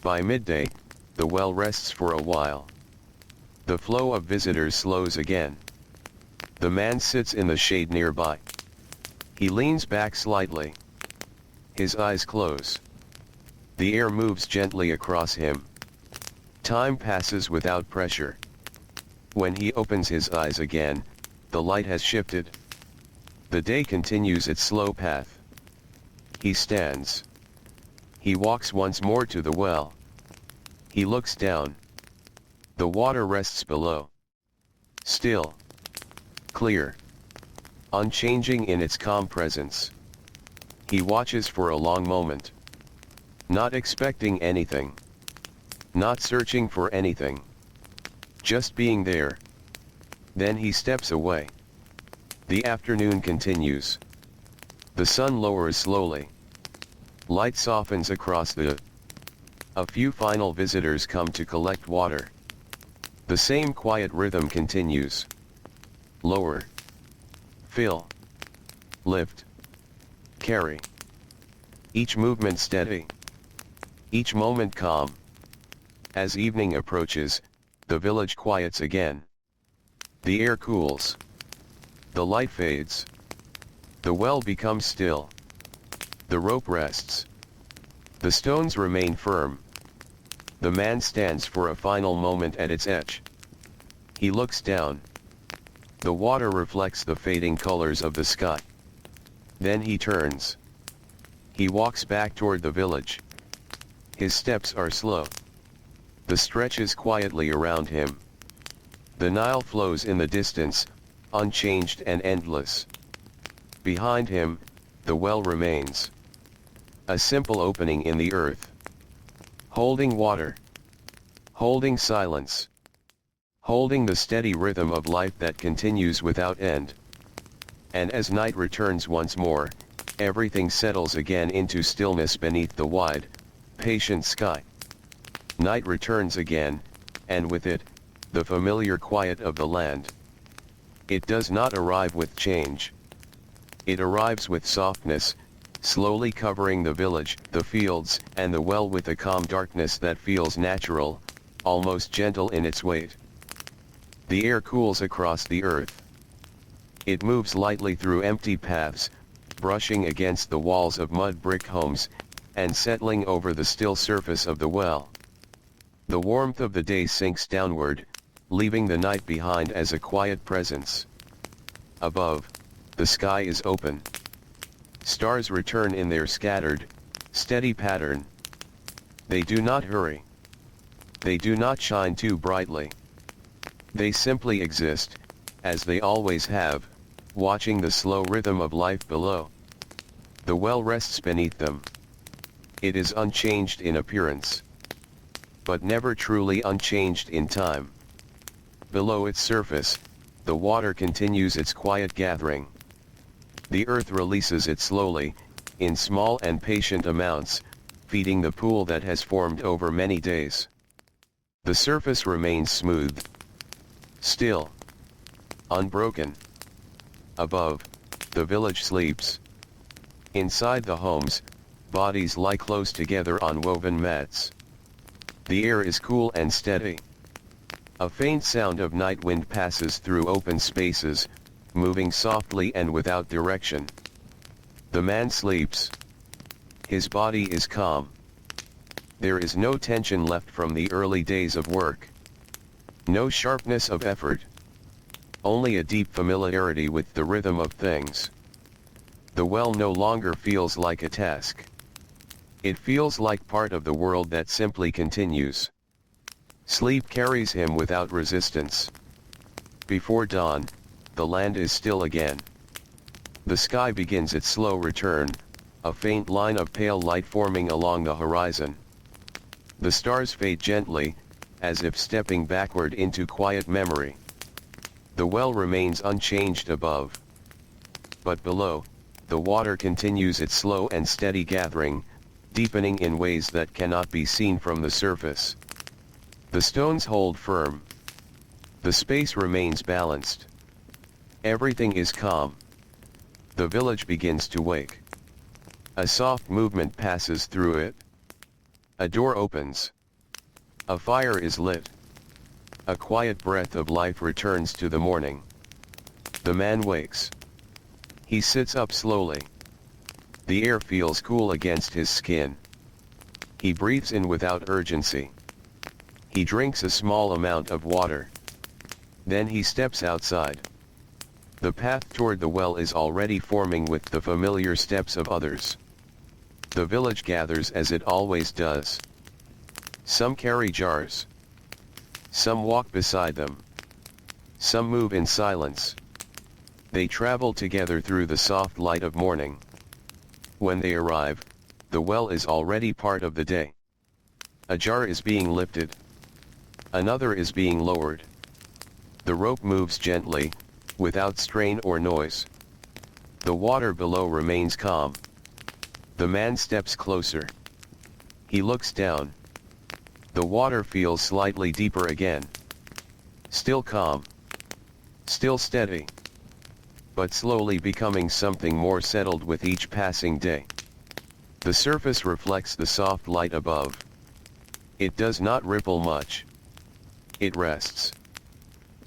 By midday, the well rests for a while. The flow of visitors slows again. The man sits in the shade nearby. He leans back slightly. His eyes close. The air moves gently across him. Time passes without pressure. When he opens his eyes again, the light has shifted. The day continues its slow path. He stands. He walks once more to the well. He looks down. The water rests below. Still. Clear. Unchanging in its calm presence. He watches for a long moment. Not expecting anything. Not searching for anything. Just being there. Then he steps away. The afternoon continues. The sun lowers slowly. Light softens across the. A few final visitors come to collect water. The same quiet rhythm continues. Lower. Fill. Lift. Carry. Each movement steady. Each moment calm. As evening approaches, the village quiets again. The air cools. The light fades. The well becomes still. The rope rests. The stones remain firm. The man stands for a final moment at its edge. He looks down. The water reflects the fading colors of the sky. Then he turns. He walks back toward the village. His steps are slow. The stretches quietly around him. The Nile flows in the distance, unchanged and endless. Behind him, the well remains. A simple opening in the earth. Holding water. Holding silence. Holding the steady rhythm of life that continues without end. And as night returns once more, everything settles again into stillness beneath the wide, patient sky. Night returns again, and with it, the familiar quiet of the land. It does not arrive with change. It arrives with softness, slowly covering the village, the fields, and the well with a calm darkness that feels natural, almost gentle in its weight. The air cools across the earth. It moves lightly through empty paths, brushing against the walls of mud brick homes, and settling over the still surface of the well. The warmth of the day sinks downward, leaving the night behind as a quiet presence. Above, the sky is open. Stars return in their scattered, steady pattern. They do not hurry. They do not shine too brightly. They simply exist, as they always have, watching the slow rhythm of life below. The well rests beneath them. It is unchanged in appearance, but never truly unchanged in time. Below its surface, the water continues its quiet gathering. The earth releases it slowly, in small and patient amounts, feeding the pool that has formed over many days. The surface remains smooth, still, unbroken. Above, the village sleeps. Inside the homes, bodies lie close together on woven mats. The air is cool and steady. A faint sound of night wind passes through open spaces, moving softly and without direction. The man sleeps. His body is calm. There is no tension left from the early days of work. No sharpness of effort. Only a deep familiarity with the rhythm of things. The well no longer feels like a task. It feels like part of the world that simply continues. Sleep carries him without resistance. Before dawn, the land is still again. The sky begins its slow return, a faint line of pale light forming along the horizon. The stars fade gently, as if stepping backward into quiet memory. The well remains unchanged above. But below, the water continues its slow and steady gathering, deepening in ways that cannot be seen from the surface. The stones hold firm. The space remains balanced. Everything is calm. The village begins to wake. A soft movement passes through it. A door opens. A fire is lit. A quiet breath of life returns to the morning. The man wakes. He sits up slowly. The air feels cool against his skin. He breathes in without urgency. He drinks a small amount of water. Then he steps outside. The path toward the well is already forming with the familiar steps of others. The village gathers as it always does. Some carry jars. Some walk beside them. Some move in silence. They travel together through the soft light of morning. When they arrive, the well is already part of the day. A jar is being lifted. Another is being lowered. The rope moves gently, without strain or noise. The water below remains calm. The man steps closer. He looks down. The water feels slightly deeper again. Still calm. Still steady. But slowly becoming something more settled with each passing day. The surface reflects the soft light above. It does not ripple much. It rests.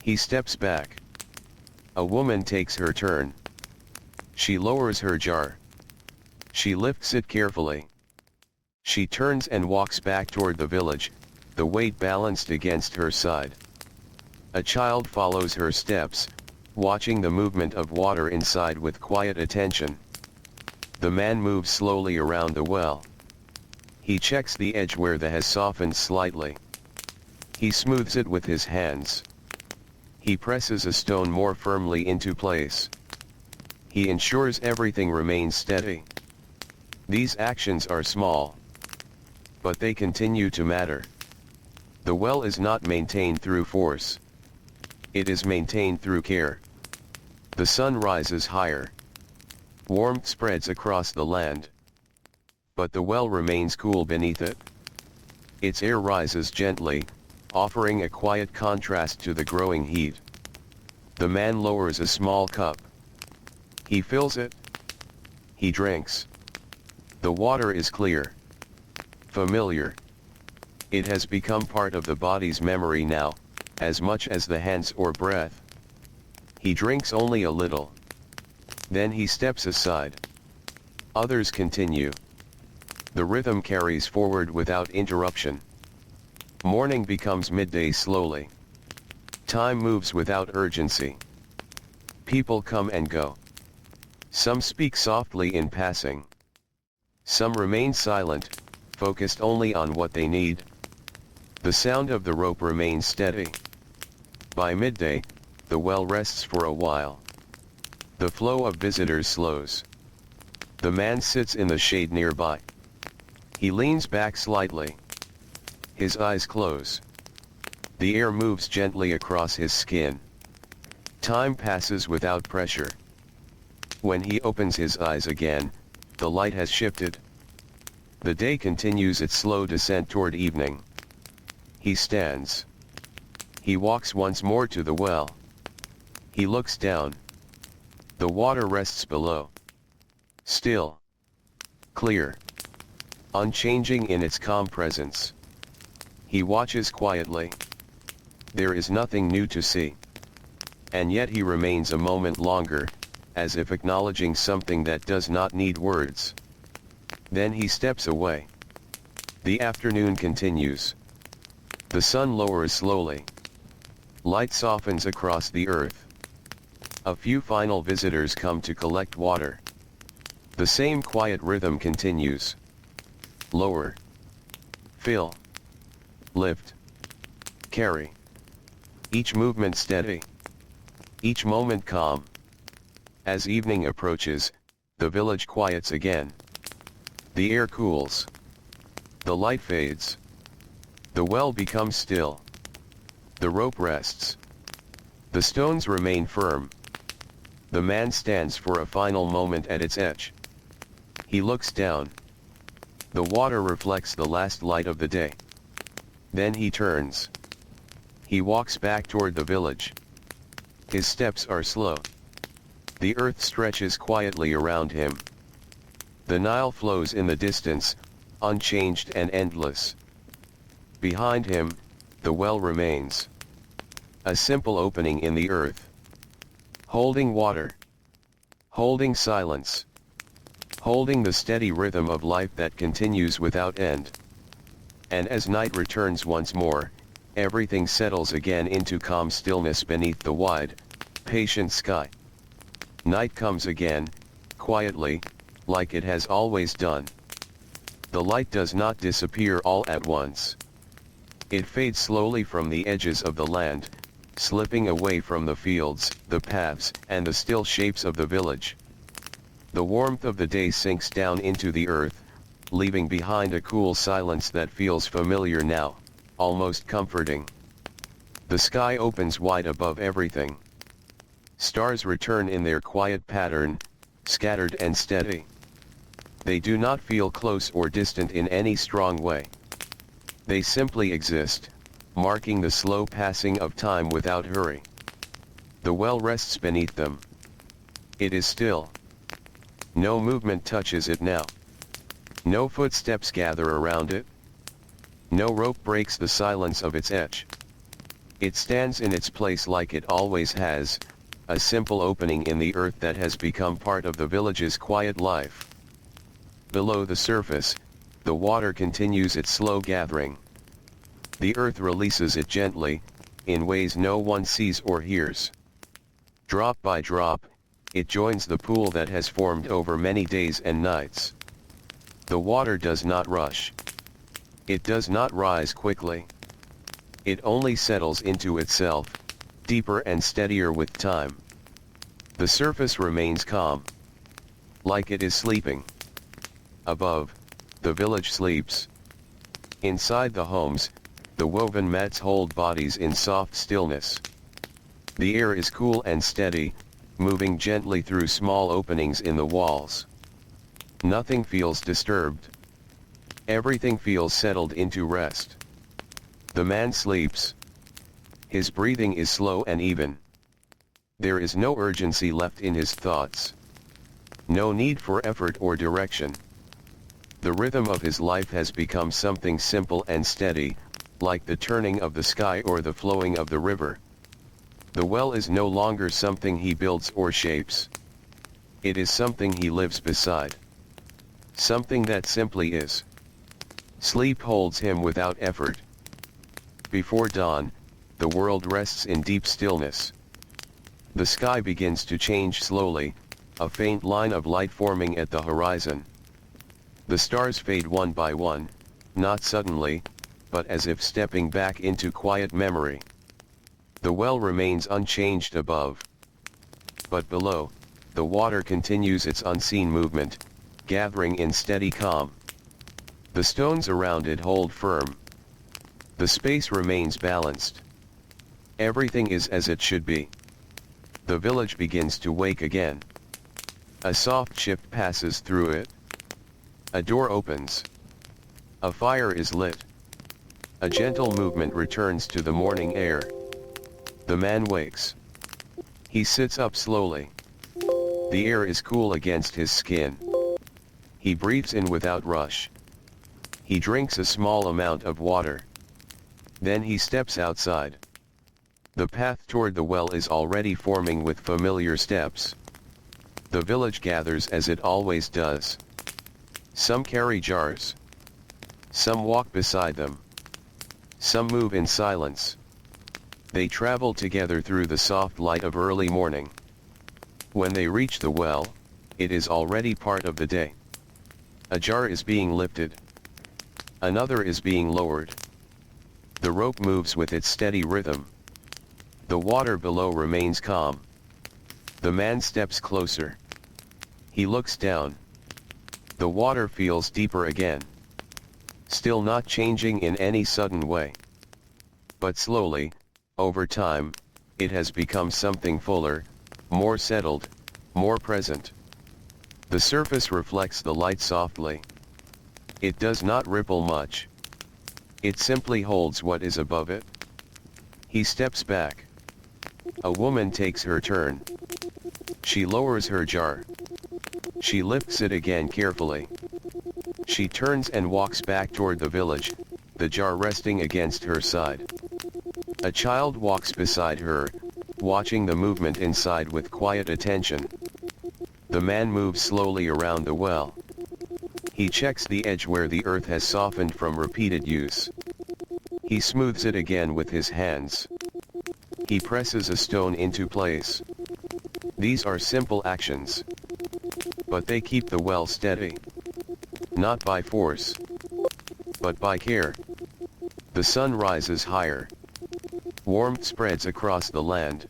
He steps back. A woman takes her turn. She lowers her jar. She lifts it carefully. She turns and walks back toward the village, the weight balanced against her side. A child follows her steps, watching the movement of water inside with quiet attention. The man moves slowly around the well. He checks the edge where the has softened slightly. He smooths it with his hands. He presses a stone more firmly into place. He ensures everything remains steady. These actions are small, but they continue to matter. The well is not maintained through force. It is maintained through care. The sun rises higher. Warmth spreads across the land. But the well remains cool beneath it. Its air rises gently, offering a quiet contrast to the growing heat. The man lowers a small cup. He fills it. He drinks. The water is clear. Familiar. It has become part of the body's memory now, as much as the hands or breath. He drinks only a little. Then he steps aside. Others continue. The rhythm carries forward without interruption. Morning becomes midday slowly. Time moves without urgency. People come and go. Some speak softly in passing. Some remain silent, focused only on what they need. The sound of the rope remains steady. By midday, the well rests for a while. The flow of visitors slows. The man sits in the shade nearby. He leans back slightly. His eyes close. The air moves gently across his skin. Time passes without pressure. When he opens his eyes again, the light has shifted. The day continues its slow descent toward evening. He stands. He walks once more to the well. He looks down. The water rests below. Still. Clear. Unchanging in its calm presence. He watches quietly. There is nothing new to see. And yet he remains a moment longer, as if acknowledging something that does not need words. Then he steps away. The afternoon continues. The sun lowers slowly. Light softens across the earth. A few final visitors come to collect water. The same quiet rhythm continues. Lower. Fill. Lift. Carry. Each movement steady. Each moment calm. As evening approaches, the village quiets again. The air cools. The light fades. The well becomes still. The rope rests. The stones remain firm. The man stands for a final moment at its edge. He looks down. The water reflects the last light of the day. Then he turns. He walks back toward the village. His steps are slow. The earth stretches quietly around him. The Nile flows in the distance, unchanged and endless. Behind him, the well remains. A simple opening in the earth. Holding water. Holding silence. Holding the steady rhythm of life that continues without end. And as night returns once more, everything settles again into calm stillness beneath the wide, patient sky. Night comes again, quietly, like it has always done. The light does not disappear all at once. It fades slowly from the edges of the land, slipping away from the fields, the paths, and the still shapes of the village. The warmth of the day sinks down into the earth, leaving behind a cool silence that feels familiar now, almost comforting. The sky opens wide above everything. Stars return in their quiet pattern, scattered and steady. They do not feel close or distant in any strong way. They simply exist, marking the slow passing of time without hurry. The well rests beneath them. It is still. No movement touches it now. No footsteps gather around it. No rope breaks the silence of its edge. It stands in its place like it always has, a simple opening in the earth that has become part of the village's quiet life. Below the surface, the water continues its slow gathering. The earth releases it gently, in ways no one sees or hears. Drop by drop, it joins the pool that has formed over many days and nights. The water does not rush. It does not rise quickly. It only settles into itself, deeper and steadier with time. The surface remains calm, like it is sleeping. Above, the village sleeps. Inside the homes, the woven mats hold bodies in soft stillness. The air is cool and steady, moving gently through small openings in the walls. Nothing feels disturbed. Everything feels settled into rest. The man sleeps. His breathing is slow and even. There is no urgency left in his thoughts. No need for effort or direction. The rhythm of his life has become something simple and steady, like the turning of the sky or the flowing of the river. The well is no longer something he builds or shapes. It is something he lives beside. Something that simply is. Sleep holds him without effort. Before dawn, the world rests in deep stillness. The sky begins to change slowly, a faint line of light forming at the horizon. The stars fade one by one, not suddenly, but as if stepping back into quiet memory. The well remains unchanged above. But below, the water continues its unseen movement, gathering in steady calm. The stones around it hold firm. The space remains balanced. Everything is as it should be. The village begins to wake again. A soft shift passes through it. A door opens. A fire is lit. A gentle movement returns to the morning air. The man wakes. He sits up slowly. The air is cool against his skin. He breathes in without rush. He drinks a small amount of water. Then he steps outside. The path toward the well is already forming with familiar steps. The village gathers as it always does. Some carry jars. Some walk beside them. Some move in silence. They travel together through the soft light of early morning. When they reach the well, it is already part of the day. A jar is being lifted. Another is being lowered. The rope moves with its steady rhythm. The water below remains calm. The man steps closer. He looks down. The water feels deeper again. Still not changing in any sudden way. But slowly, over time, it has become something fuller, more settled, more present. The surface reflects the light softly. It does not ripple much. It simply holds what is above it. He steps back. A woman takes her turn. She lowers her jar. She lifts it again carefully. She turns and walks back toward the village, the jar resting against her side. A child walks beside her, watching the movement inside with quiet attention. The man moves slowly around the well. He checks the edge where the earth has softened from repeated use. He smooths it again with his hands. He presses a stone into place. These are simple actions, but they keep the well steady. Not by force, but by care. The sun rises higher. Warmth spreads across the land.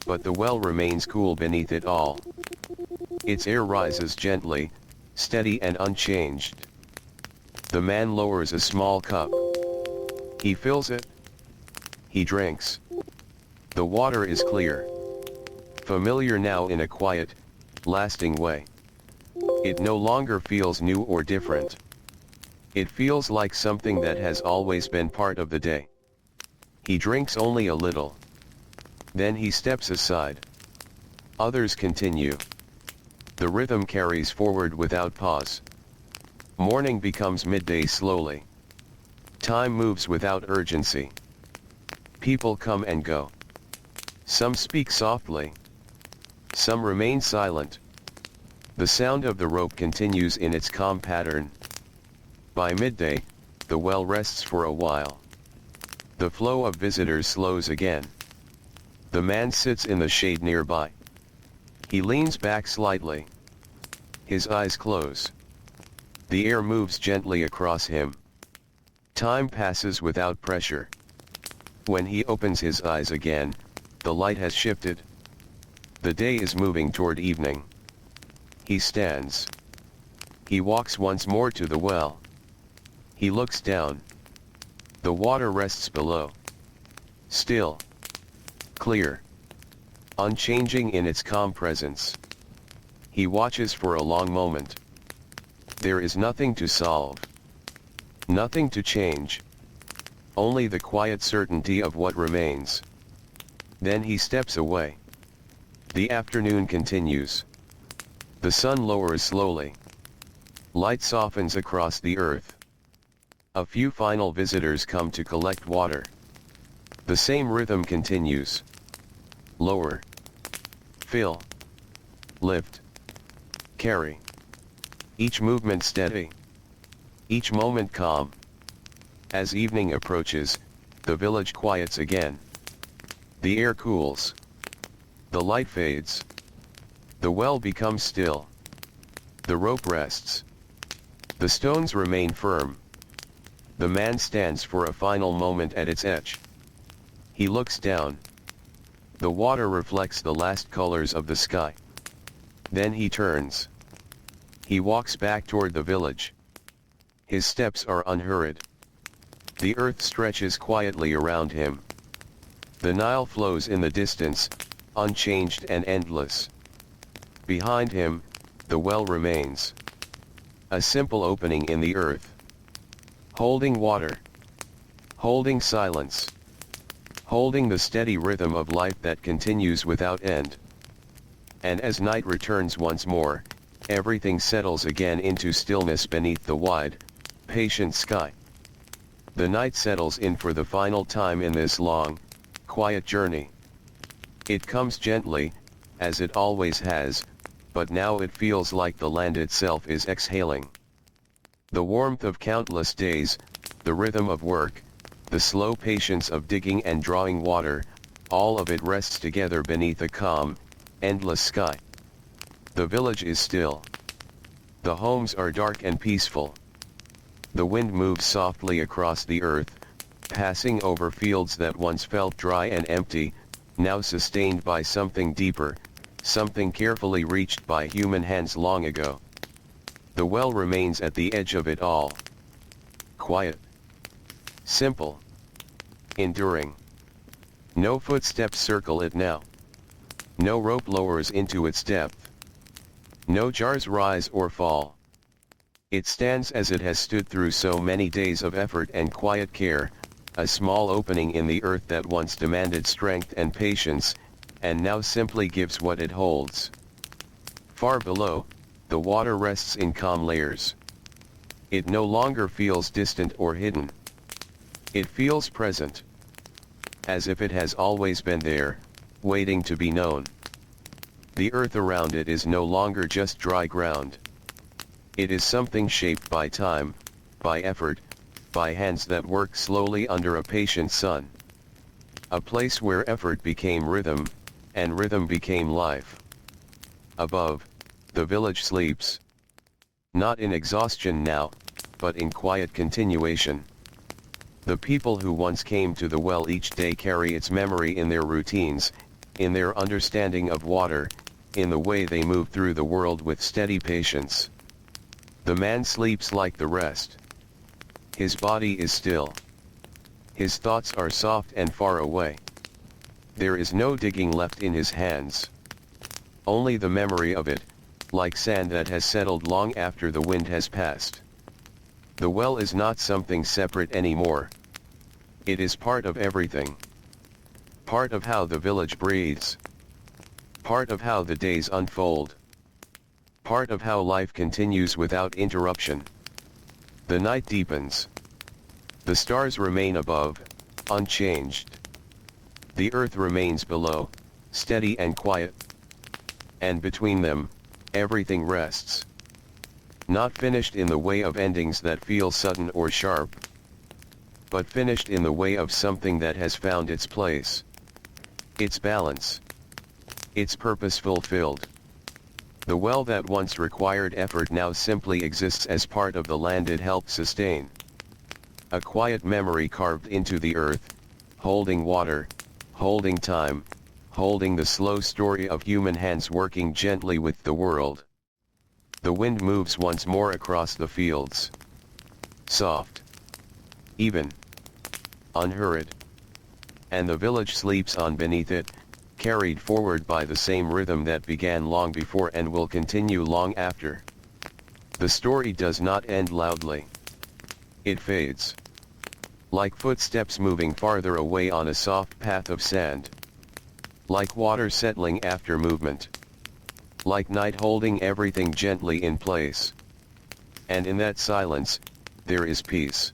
But the well remains cool beneath it all. Its air rises gently, steady and unchanged. The man lowers a small cup. He fills it. He drinks. The water is clear. Familiar now in a quiet, lasting way. It no longer feels new or different. It feels like something that has always been part of the day. He drinks only a little. Then he steps aside. Others continue. The rhythm carries forward without pause. Morning becomes midday slowly. Time moves without urgency. People come and go. Some speak softly. Some remain silent. The sound of the rope continues in its calm pattern. By midday, the well rests for a while. The flow of visitors slows again. The man sits in the shade nearby. He leans back slightly. His eyes close. The air moves gently across him. Time passes without pressure. When he opens his eyes again, the light has shifted. The day is moving toward evening. He stands. He walks once more to the well. He looks down. The water rests below. Still. Clear. Unchanging in its calm presence. He watches for a long moment. There is nothing to solve. Nothing to change. Only the quiet certainty of what remains. Then he steps away. The afternoon continues. The sun lowers slowly. Light softens across the earth. A few final visitors come to collect water. The same rhythm continues. Lower. Fill. Lift. Carry. Each movement steady. Each moment calm. As evening approaches, the village quiets again. The air cools. The light fades. The well becomes still. The rope rests. The stones remain firm. The man stands for a final moment at its edge. He looks down. The water reflects the last colors of the sky. Then he turns. He walks back toward the village. His steps are unhurried. The earth stretches quietly around him. The Nile flows in the distance, unchanged and endless. Behind him, the well remains. A simple opening in the earth. Holding water. Holding silence. Holding the steady rhythm of life that continues without end. And as night returns once more, everything settles again into stillness beneath the wide, patient sky. The night settles in for the final time in this long, quiet journey. It comes gently, as it always has, but now it feels like the land itself is exhaling. The warmth of countless days, the rhythm of work, the slow patience of digging and drawing water, all of it rests together beneath a calm, endless sky. The village is still. The homes are dark and peaceful. The wind moves softly across the earth, passing over fields that once felt dry and empty, now sustained by something deeper, something carefully reached by human hands long ago. The well remains at the edge of it all. Quiet. Simple. Enduring. No footsteps circle it now. No rope lowers into its depth. No jars rise or fall. It stands as it has stood through so many days of effort and quiet care, a small opening in the earth that once demanded strength and patience, and now simply gives what it holds. Far below, the water rests in calm layers. It no longer feels distant or hidden. It feels present, as if it has always been there, waiting to be known. The earth around it is no longer just dry ground. It is something shaped by time, by effort, by hands that work slowly under a patient sun. A place where effort became rhythm, and rhythm became life. Above, the village sleeps. Not in exhaustion now, but in quiet continuation. The people who once came to the well each day carry its memory in their routines, in their understanding of water, in the way they move through the world with steady patience. The man sleeps like the rest. His body is still. His thoughts are soft and far away. There is no digging left in his hands. Only the memory of it, like sand that has settled long after the wind has passed. The well is not something separate anymore. It is part of everything. Part of how the village breathes. Part of how the days unfold. Part of how life continues without interruption. The night deepens. The stars remain above, unchanged. The earth remains below, steady and quiet. And between them, everything rests. Not finished in the way of endings that feel sudden or sharp, but finished in the way of something that has found its place. Its balance. Its purpose fulfilled. The well that once required effort now simply exists as part of the land it helped sustain. A quiet memory carved into the earth, holding water, holding time, holding the slow story of human hands working gently with the world. The wind moves once more across the fields. Soft. Even. Unhurried. And the village sleeps on beneath it, carried forward by the same rhythm that began long before and will continue long after. The story does not end loudly. It fades. Like footsteps moving farther away on a soft path of sand. Like water settling after movement. Like night holding everything gently in place. And in that silence, there is peace.